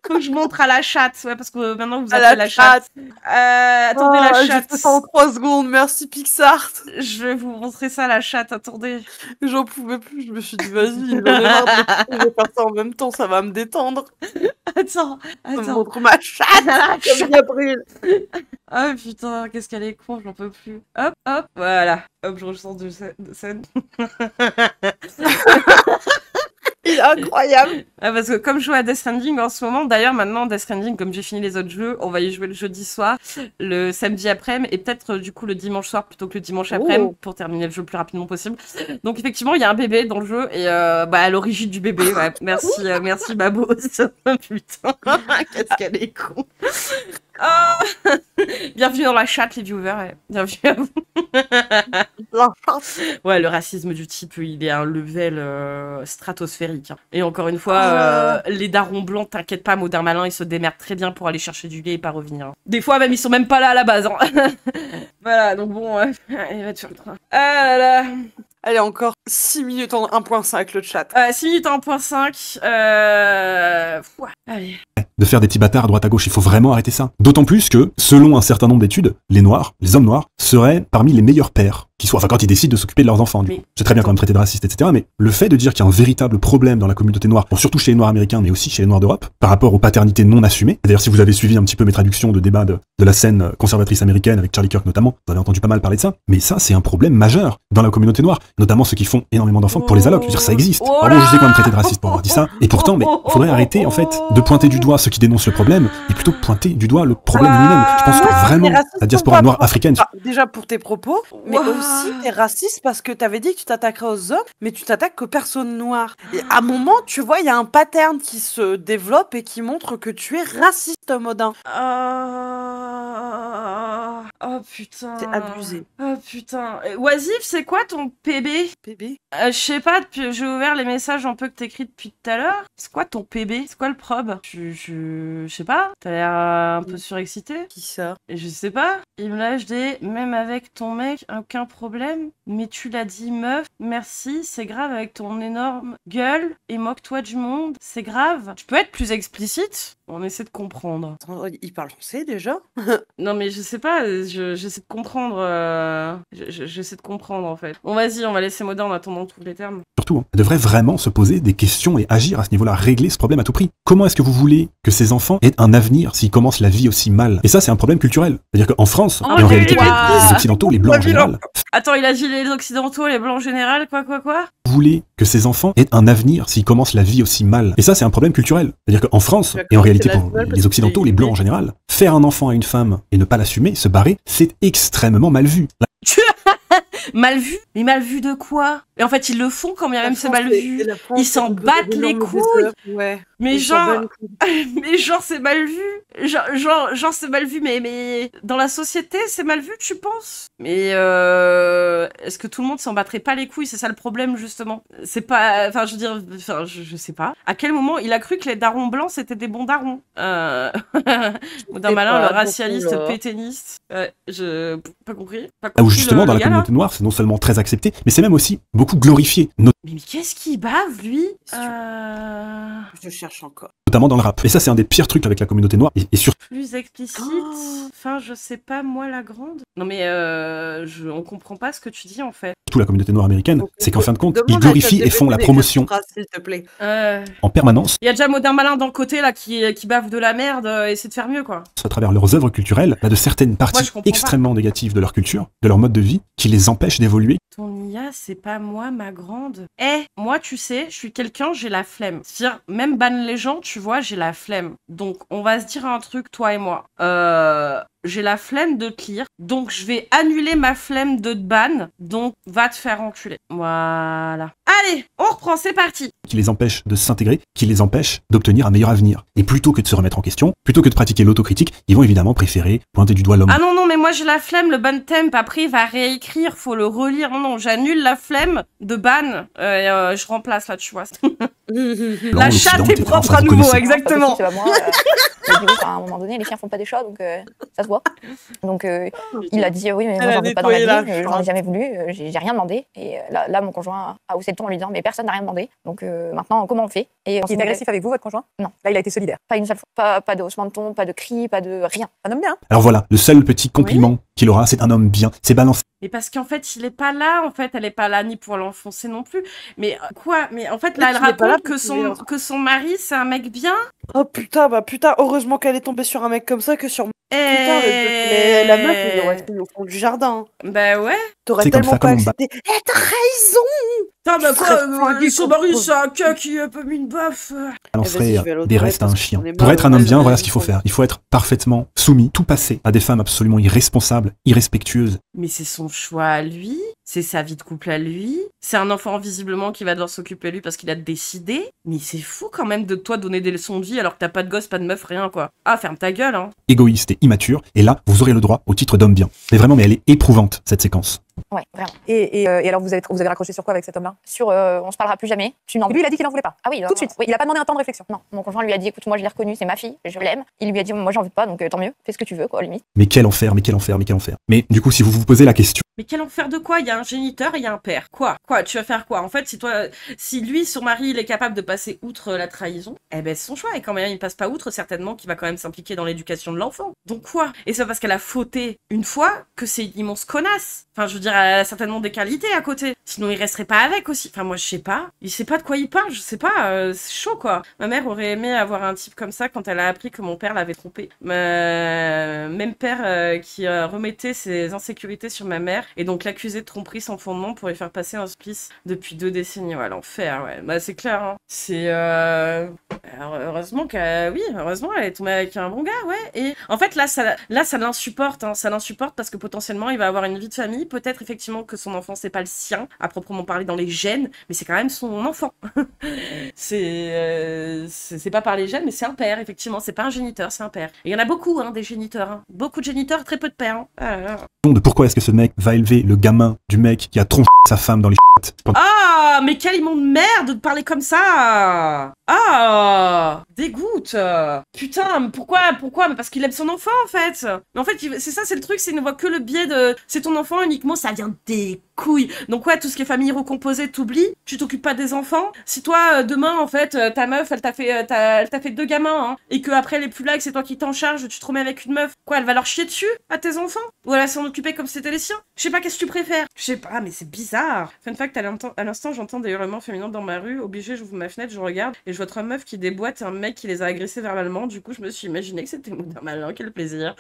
Faut que je montre à la chatte, ouais, parce que maintenant vous appelez la chatte. Attendez, la chatte. J'ai fait ça en 3 secondes, merci Pixar. Je vais vous montrer ça, la chatte, attendez. J'en pouvais plus, je me suis dit, vas-y, j'en ai marre je vais faire ça en même temps, ça va me détendre. Attends. Ça me montre ma chatte, comme Gabriel. Oh putain, qu'est-ce qu'elle est con, j'en peux plus. Hop, voilà. Hop, je ressors de scène. Il est incroyable. Parce que comme je joue à Death Stranding en ce moment, d'ailleurs maintenant Death Stranding, comme j'ai fini les autres jeux, on va y jouer le jeudi soir, le samedi après-midi et peut-être du coup le dimanche soir plutôt que le dimanche après-midi pour terminer le jeu le plus rapidement possible. Donc effectivement il y a un bébé dans le jeu et à l'origine du bébé, ouais. Merci Babos. Putain, qu'est-ce qu'elle est con. Oh bienvenue dans la chatte les viewers, ouais. Bienvenue à vous. Ouais, le racisme du type, il est à un level stratosphérique. Hein. Et encore une fois, les darons blancs, t'inquiète pas, Modern Malin, ils se démerdent très bien pour aller chercher du lait et pas revenir. Hein. Des fois même, ils sont même pas là à la base. Hein. Voilà, donc bon, il va te faire le train. Ah là là. Allez, encore 6 minutes en 1.5 le chat. 6 minutes en 1.5. Allez. De faire des petits bâtards à droite à gauche, il faut vraiment arrêter ça. D'autant plus que, selon un certain nombre d'études, les noirs, les hommes noirs, seraient parmi les meilleurs pères qui soient, enfin quand ils décident de s'occuper de leurs enfants. Du coup. C'est très bien quand même traité de raciste, etc. Mais le fait de dire qu'il y a un véritable problème dans la communauté noire, bon, surtout chez les noirs américains, mais aussi chez les noirs d'Europe, par rapport aux paternités non assumées. D'ailleurs, si vous avez suivi un petit peu mes traductions de débat de la scène conservatrice américaine avec Charlie Kirk notamment, vous avez entendu pas mal parler de ça. Mais ça, c'est un problème majeur dans la communauté noire, notamment ceux qui font énormément d'enfants pour les allocs. Je veux dire, ça existe. Alors bon, je sais quand même traité de raciste pour avoir dit ça. Et pourtant, mais faudrait arrêter en fait de pointer du doigt ceux qui dénoncent le problème et plutôt pointer du doigt le problème lui-même. Je pense que vraiment la diaspora noire africaine. Déjà pour tes propos, mais aussi t'es raciste parce que t'avais dit que tu t'attaquerais aux hommes, mais tu t'attaques aux personnes noires. Et à un moment, tu vois, il y a un pattern qui se développe et qui montre que tu es raciste, Modin. Oh putain. C'est abusé. Oh putain. Oisif, c'est quoi ton PB? PB? Je sais pas, j'ai ouvert les messages un peu que t'écris depuis tout à l'heure. C'est quoi ton PB? C'est quoi le prob? Je sais pas. T'as l'air un peu surexcité. Qui ça? Je sais pas. Il me lâche des même avec ton mec, aucun problème. Mais tu l'as dit meuf, merci, c'est grave avec ton énorme gueule et moque-toi du monde. C'est grave. Tu peux être plus explicite? On essaie de comprendre. Attends, il parle français déjà? Non mais je sais pas, j'essaie de comprendre. J'essaie de comprendre en fait. Bon vas-y, on va laisser Modin en attendant tous les termes. Surtout, elle devrait vraiment se poser des questions et agir à ce niveau-là, régler ce problème à tout prix. Comment est-ce que vous voulez que ces enfants aient un avenir s'ils commencent la vie aussi mal? Et ça, c'est un problème culturel. C'est-à-dire qu'en France, et en réalité, les Occidentaux, les Blancs en général... Attends, il a dit les Occidentaux, les Blancs en général, quoi? Vous voulez que ces enfants aient un avenir s'ils commencent la vie aussi mal? Et ça, c'est un problème culturel. C'est-à-dire qu'en France, et en réalité pour les Occidentaux, les Blancs en général, faire un enfant à une femme et ne pas l'assumer, se barrer, c'est extrêmement mal vu. Mal vu? Mais mal vu de quoi? Et en fait, ils le font quand bien même c'est mal vu. Ils s'en battent les couilles. Ouais. Mais genre, c'est mal vu. Genre c'est mal vu, mais dans la société, c'est mal vu, tu penses? Mais est-ce que tout le monde s'en battrait pas les couilles? C'est ça le problème, justement. C'est pas... Enfin, je veux dire... Enfin, je sais pas. À quel moment il a cru que les darons blancs, c'était des bons darons? Modern Malin, le racialiste pétainiste. Je... Pas compris. Où justement, dans la communauté noire, c'est non seulement très accepté, mais c'est même aussi beaucoup glorifié. Mais qu'est-ce qu'il bave, lui? Je cherche encore. Notamment dans le rap. Et ça, c'est un des pires trucs avec la communauté noire. Et sur... Plus explicite. Enfin, je sais pas, moi, la grande. Non, mais on comprend pas ce que tu dis, en fait. Surtout la communauté noire américaine, c'est qu'en fin de compte, ils glorifient et font la promotion s'il te plaît. En permanence. Il y a déjà Modern Malin dans le côté, là, qui bave de la merde et essaie de faire mieux, quoi. À travers leurs œuvres culturelles, de certaines parties extrêmement négatives de leur culture, de leur mode de vie, qui les empêchent d'évoluer. Ton IA, c'est pas moi, ma grande. Moi, tu sais, je suis quelqu'un, j'ai la flemme. C'est-à-dire, même ban les gens, tu vois, j'ai la flemme. Donc, on va se dire un truc, toi et moi. J'ai la flemme de te lire, donc je vais annuler ma flemme de te ban, donc va te faire enculer. Voilà. Allez, on reprend, c'est parti. Qui les empêche de s'intégrer, qui les empêche d'obtenir un meilleur avenir. Et plutôt que de se remettre en question, plutôt que de pratiquer l'autocritique, ils vont évidemment préférer pointer du doigt l'homme. Ah non, mais moi j'ai la flemme, le ban temp, après il va réécrire, faut le relire. Non, j'annule la flemme de ban, je remplace là, tu vois. La chatte est propre à nouveau, exactement. À un moment donné, les chiens font pas des chats, donc ça se voit. Donc il a dit oui, mais moi j'en veux pas dans ma vie, j'en ai jamais voulu, j'ai rien demandé. Et là, mon conjoint a haussé le ton en lui disant mais personne n'a rien demandé. Donc maintenant, comment on fait? Et il est agressif avec vous, votre conjoint? Non. Là, il a été solidaire. Pas une seule fois. Pas de haussement de ton, pas de cris, pas de rien. Un homme bien. Alors voilà, le seul petit compliment qu'il aura, c'est un homme bien. C'est balancé. Mais parce qu'en fait, il est pas là, en fait, elle est pas là ni pour l'enfoncer non plus. Mais quoi? Mais en fait, là, elle raconte que son mari, c'est un mec bien. Oh putain, heureusement qu'elle est tombée sur un mec comme ça que sur... Putain, la meuf, elle aurait fait au fond du jardin. Bah ouais. T'aurais tellement pas accepté. Trahison! Putain, bah quoi, son mari, c'est un cas qui a pas mis une baffe. On ferait des restes à un chien. Pour être un homme bien, voilà ce qu'il faut faire. Il faut être parfaitement soumis, tout passer à des femmes absolument irresponsables, irrespectueuses. Mais c'est son choix à lui, c'est sa vie de couple à lui, c'est un enfant visiblement qui va devoir s'occuper de lui parce qu'il a décidé. Mais c'est fou quand même de toi donner des leçons de vie alors que t'as pas de gosse, pas de meuf, rien quoi. Ah, ferme ta gueule, hein. Égoïste et immature, et là, vous aurez le droit au titre d'homme bien. Mais vraiment, elle est éprouvante, cette séquence. Ouais, vraiment. Et alors, vous avez raccroché sur quoi avec cet homme-là? Sur on se parlera plus jamais. Lui, il a dit qu'il en voulait pas. Ah oui, tout de suite. Oui. Il a pas demandé un temps de réflexion. Non, mon conjoint lui a dit écoute, moi je l'ai reconnue, c'est ma fille, je l'aime. Il lui a dit moi j'en veux pas, donc tant mieux, fais ce que tu veux, quoi, limite. Mais quel enfer, mais quel enfer, mais quel enfer. Mais du coup, si vous vous posez la question. Mais quel enfer de quoi? Il y a un géniteur et il y a un père. Quoi, tu vas faire quoi? En fait, si lui, son mari, il est capable de passer outre la trahison, eh ben c'est son choix. Et quand même il passe pas outre, certainement qu'il va quand même s'impliquer dans l'éducation de l'enfant. Donc quoi? Et c'est parce qu'elle a fauté une fois que c'est une immense connasse. Enfin, je veux dire, elle a certainement des qualités à côté. Sinon, il resterait pas avec aussi. Enfin, moi, je sais pas. Il sait pas de quoi il parle, je sais pas. C'est chaud, quoi. Ma mère aurait aimé avoir un type comme ça quand elle a appris que mon père l'avait trompé. Même père qui remettait ses insécurités sur ma mère et donc l'accusait de tromperie sans fondement pour lui faire passer un supplice depuis 2 décennies. Ouais, l'enfer, ouais. Bah, c'est clair, hein. C'est... Alors, heureusement qu'elle est tombée avec un bon gars, ouais. Et en fait, là, ça l'insupporte, hein. Ça l'insupporte parce que potentiellement, il va avoir une vie de famille. Peut-être effectivement que son enfant, c'est pas le sien, à proprement parler dans les gènes, mais c'est quand même son enfant. C'est pas par les gènes, mais c'est un père, effectivement. C'est pas un géniteur, c'est un père. Et il y en a beaucoup, hein, des géniteurs. Hein. Beaucoup de géniteurs, très peu de pères. Hein. De pourquoi est-ce que ce mec va élever le gamin du mec qui a tronché sa femme dans les Ah, mais quel immonde merde de parler comme ça. Ah, dégoûte. Putain, pourquoi? Mais parce qu'il aime son enfant, en fait. Mais en fait, c'est ça, c'est le truc, c'est qu'il ne voit que le biais de... C'est ton enfant uniquement, ça vient des couilles. Donc ouais, tout ce qui est famille recomposée, t'oublies. Tu t'occupes pas des enfants. Si toi, demain, en fait, ta meuf, elle t'a fait 2 gamins, hein, et que après elle est plus là et que c'est toi qui t'en charge, tu te remets avec une meuf. Quoi, elle va leur chier dessus à tes enfants? Ou elle va s'en occuper comme si c'était les siens? Je sais pas, qu'est-ce que tu préfères? Je sais pas, mais c'est bizarre. Fun fact, à l'instant, j'entends des hurlements féminins dans ma rue. Obligé, j'ouvre ma fenêtre, je regarde et je vois 3 meufs qui déboîtent un mec qui les a agressés verbalement. Du coup, je me suis imaginé que c'était un malin. Quel plaisir.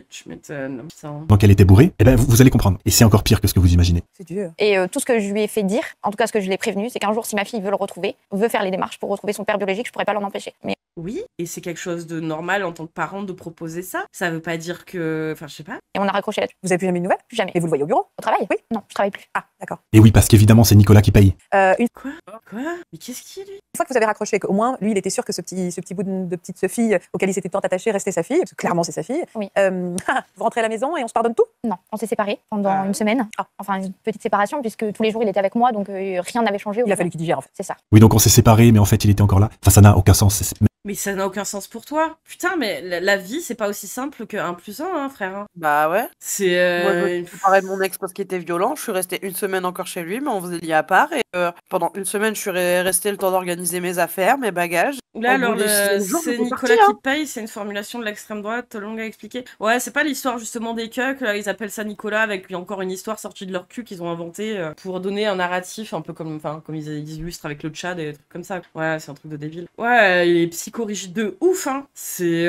Tu m'étonnes. Donc elle était bourrée? Eh ben, vous allez comprendre. Et c'est encore pire que ce que vous imaginez. C'est dur. Et tout ce que je lui ai fait dire, en tout cas ce que je l'ai prévenu, c'est qu'un jour, si ma fille veut le retrouver, veut faire les démarches pour retrouver son père biologique, je pourrais pas l'en empêcher. Mais oui, et c'est quelque chose de normal en tant que parent de proposer ça. Ça veut pas dire que... Enfin, je sais pas. Et on a raccroché là-dessus. Vous avez plus jamais de nouvelles? Plus jamais. Et vous le voyez au bureau? Au travail? Oui. Non, je travaille plus. Ah, d'accord. Et oui, parce qu'évidemment, c'est Nicolas qui paye. Quoi? Mais qu'est-ce qu'il est, lui? Une fois que vous avez raccroché, qu'au moins, lui, il était sûr que ce petit bout de petite Sophie auquel il s'était tant attaché restait sa fille, parce que clairement, c'est sa fille. Oui. Vous rentrez à la maison et on se pardonne tout? Non, on s'est séparés pendant une semaine. Enfin, une petite séparation, puisque tous les jours, il était avec moi, donc rien n'avait changé. Il a fallu qu'il digère, en fait. C'est ça. Oui, donc on s'est séparés, mais en fait, il était encore là. Enfin, ça n'a aucun sens. Mais ça n'a aucun sens pour toi. Putain, mais la vie, c'est pas aussi simple que 1 + 1, hein, frère. Bah ouais. C'est... Moi, je me suis séparée de mon ex parce qu'il était violent. Je suis restée 1 semaine encore chez lui, mais on faisait lit à part. Et pendant 1 semaine, je suis restée le temps d'organiser mes affaires, mes bagages. Là, alors, c'est Nicolas qui paye, c'est une formulation de l'extrême droite, longue à expliquer. Ouais, c'est pas l'histoire justement des cucks, là, ils appellent ça Nicolas, avec encore une histoire sortie de leur cul qu'ils ont inventée pour donner un narratif, un peu comme ils illustrent avec le Tchad et des trucs comme ça. Ouais, c'est un truc de débile. Ouais, il est psychorigide de ouf, hein. C'est...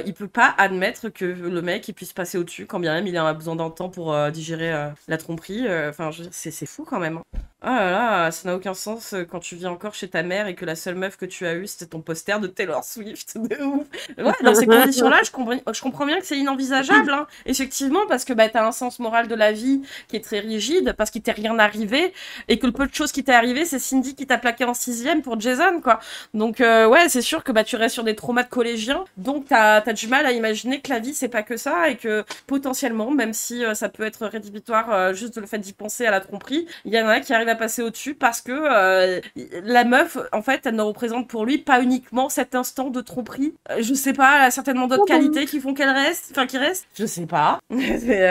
il peut pas admettre que le mec, il puisse passer au-dessus, quand bien même il a besoin d'un temps pour digérer la tromperie. Enfin, je veux dire, c'est fou quand même. Ah là là, ça n'a aucun sens quand tu vis encore chez ta mère et que la seule meuf que tu as eue, c'était ton poster de Taylor Swift, de ouf. Ouais, dans ces conditions-là, je comprends bien que c'est inenvisageable, hein. Effectivement, parce que bah, t'as un sens moral de la vie qui est très rigide, parce qu'il t'est rien arrivé, et que le peu de choses qui t'est arrivé, c'est Cindy qui t'a plaqué en 6e pour Jason, quoi. Donc ouais, c'est sûr que bah, tu restes sur des traumas de collégiens, donc t'as du mal à imaginer que la vie, c'est pas que ça, et que potentiellement, même si ça peut être rédhibitoire juste le fait d'y penser à la tromperie, il y en a qui arrivent arrive à passer au-dessus parce que la meuf, en fait, elle ne représente pour lui pas uniquement cet instant de tromperie. Je sais pas, elle a certainement d'autres qualités qui font qu'elle reste, enfin qui reste. Je sais pas. C'est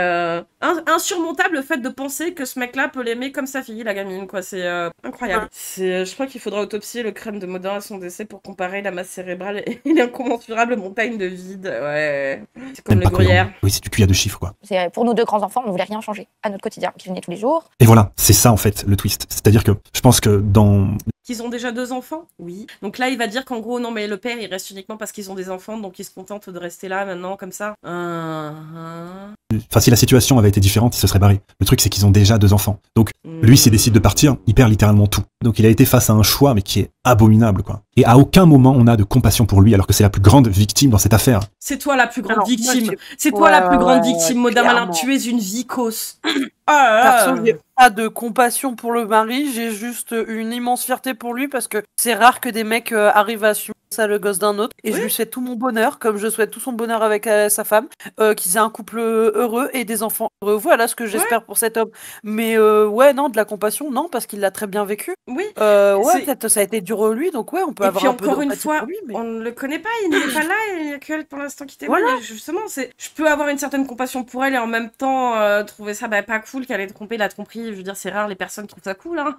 insurmontable le fait de penser que ce mec-là peut l'aimer comme sa fille, la gamine, quoi. C'est incroyable. Je crois qu'il faudra autopsier le crâne de Modin à son décès pour comparer la masse cérébrale et l'incommensurable montagne de vide. Ouais. C'est comme le gruyère. Oui, c'est du cuillère de chiffres, quoi. C'est pour nous deux grands enfants, on ne voulait rien changer à notre quotidien qui venait tous les jours. Et voilà, c'est ça en fait le twist. C'est-à-dire que je pense que dans... Qu'ils ont déjà 2 enfants? Oui. Donc là, il va dire qu'en gros, non, mais le père, il reste uniquement parce qu'ils ont des enfants, donc il se contente de rester là maintenant, comme ça. Enfin, si la situation avait été différente, il se serait barré. Le truc, c'est qu'ils ont déjà 2 enfants. Donc, lui, s'il décide de partir, il perd littéralement tout. Donc, il a été face à un choix, mais qui est abominable, quoi. Et à aucun moment, on a de compassion pour lui, alors que c'est la plus grande victime dans cette affaire. C'est toi la plus grande victime. C'est toi la plus grande victime, Modin Malin. Tu es une vicose. Perso, j'ai pas de compassion pour le mari, j'ai juste une immense fierté pour lui parce que c'est rare que des mecs arrivent à assumer ça le gosse d'un autre. Et je lui souhaite tout mon bonheur, comme je souhaite tout son bonheur avec sa femme, qu'ils aient un couple heureux et des enfants heureux. Voilà ce que j'espère pour cet homme. Mais ouais, non, de la compassion, non, parce qu'il l'a très bien vécu. Oui. Ouais, peut-être ça a été dur lui, donc ouais, on peut avoir un peu encore une d'empathie fois, pour lui, mais... on ne le connaît pas, il n'est pas là, il n'y a que elle pour l'instant qui témoigne. Voilà. Justement, je peux avoir une certaine compassion pour elle et en même temps trouver ça pas cool qu'elle ait trompé, la tromperie. Je veux dire, c'est rare les personnes qui trouvent ça cool, hein.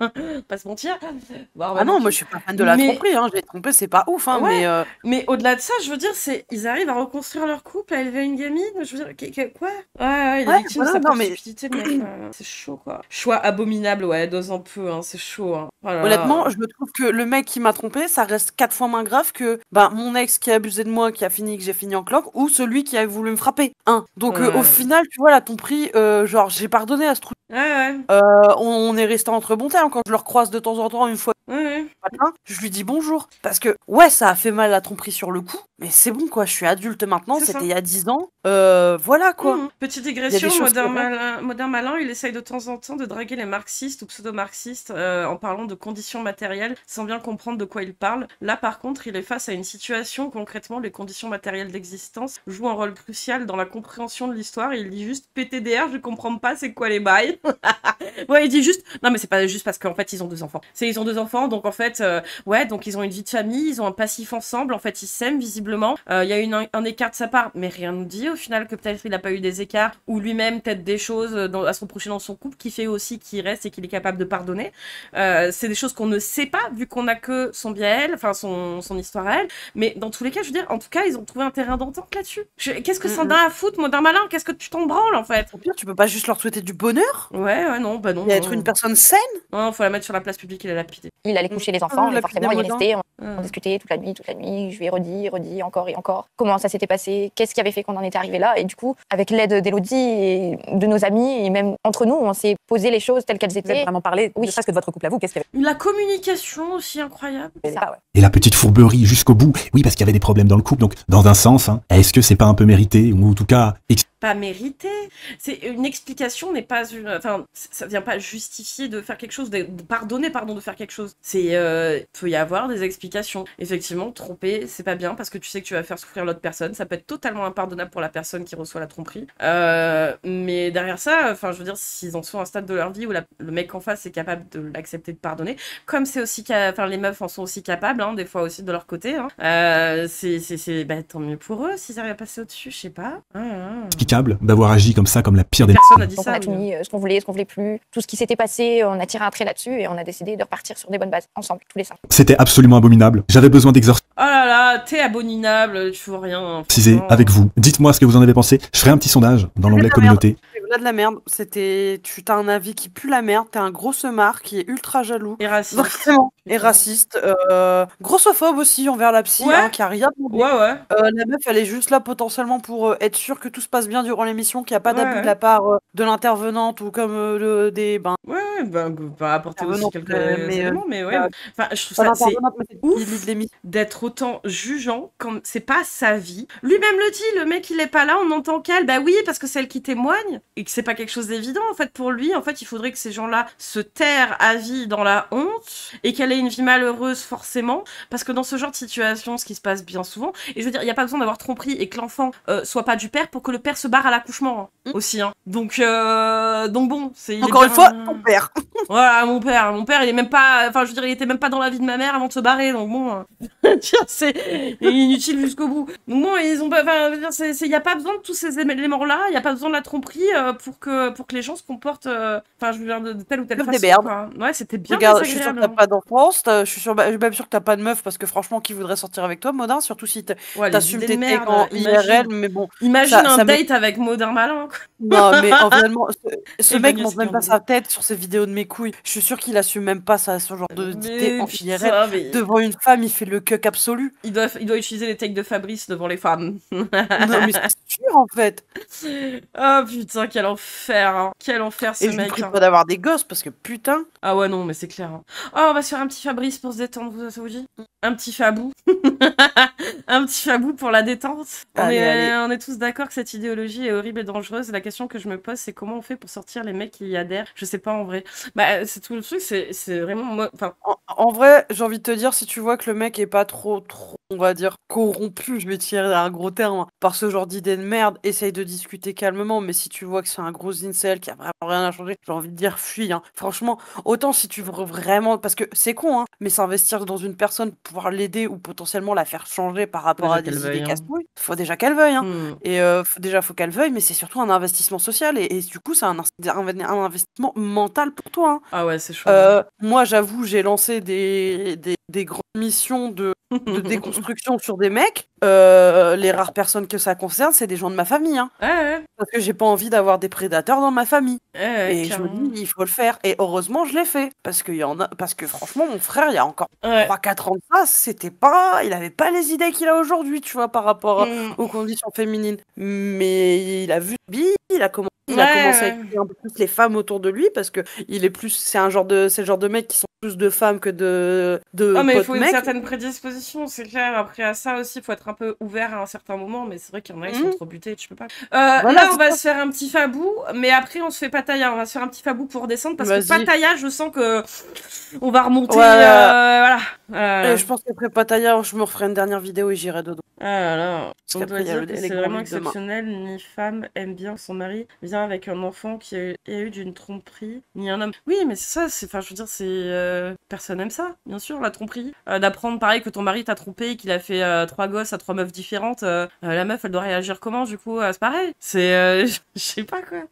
Pas se mentir. Ah non, moi je suis pas fan de la tromperie, hein. Je l'ai trompé, c'est pas ouf, hein, mais au-delà de ça, je veux dire, ils arrivent à reconstruire leur couple, à élever une gamine. Je veux dire, quoi? Ouais, il est victime de sa stupidité, mais c'est chaud, quoi. Choix abominable, ouais, dose un peu, hein, c'est chaud, hein. Oh là là. Honnêtement, je me trouve que le mec qui m'a trompé, ça reste 4 fois moins grave que mon ex qui a abusé de moi, que j'ai fini en cloque, ou celui qui a voulu me frapper. Donc au final, tu vois, la tromperie, genre j'ai pardonné à ce truc. On est resté entre bons termes. Quand je le recroise de temps en temps, une fois matin, je lui dis bonjour. Parce que ouais, ça a fait mal la tromperie sur le coup, mais c'est bon quoi, je suis adulte maintenant, c'était il y a 10 ans. Voilà quoi. Petite digression, Modin Malin, il essaye de temps en temps de draguer les marxistes ou pseudo-marxistes en parlant de conditions matérielles sans bien comprendre de quoi il parle. Là par contre, il est face à une situation où concrètement les conditions matérielles d'existence jouent un rôle crucial dans la compréhension de l'histoire. Il dit juste PTDR, je comprends pas c'est quoi les bails. Ouais, il dit juste non mais c'est pas juste parce qu'en fait ils ont 2 enfants. Ils ont 2 enfants donc en fait ouais, donc ils ont une vie de famille, ils ont un passif ensemble, en fait ils s'aiment visiblement. Il y a un écart de sa part, mais rien ne nous dit au final que peut-être il a pas eu des écarts ou lui-même peut-être des choses à se reprocher dans son couple qui fait aussi qu'il reste et qu'il est capable de pardonner. C'est des choses qu'on ne sait pas vu qu'on a que son bien à elle, enfin son histoire à elle, mais dans tous les cas je veux dire en tout cas ils ont trouvé un terrain d'entente là-dessus. Qu'est-ce que ça en a à foutre, Modin Malin? Qu'est-ce que tu t'en branles en fait? Au pire tu peux pas juste leur souhaiter du bonheur? Ouais non, bah non. Et être une personne saine? Non, faut la mettre sur la place publique et la lapider. Il allait coucher les enfants, mais forcément il est resté, on discutait toute la nuit, je lui ai redit encore et encore comment ça s'était passé, qu'est-ce qui avait fait qu'on en était arrivé là, et du coup avec l'aide d'Elodie et de nos amis et même entre nous on s'est posé les choses telles qu'elles étaient. Vous avez vraiment parlé ne serait-ce que de votre couple à vous, qu'est-ce qu'il y avait? La communication aussi incroyable. Et la petite fourberie jusqu'au bout. Oui, parce qu'il y avait des problèmes dans le couple, donc dans un sens, est-ce que c'est pas un peu mérité, ou en tout cas... Pas mérité. C'est une explication n'est pas une... Enfin, ça vient pas justifier de faire quelque chose, de pardonner, pardon, de faire quelque chose. C'est... peut y avoir des explications. Effectivement, tromper, c'est pas bien parce que tu sais que tu vas faire souffrir l'autre personne. Ça peut être totalement impardonnable pour la personne qui reçoit la tromperie. Mais derrière ça, enfin, je veux dire, s'ils en sont à un stade de leur vie où le mec en face est capable de l'accepter, de pardonner, comme c'est aussi... Enfin, les meufs en sont aussi capables, hein, des fois aussi de leur côté. Hein. C'est tant mieux pour eux s'ils arrivent à passer au-dessus, je sais pas. D'avoir agi comme ça, comme la pire des... Personne a dit ça. On a tout mis, ce qu'on voulait plus, tout ce qui s'était passé, on a tiré un trait là-dessus et on a décidé de repartir sur des bonnes bases, ensemble, tous les 5. C'était absolument abominable. J'avais besoin d'exorciser Oh là là, t'es abominable, tu fous rien. avec vous. Dites-moi ce que vous en avez pensé. Je ferai un petit sondage dans l'onglet communauté. Là de la merde, tu t'as un avis qui pue la merde, t'es un gros semard qui est ultra jaloux. Et raciste. Vraiment. Et raciste. Grossophobe aussi envers la psy, qui a rien demandé. La meuf, elle est juste là potentiellement pour être sûre que tout se passe bien durant l'émission, qu'il n'y a pas d'abus de la part de l'intervenante ou comme des... apporter aussi quelques éléments, mais ouais. Enfin, je trouve ça c'est ouf d'être autant jugeant comme c'est pas sa vie. Lui-même le dit, le mec il est pas là, on entend qu'elle, bah oui, parce que c'est elle qui témoigne. et que c'est pas quelque chose d'évident, en fait, pour lui. En fait, il faudrait que ces gens-là se terrent à vie dans la honte et qu'elle ait une vie malheureuse, forcément. Parce que dans ce genre de situation, ce qui se passe bien souvent, et je veux dire, il n'y a pas besoin d'avoir tromperie et que l'enfant soit pas du père pour que le père se barre à l'accouchement, aussi, hein. Donc bon, c'est... Encore une fois, ton père. Voilà, mon père, il est même pas... Enfin, je veux dire, il était même pas dans la vie de ma mère avant de se barrer, donc bon... c'est inutile jusqu'au bout. Donc bon, ils ont pas... Enfin, il y a pas besoin de tous ces éléments-là, il y a pas besoin de la tromperie pour que les gens se comportent... Enfin, je veux dire, de telle ou telle façon, quoi. Ouais, c'était bien Regarde, je suis sûre désagréable, que t'as pas d'enfance, je suis même sûre que t'as pas de meuf, parce que franchement, qui voudrait sortir avec toi, Modin, surtout si t'assumes tes trucs en IRL, mais bon... Imagine un date avec Modin Malin, quoi. Non, mais réellement, ce mec monte même pas sa tête sur ses vidéos de mes couilles. Je suis sûre qu'il assume même pas ça, ce genre d'idée en IRL. Devant une femme, il fait le cuck absolu. Il doit utiliser les takes de Fabrice devant les femmes. Non, mais c'est sûr, en fait. Oh putain, quel enfer, hein. Quel enfer, ce mec. Et je lui prie pas d'avoir des gosses, parce que putain. Ah ouais, non, mais c'est clair. Hein. Oh, on va se faire un petit Fabrice pour se détendre, ça vous dit? Un petit Fabou. Un petit Fabou pour la détente. On est tous d'accord que cette idéologie est horrible et dangereuse. La question que je me pose, c'est comment on fait pour sortir les mecs qui y adhèrent? Je sais pas, en vrai. Bah, c'est tout le truc, c'est vraiment... Moi, en vrai, j'ai envie de te dire, si tu vois que le mec est pas trop, on va dire, corrompu, je vais tirer un gros terme, par ce genre d'idée de merde, essaye de discuter calmement, mais si tu vois que c'est un gros incel qui a vraiment rien à changer, j'ai envie de dire fuis, hein. Franchement, autant si tu veux vraiment, parce que c'est con, hein, mais s'investir dans une personne, pouvoir l'aider ou potentiellement la faire changer par rapport à des idées casse-couilles, faut déjà qu'elle veuille, hein. Et faut qu'elle veuille, mais c'est surtout un investissement social, et du coup, c'est un investissement mental pour toi, hein. Ah ouais, c'est chaud. Moi, j'avoue, j'ai lancé des grandes missions de déconstruction sur des mecs. Les rares personnes que ça concerne, c'est des gens de ma famille, hein. Ouais. Parce que j'ai pas envie d'avoir des prédateurs dans ma famille. Et je me dis, il faut le faire. Et heureusement, je l'ai fait. Parce que franchement, mon frère, il y a encore 3-4 ans de ça, il avait pas les idées qu'il a aujourd'hui, tu vois, par rapport aux conditions féminines. Mais il a vu il a commencé à écouter un peu plus les femmes autour de lui, parce que c'est le genre de mecs qui sont plus de femmes que de mais il potes faut une mecs. certaine prédisposition, c'est clair. Après, à ça aussi, il faut être un peu ouvert à un certain moment, mais c'est vrai qu'il y en a qui sont trop butés, tu peux pas. Là, on va se faire un petit Fabou, mais après, on se fait Pattaya. On va se faire un petit Fabou pour descendre, parce que Pattaya, je sens que on va remonter. Voilà. Je pense qu'après Pattaya, je me referai une dernière vidéo et j'irai dodo. Ah là là. On doit dire que c'est vraiment demain. exceptionnel. Ni femme aime bien que son mari vient avec un enfant qui a eu d'une tromperie, ni un homme. Oui, mais c'est ça. Enfin, je veux dire, personne aime ça, bien sûr, la tromperie. D'apprendre pareil que ton mari t'a trompé, qu'il a fait 3 gosses à 3 meufs différentes. La meuf, elle doit réagir comment, du coup? C'est pareil. Je sais pas, quoi.